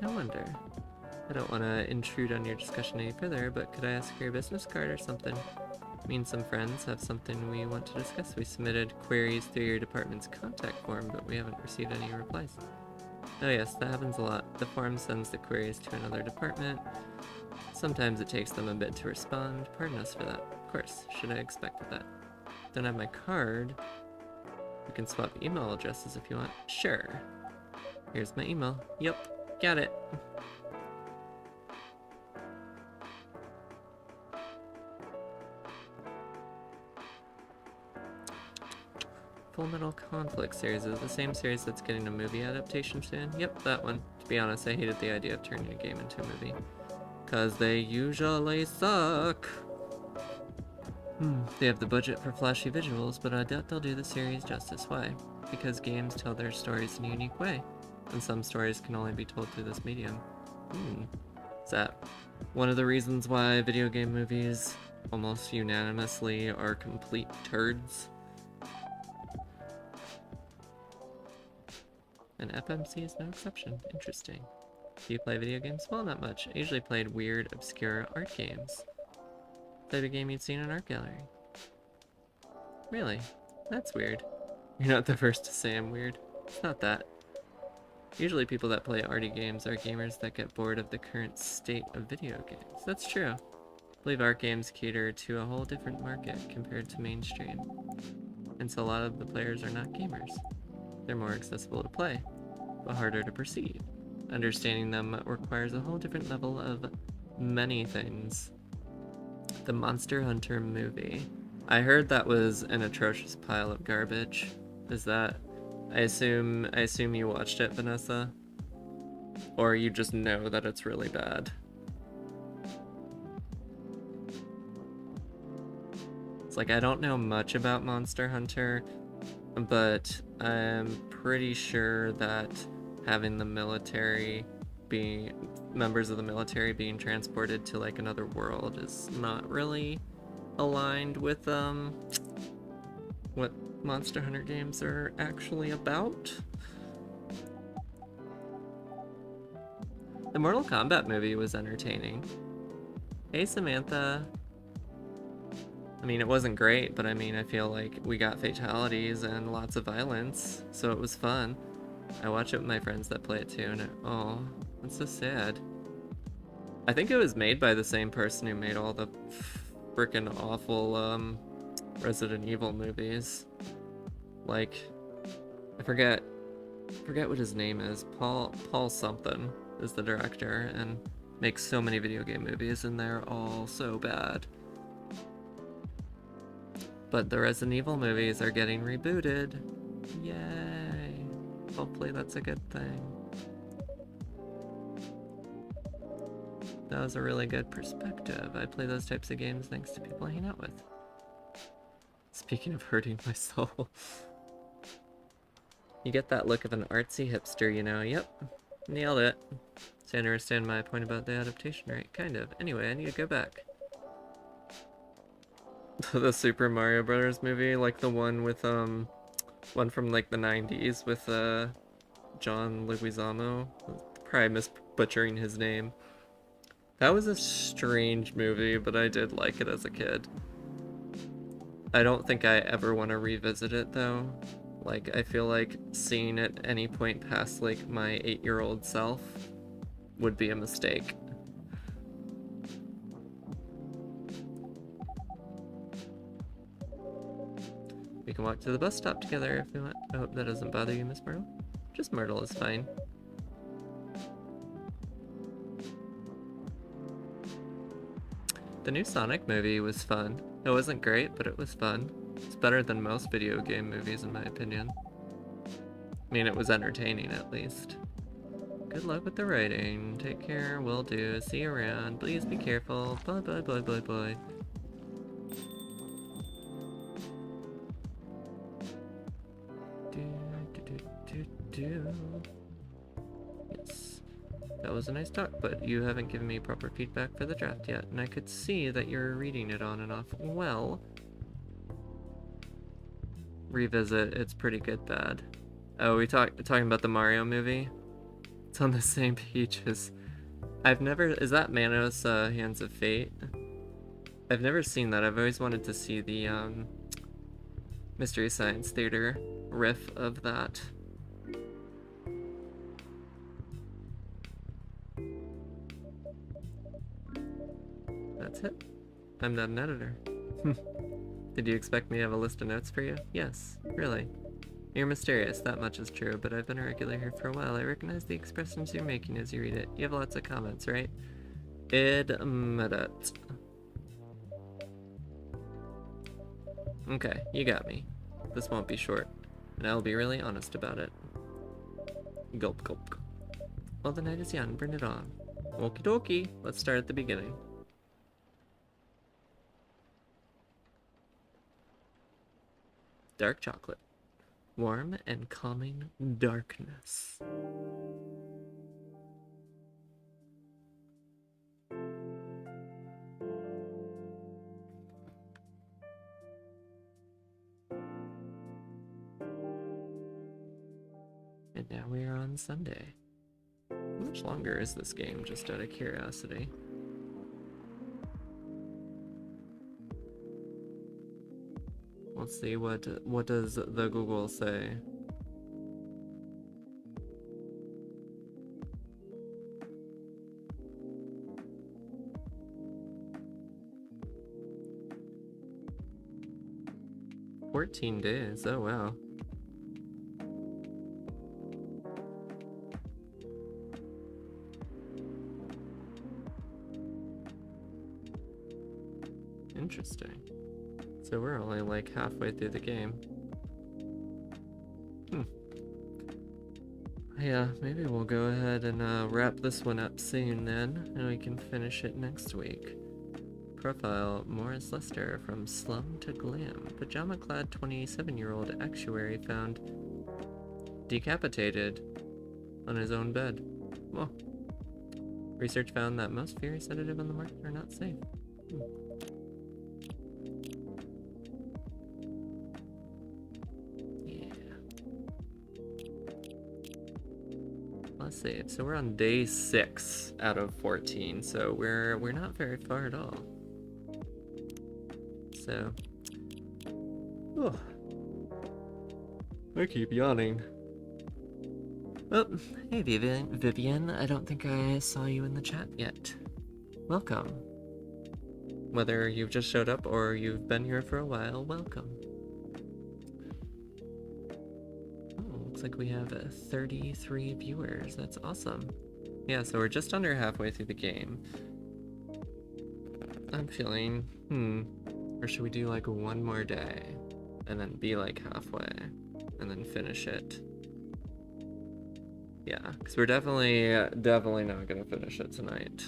No wonder. I don't want to intrude on your discussion any further, but could I ask for your business card or something? Me and some friends have something we want to discuss. We submitted queries through your department's contact form, but we haven't received any replies. Oh yes, that happens a lot. The form sends the queries to another department. Sometimes it takes them a bit to respond. Pardon us for that. Of course, should I expected that. Don't have my card. We can swap email addresses if you want. Sure. Here's my email. Yep, got it. Full Metal Conflict series is the same series that's getting a movie adaptation soon. Yep, that one. To be honest, I hated the idea of turning a game into a movie. Cause they usually suck. They have the budget for flashy visuals, but I doubt they'll do the series justice. Why? Because games tell their stories in a unique way, and some stories can only be told through this medium. Is that one of the reasons why video game movies almost unanimously are complete turds? And FMC is no exception. Interesting. Do you play video games? Well, not much. I usually played weird, obscure art games. Played a game you'd seen in an art gallery. Really? That's weird. You're not the first to say I'm weird. It's not that. Usually people that play arty games are gamers that get bored of the current state of video games. That's true. I believe art games cater to a whole different market compared to mainstream. And so a lot of the players are not gamers. They're more accessible to play, but harder to perceive. Understanding them requires a whole different level of many things. The Monster Hunter movie. I heard that was an atrocious pile of garbage. Is that... I assume you watched it, Vanessa? Or you just know that it's really bad? It's like, I don't know much about Monster Hunter, but I'm pretty sure that having the military members of the military being transported to like another world is not really aligned with what Monster Hunter games are actually about. The Mortal Kombat movie was entertaining. Hey Samantha. I mean, it wasn't great, but I mean, I feel like we got fatalities and lots of violence, so it was fun. I watch it with my friends that play it too, and oh, that's so sad. I think it was made by the same person who made all the freaking awful Resident Evil movies. Like, I forget what his name is. Paul something is the director, and makes so many video game movies, and they're all so bad. But the Resident Evil movies are getting rebooted. Yay! Hopefully that's a good thing. That was a really good perspective. I play those types of games thanks to people I hang out with. Speaking of hurting my soul. You get that look of an artsy hipster, you know. Yep. Nailed it. So I understand my point about the adaptation, right? Kind of. Anyway, I need to go back. The Super Mario Brothers movie, like the one with one from like the 90s with John Leguizamo. Probably butchering his name. That was a strange movie, but I did like it as a kid. I don't think I ever want to revisit it though. Like, I feel like seeing it any point past like my 8-year-old self would be a mistake. We can walk to the bus stop together if we want. I hope that doesn't bother you, Miss Myrtle. Just Myrtle is fine. The new Sonic movie was fun. It wasn't great, but it was fun. It's better than most video game movies in my opinion. I mean, it was entertaining at least. Good luck with the writing. Take care, will do. See you around. Please be careful. Bye bye bye bye bye. Yes, that was a nice talk, but you haven't given me proper feedback for the draft yet, and I could see that you're reading it on and off. Well, revisit, it's pretty good bad. Oh, we talking about the Mario movie? It's on the same page as... I've never... Is that Manos Hands of Fate? I've never seen that. I've always wanted to see the Mystery Science Theater riff of that. That's it. I'm not an editor. Did you expect me to have a list of notes for you? Yes, really. You're mysterious, that much is true, but I've been a regular here for a while. I recognize the expressions you're making as you read it. You have lots of comments, right? Admit it. Okay, you got me. This won't be short, and I'll be really honest about it. Gulp, gulp. Well, the night is young, bring it on. Okie dokie, let's start at the beginning. Dark chocolate. Warm and calming darkness. And now we are on Sunday. How much longer is this game, just out of curiosity? Let's see, what does the Google say? "14 days, oh wow. Interesting. So we're only like halfway through the game. Yeah, maybe we'll go ahead and wrap this one up soon then, and we can finish it next week. Profile, Morris Lester from Slum to Glam. Pajama-clad 27-year-old actuary found decapitated on his own bed. Well, research found that most fiery sedatives on the market are not safe. Let's see. So we're on day 6 out of 14, so we're not very far at all. So, oh, I keep yawning. Oh, hey Vivian. I don't think I saw you in the chat yet. Welcome. Whether you've just showed up or you've been here for a while, welcome. Looks like we have 33 viewers. That's awesome. Yeah, so we're just under halfway through the game. I'm feeling, or should we do like one more day and then be like halfway and then finish it? Yeah, because we're definitely not gonna finish it tonight.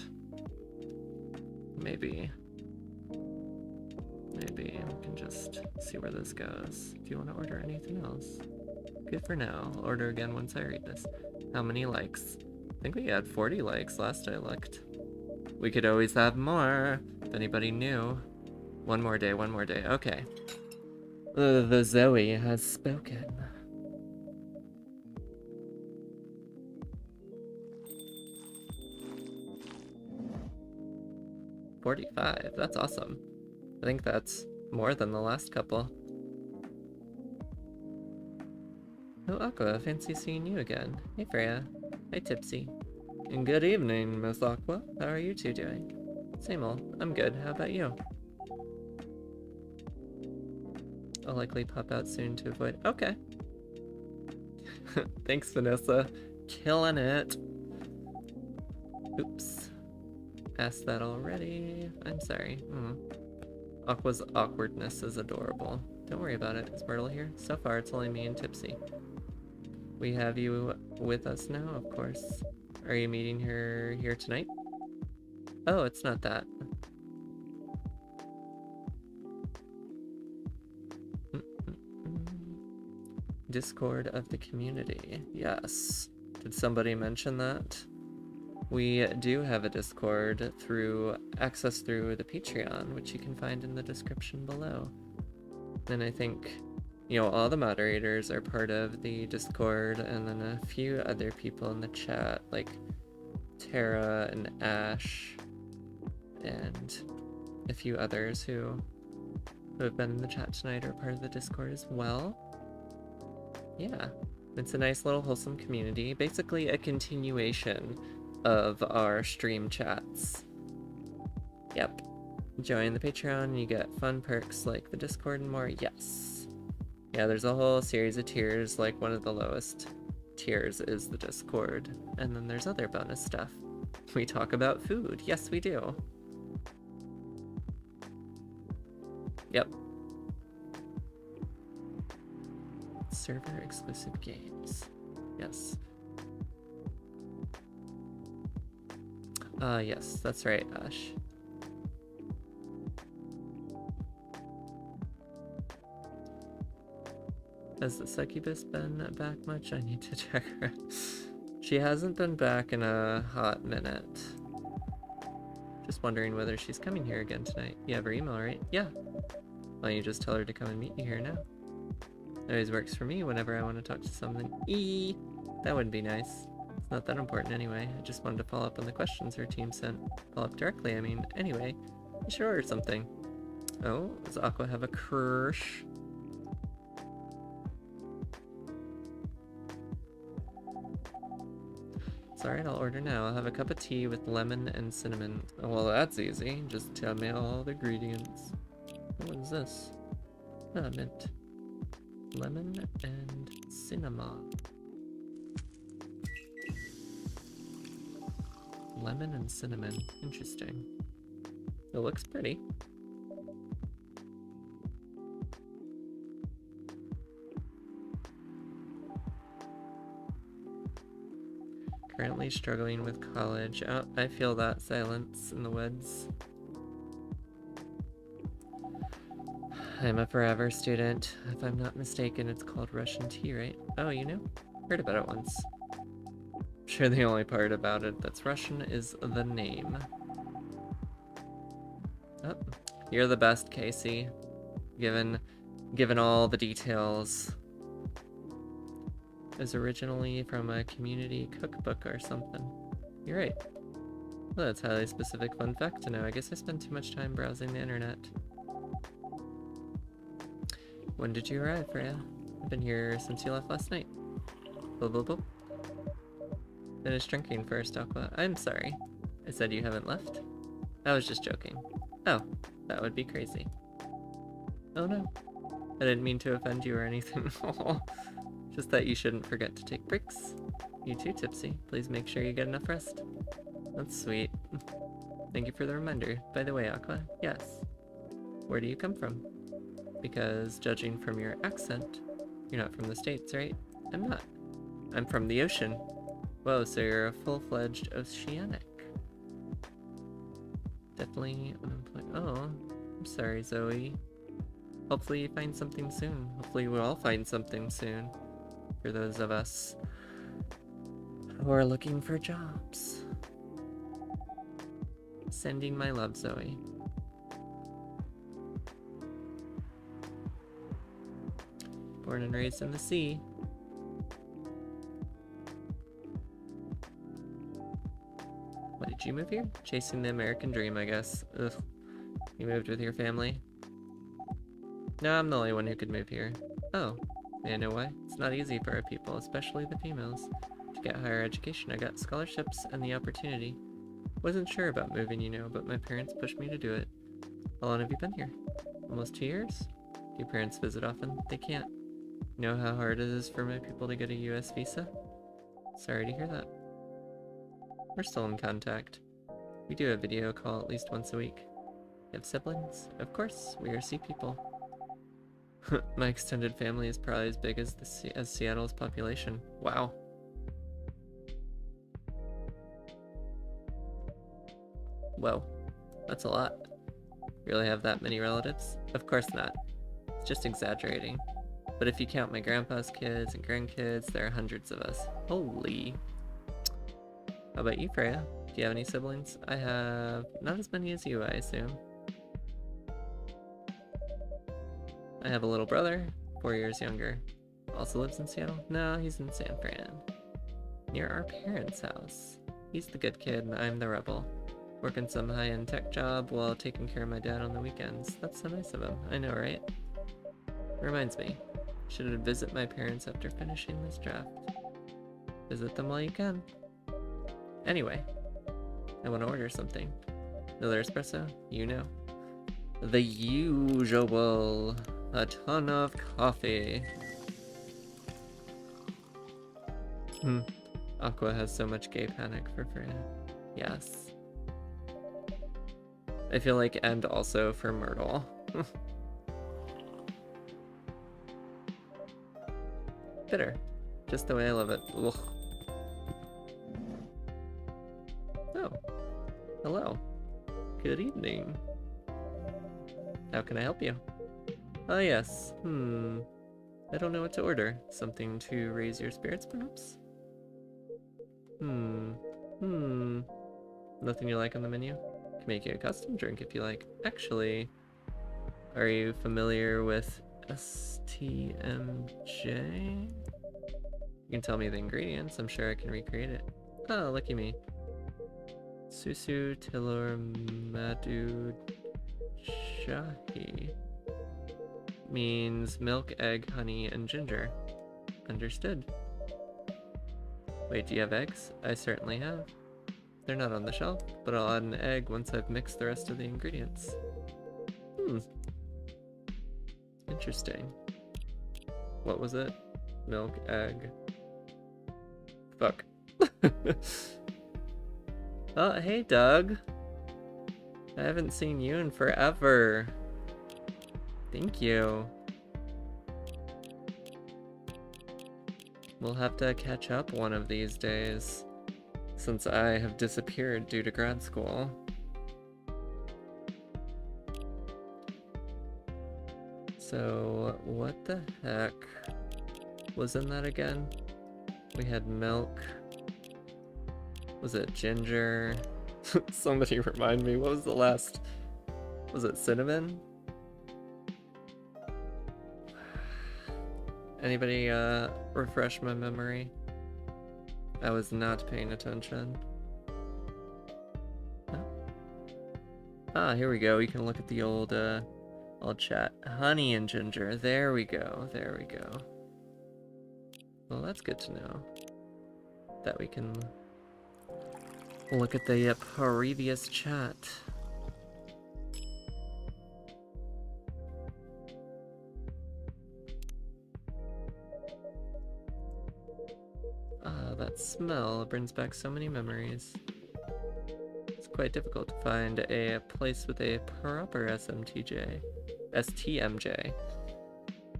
Maybe we can just see where this goes. Do you want to order anything else? Good for now. I'll order again once I read this. How many likes? I think we had 40 likes last I looked. We could always have more, if anybody knew. One more day. Okay. The Zoe has spoken. $45. That's awesome. I think that's more than the last couple. Oh, Aqua, fancy seeing you again. Hey, Freya. Hey, Tipsy. And good evening, Miss Aqua. How are you two doing? Same old. I'm good. How about you? I'll likely pop out soon to avoid... Okay. Thanks, Vanessa. Killing it. Oops. Asked that already. I'm sorry. Aqua's awkwardness is adorable. Don't worry about it. Is Myrtle here? So far, it's only me and Tipsy. We have you with us now, of course. Are you meeting her here tonight? Oh, it's not that. Discord of the community. Yes. Did somebody mention that? We do have a Discord through access through the Patreon, which you can find in the description below. And I think, you know, all the moderators are part of the Discord, and then a few other people in the chat, like Tara and Ash, and a few others who have been in the chat tonight are part of the Discord as well. Yeah, it's a nice little wholesome community, basically a continuation of our stream chats. Yep. Join the Patreon and you get fun perks like the Discord and more. Yes. Yeah, there's a whole series of tiers, like one of the lowest tiers is the Discord. And then there's other bonus stuff. We talk about food. Yes, we do. Yep. Server exclusive games. Yes. Yes, that's right, Ash. Has the succubus been back much? I need to check her. She hasn't been back in a hot minute. Just wondering whether she's coming here again tonight. You have her email, right? Yeah. Why don't you just tell her to come and meet you here now? It always works for me whenever I want to talk to someone. That wouldn't be nice. It's not that important anyway. I just wanted to follow up on the questions her team sent. Follow up directly, I mean. Anyway, you should order something. Oh, does Aqua have a crush? It's alright, I'll order now. I'll have a cup of tea with lemon and cinnamon. Oh, well, that's easy. Just tell me all the ingredients. What is this? Ah, mint. Lemon and cinnamon. Lemon and cinnamon. Interesting. It looks pretty. Currently struggling with college. Oh, I feel that silence in the woods. I'm a forever student. If I'm not mistaken, it's called Russian tea, right? Oh, you know? Heard about it once. I'm sure the only part about it that's Russian is the name. Oh, you're the best, Casey. Given all the details. It was originally from a community cookbook or something. You're right. Well, that's a highly specific fun fact to know. I guess I spend too much time browsing the internet. When did you arrive, Freya? I've been here since you left last night. Blah, blah, blah. Finish drinking first, Aqua. I'm sorry. I said you haven't left? I was just joking. Oh, that would be crazy. Oh no. I didn't mean to offend you or anything. Just that you shouldn't forget to take breaks. You too, Tipsy. Please make sure you get enough rest. That's sweet. Thank you for the reminder. By the way, Aqua, yes. Where do you come from? Because judging from your accent, you're not from the States, right? I'm not. I'm from the ocean. Whoa, so you're a full-fledged oceanic. Definitely unemployed. Oh, I'm sorry, Zoe. Hopefully you find something soon. Hopefully we'll all find something soon. For those of us who are looking for jobs. Sending my love, Zoe. Born and raised in the sea. Why did you move here? Chasing the American dream, I guess. Ugh. You moved with your family? No, I'm the only one who could move here. Oh, may I know why? It's not easy for our people, especially the females, to get higher education. I got scholarships and the opportunity. Wasn't sure about moving, you know, but my parents pushed me to do it. How long have you been here? Almost 2 years? Do your parents visit often? They can't. You know how hard it is for my people to get a US visa? Sorry to hear that. We're still in contact. We do a video call at least once a week. You have siblings? Of course, we are sea people. My extended family is probably as big as Seattle's population. Wow. Whoa, that's a lot. Really have that many relatives? Of course not. It's just exaggerating. But if you count my grandpa's kids and grandkids, there are hundreds of us. Holy. How about you, Freya? Do you have any siblings? I have not as many as you, I assume. I have a little brother, 4 years younger. Also lives in Seattle? No, he's in San Fran. Near our parents' house. He's the good kid and I'm the rebel. Working some high-end tech job while taking care of my dad on the weekends. That's so nice of him. I know, right? Reminds me. Should visit my parents after finishing this draft. Visit them while you can. Anyway, I want to order something. Another espresso? You know. The usual. A ton of coffee. Aqua has so much gay panic for Freya. Yes. I feel like, and also for Myrtle. Bitter. Just the way I love it. Ugh. Oh. Hello. Good evening. How can I help you? Ah, yes. I don't know what to order. Something to raise your spirits, perhaps? Nothing you like on the menu? Can make you a custom drink if you like. Actually, are you familiar with STMJ? You can tell me the ingredients. I'm sure I can recreate it. Oh, lucky me. Susu Tilor Madu Shahi means milk, egg, honey, and ginger. Understood. Wait, do you have eggs? I certainly have. They're not on the shelf, but I'll add an egg once I've mixed the rest of the ingredients. Interesting. What was it? Milk, egg. Fuck. Oh, hey, Doug. I haven't seen you in forever. Thank you. We'll have to catch up one of these days. since I have disappeared due to grad school. So, what the heck was in that again? We had milk. Was it ginger? Somebody remind me, what was the last? Was it cinnamon? Anybody refresh my memory? I was not paying attention. Oh. Ah, here we go. We can look at the old chat. Honey and ginger. There we go. There we go. Well, that's good to know. That we can look at the previous chat. Ah, that smell brings back so many memories. It's quite difficult to find a place with a proper STMJ.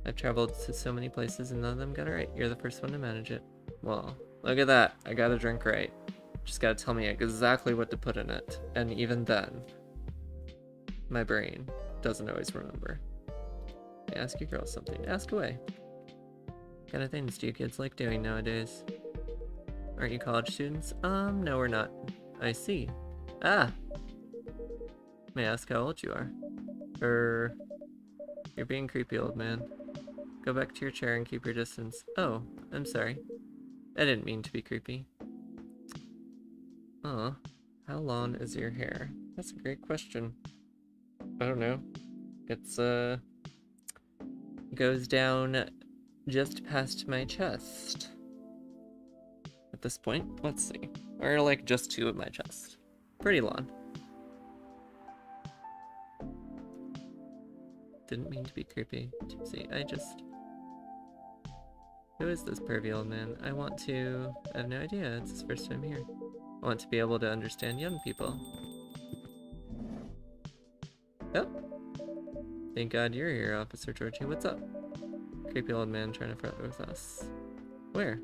I've traveled to so many places and none of them got it right. You're the first one to manage it. Well, look at that. I got a drink right. Just gotta tell me exactly what to put in it. And even then, my brain doesn't always remember. Hey, ask your girl something. Ask away. What kind of things do you kids like doing nowadays? Aren't you college students? No, we're not. I see. Ah! May I ask how old you are? You're being creepy, old man. Go back to your chair and keep your distance. Oh, I'm sorry. I didn't mean to be creepy. Oh, how long is your hair? That's a great question. I don't know. It's, goes down just past my chest. At this point, let's see. Or like just to of my chest. Pretty long. Didn't mean to be creepy. See, Who is this pervy old man? I have no idea. It's his first time here. I want to be able to understand young people. Oh. Thank God you're here, Officer Georgie. What's up? Creepy old man trying to flirt with us. Where?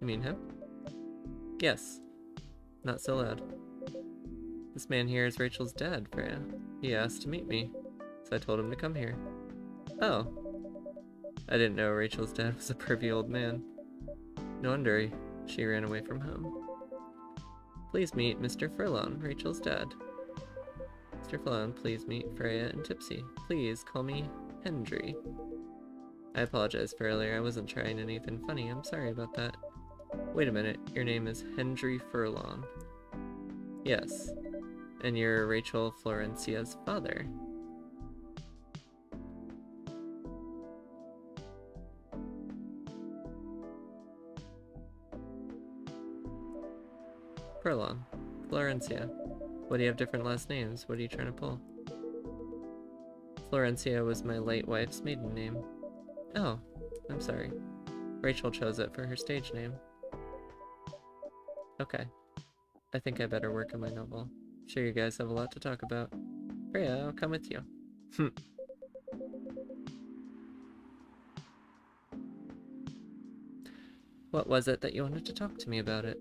You mean him? Yes. Not so loud. This man here is Rachel's dad, Freya. He asked to meet me, so I told him to come here. Oh. I didn't know Rachel's dad was a pervy old man. No wonder she ran away from home. Please meet Mr. Furlong, Rachel's dad. Mr. Furlong, please meet Freya and Tipsy. Please call me Hendry. I apologize for earlier. I wasn't trying anything funny. I'm sorry about that. Wait a minute. Your name is Hendry Furlong. Yes. And you're Rachel Florencia's father. Furlong. Florencia. What do you have different last names? What are you trying to pull? Florencia was my late wife's maiden name. Oh, I'm sorry. Rachel chose it for her stage name. Okay. I think I better work on my novel. I'm sure you guys have a lot to talk about. Freya, I'll come with you. What was it that you wanted to talk to me about it?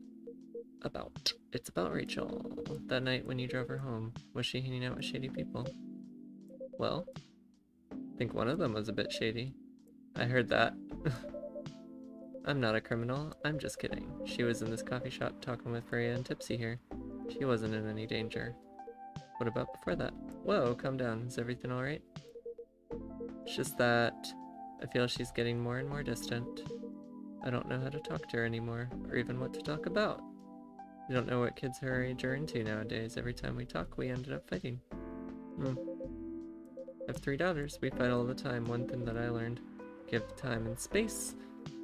It's about Rachel. That night when you drove her home, was she hanging out with shady people? Well, I think one of them was a bit shady. I heard that. I'm not a criminal, I'm just kidding. She was in this coffee shop talking with Freya and Tipsy here. She wasn't in any danger. What about before that? Whoa, calm down. Is everything alright? It's just that I feel she's getting more and more distant. I don't know how to talk to her anymore, or even what to talk about. I don't know what kids her age are into nowadays. Every time we talk, we ended up fighting. I have 3 daughters. We fight all the time. One thing that I learned. Give time and space,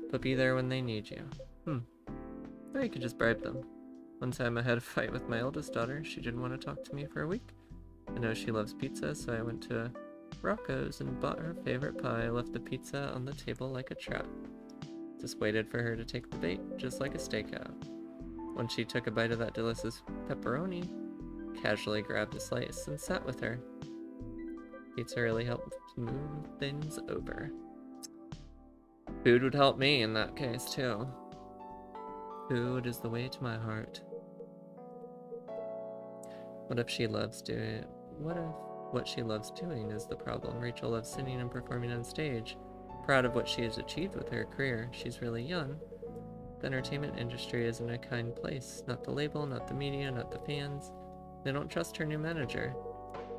but be there when they need you. Or you could just bribe them. One time I had a fight with my oldest daughter. She didn't want to talk to me for a week. I know she loves pizza, so I went to Rocco's and bought her favorite pie. I left the pizza on the table like a trap. Just waited for her to take the bait, just like a stakeout. When she took a bite of that delicious pepperoni, casually grabbed a slice and sat with her. Pizza really helped smooth things over. Food would help me in that case, too. Food is the way to my heart. What if she loves doing? What if what she loves doing is the problem? Rachel loves singing and performing on stage. Proud of what she has achieved with her career. She's really young. The entertainment industry isn't a kind place. Not the label, not the media, not the fans. They don't trust her new manager.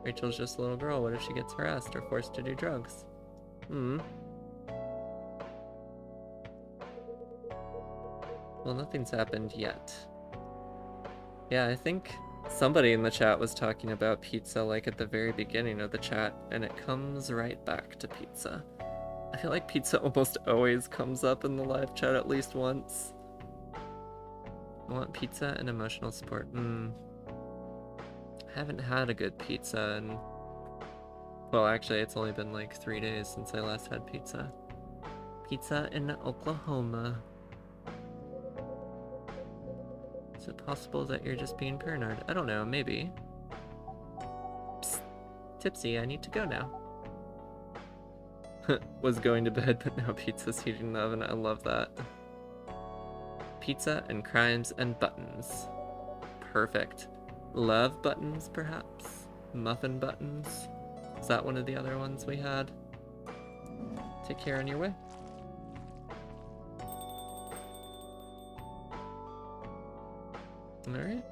Rachel's just a little girl. What if she gets harassed or forced to do drugs? Well, nothing's happened yet. Yeah, I think somebody in the chat was talking about pizza like at the very beginning of the chat, and it comes right back to pizza. I feel like pizza almost always comes up in the live chat at least once. I want pizza and emotional support. I haven't had a good pizza in... Well, actually, it's only been like 3 days since I last had pizza. Pizza in Oklahoma. Is it possible that you're just being paranoid? I don't know, maybe. Psst. Tipsy, I need to go now. Was going to bed, but now pizza's heating in the oven. I love that. Pizza and crimes and buttons. Perfect. Love buttons, perhaps? Muffin buttons? Is that one of the other ones we had? Take care on your way. Alright.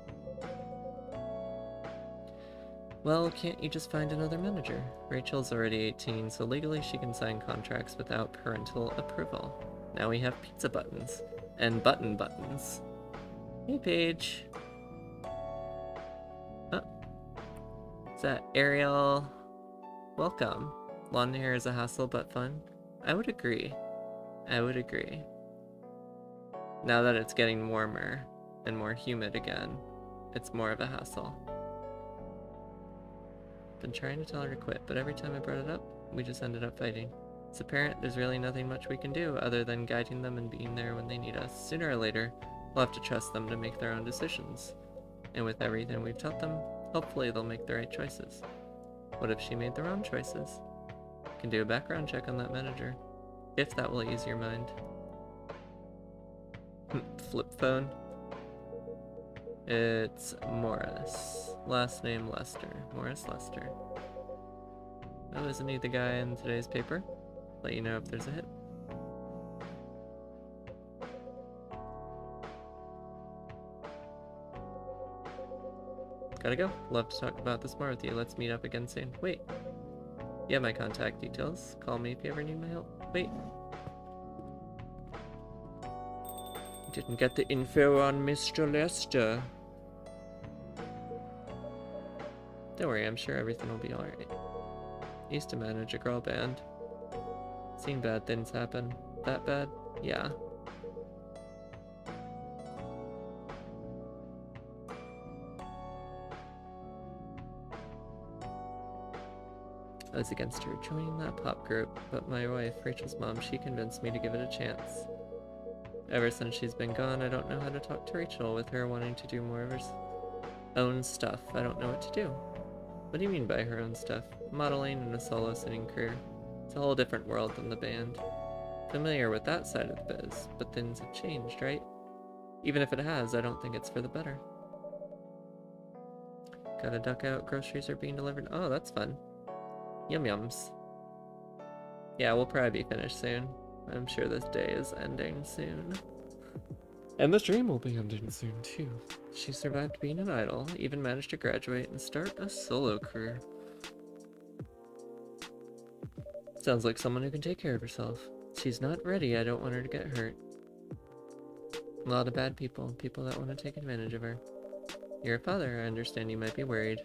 Well, can't you just find another manager? Rachel's already 18, so legally she can sign contracts without parental approval. Now we have pizza buttons. And button buttons. Hey, Paige. Oh. Is that Ariel? Welcome. Long hair is a hassle, but fun. I would agree. I would agree. Now that it's getting warmer and more humid again, it's more of a hassle. Been trying to tell her to quit, but every time I brought it up, we just ended up fighting. As a parent, there's really nothing much we can do other than guiding them and being there when they need us. Sooner or later, we'll have to trust them to make their own decisions. And with everything we've taught them, hopefully they'll make the right choices. What if she made the wrong choices? Can do a background check on that manager, if that will ease your mind. Flip phone. It's Morris. Last name Lester. Morris Lester. Oh, isn't he the guy in today's paper? Let you know if there's a hit. Gotta go. Love to talk about this more with you. Let's meet up again soon. Wait. You have my contact details. Call me if you ever need my help. Wait. Didn't get the info on Mr. Lester. Don't worry, I'm sure everything will be alright. Used to manage a girl band. Seen bad things happen. That bad? Yeah. I was against her joining that pop group, but my wife, Rachel's mom, she convinced me to give it a chance. Ever since she's been gone, I don't know how to talk to Rachel, with her wanting to do more of her own stuff. I don't know what to do. What do you mean by her own stuff? Modeling and a solo singing career. It's a whole different world than the band. Familiar with that side of the biz, but things have changed, right? Even if it has, I don't think it's for the better. Gotta duck out, groceries are being delivered. Oh, that's fun. Yum yums. Yeah, we'll probably be finished soon. I'm sure this day is ending soon. And the stream will be ending soon too. She survived being an idol, even managed to graduate and start a solo career. Sounds like someone who can take care of herself. She's not ready, I don't want her to get hurt. A lot of bad people, people that want to take advantage of her. You're a father, I understand you might be worried.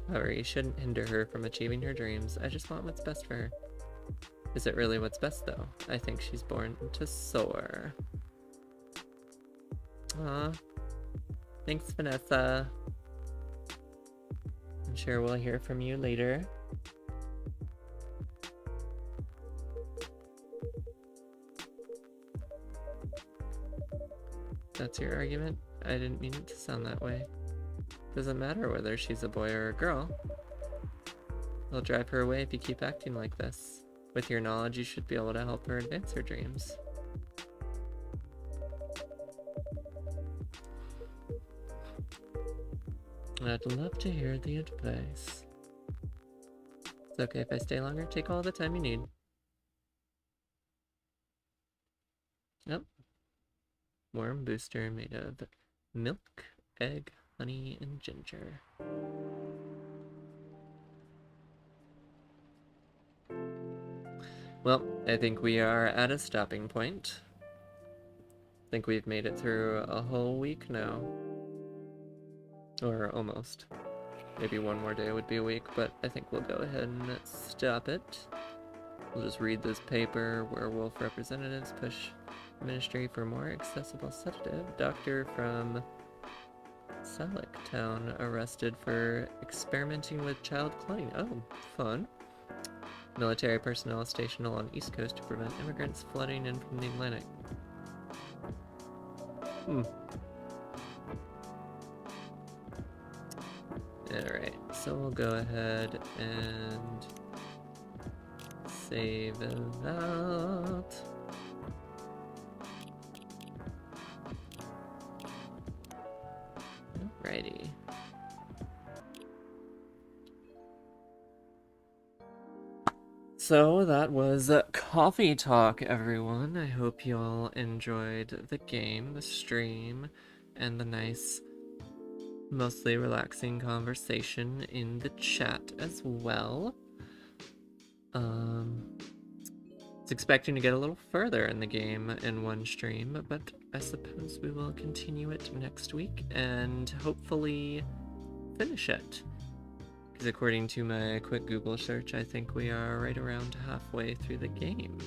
However, you shouldn't hinder her from achieving her dreams. I just want what's best for her. Is it really what's best, though? I think she's born to soar. Aw. Thanks, Vanessa. I'm sure we'll hear from you later. That's your argument? I didn't mean it to sound that way. Doesn't matter whether she's a boy or a girl. I'll drive her away if you keep acting like this. with your knowledge, you should be able to help her advance her dreams. I'd love to hear the advice. It's okay if I stay longer. Take all the time you need. Nope. Warm booster made of milk, egg, honey, and ginger. Well, I think we are at a stopping point. I think we've made it through a whole week now. Or almost. Maybe one more day would be a week, but I think we'll go ahead and stop it. We'll just read this paper. Werewolf representatives push ministry for more accessible sedative. Doctor from Salic Town arrested for experimenting with child cloning. Oh, fun. Military personnel stationed along the East Coast to prevent immigrants flooding in from the Atlantic. Alright, so we'll go ahead and save that. Alrighty. So that was Coffee Talk, everyone. I hope you all enjoyed the game, the stream, and the nice, mostly relaxing conversation in the chat as well. It's expecting to get a little further in the game in one stream, but I suppose we will continue it next week and hopefully finish it. Because according to my quick Google search, I think we are right around halfway through the game.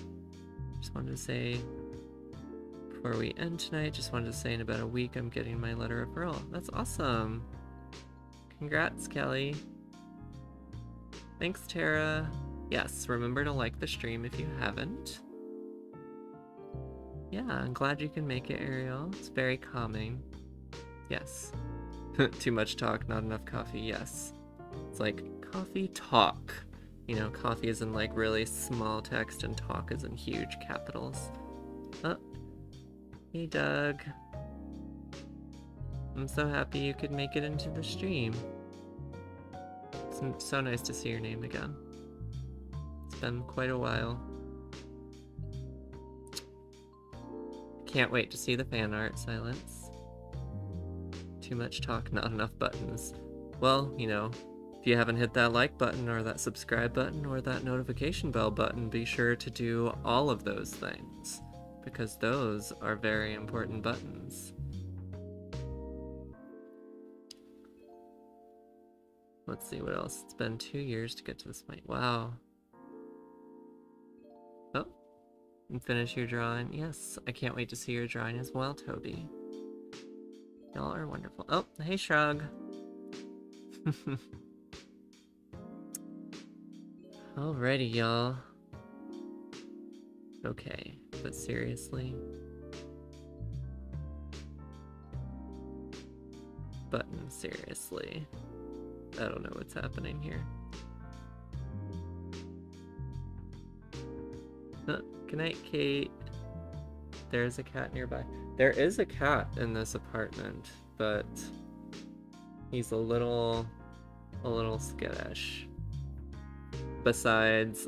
Just wanted to say, before we end tonight, just wanted to say in about a week I'm getting my letter of referral. That's awesome! Congrats, Kelly! Thanks, Tara! Yes, remember to like the stream if you haven't. Yeah, I'm glad you can make it, Ariel. It's very calming. Yes. Too much talk, not enough coffee, yes. It's like, coffee talk. You know, coffee is in like really small text and talk is in huge capitals. Oh. Hey, Doug. I'm so happy you could make it into the stream. It's so nice to see your name again. It's been quite a while. Can't wait to see the fan art, Silence. Too much talk, not enough buttons. Well, you know, if you haven't hit that like button or that subscribe button or that notification bell button, be sure to do all of those things, because those are very important buttons. Let's see what else. It's been 2 years to get to this point. Wow. Oh, and finish your drawing. Yes, I can't wait to see your drawing as well, Toby. Y'all are wonderful. Oh, hey, Shrug. Alrighty, y'all. Okay, but seriously. Button, seriously. I don't know what's happening here. Good night, Kate. There's a cat nearby. There is a cat in this apartment, but he's a little skittish. Besides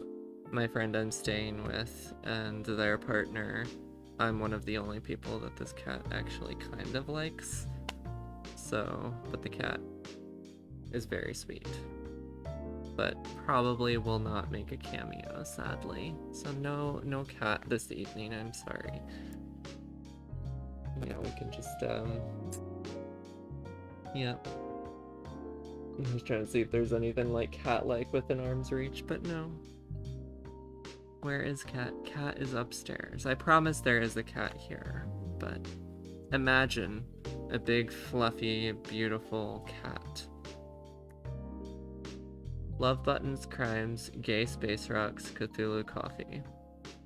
my friend I'm staying with and their partner, I'm one of the only people that this cat actually kind of likes. So, but the cat is very sweet. But probably will not make a cameo, sadly. So no cat this evening, I'm sorry. Yeah, we can just, yeah. I'm just trying to see if there's anything like cat-like within arm's reach, but no. Where is Cat? Cat is upstairs. I promise there is a cat here, but imagine a big, fluffy, beautiful cat. Love buttons, crimes, gay space rocks, Cthulhu coffee.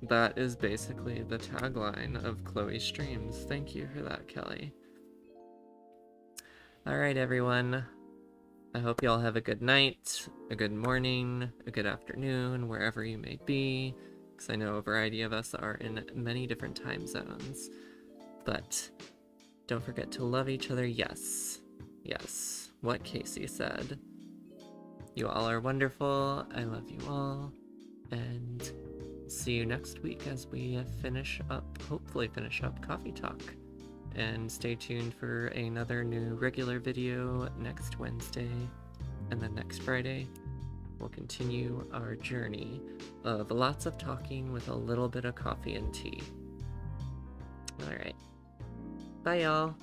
That is basically the tagline of Chloe's streams. Thank you for that, Kelly. Alright, everyone. I hope y'all have a good night, a good morning, a good afternoon, wherever you may be, because I know a variety of us are in many different time zones. But don't forget to love each other. Yes, yes, what Casey said. You all are wonderful. I love you all. And see you next week as we hopefully finish up Coffee Talk. And stay tuned for another new regular video next Wednesday. And then next Friday, we'll continue our journey of lots of talking with a little bit of coffee and tea. All right. Bye, y'all.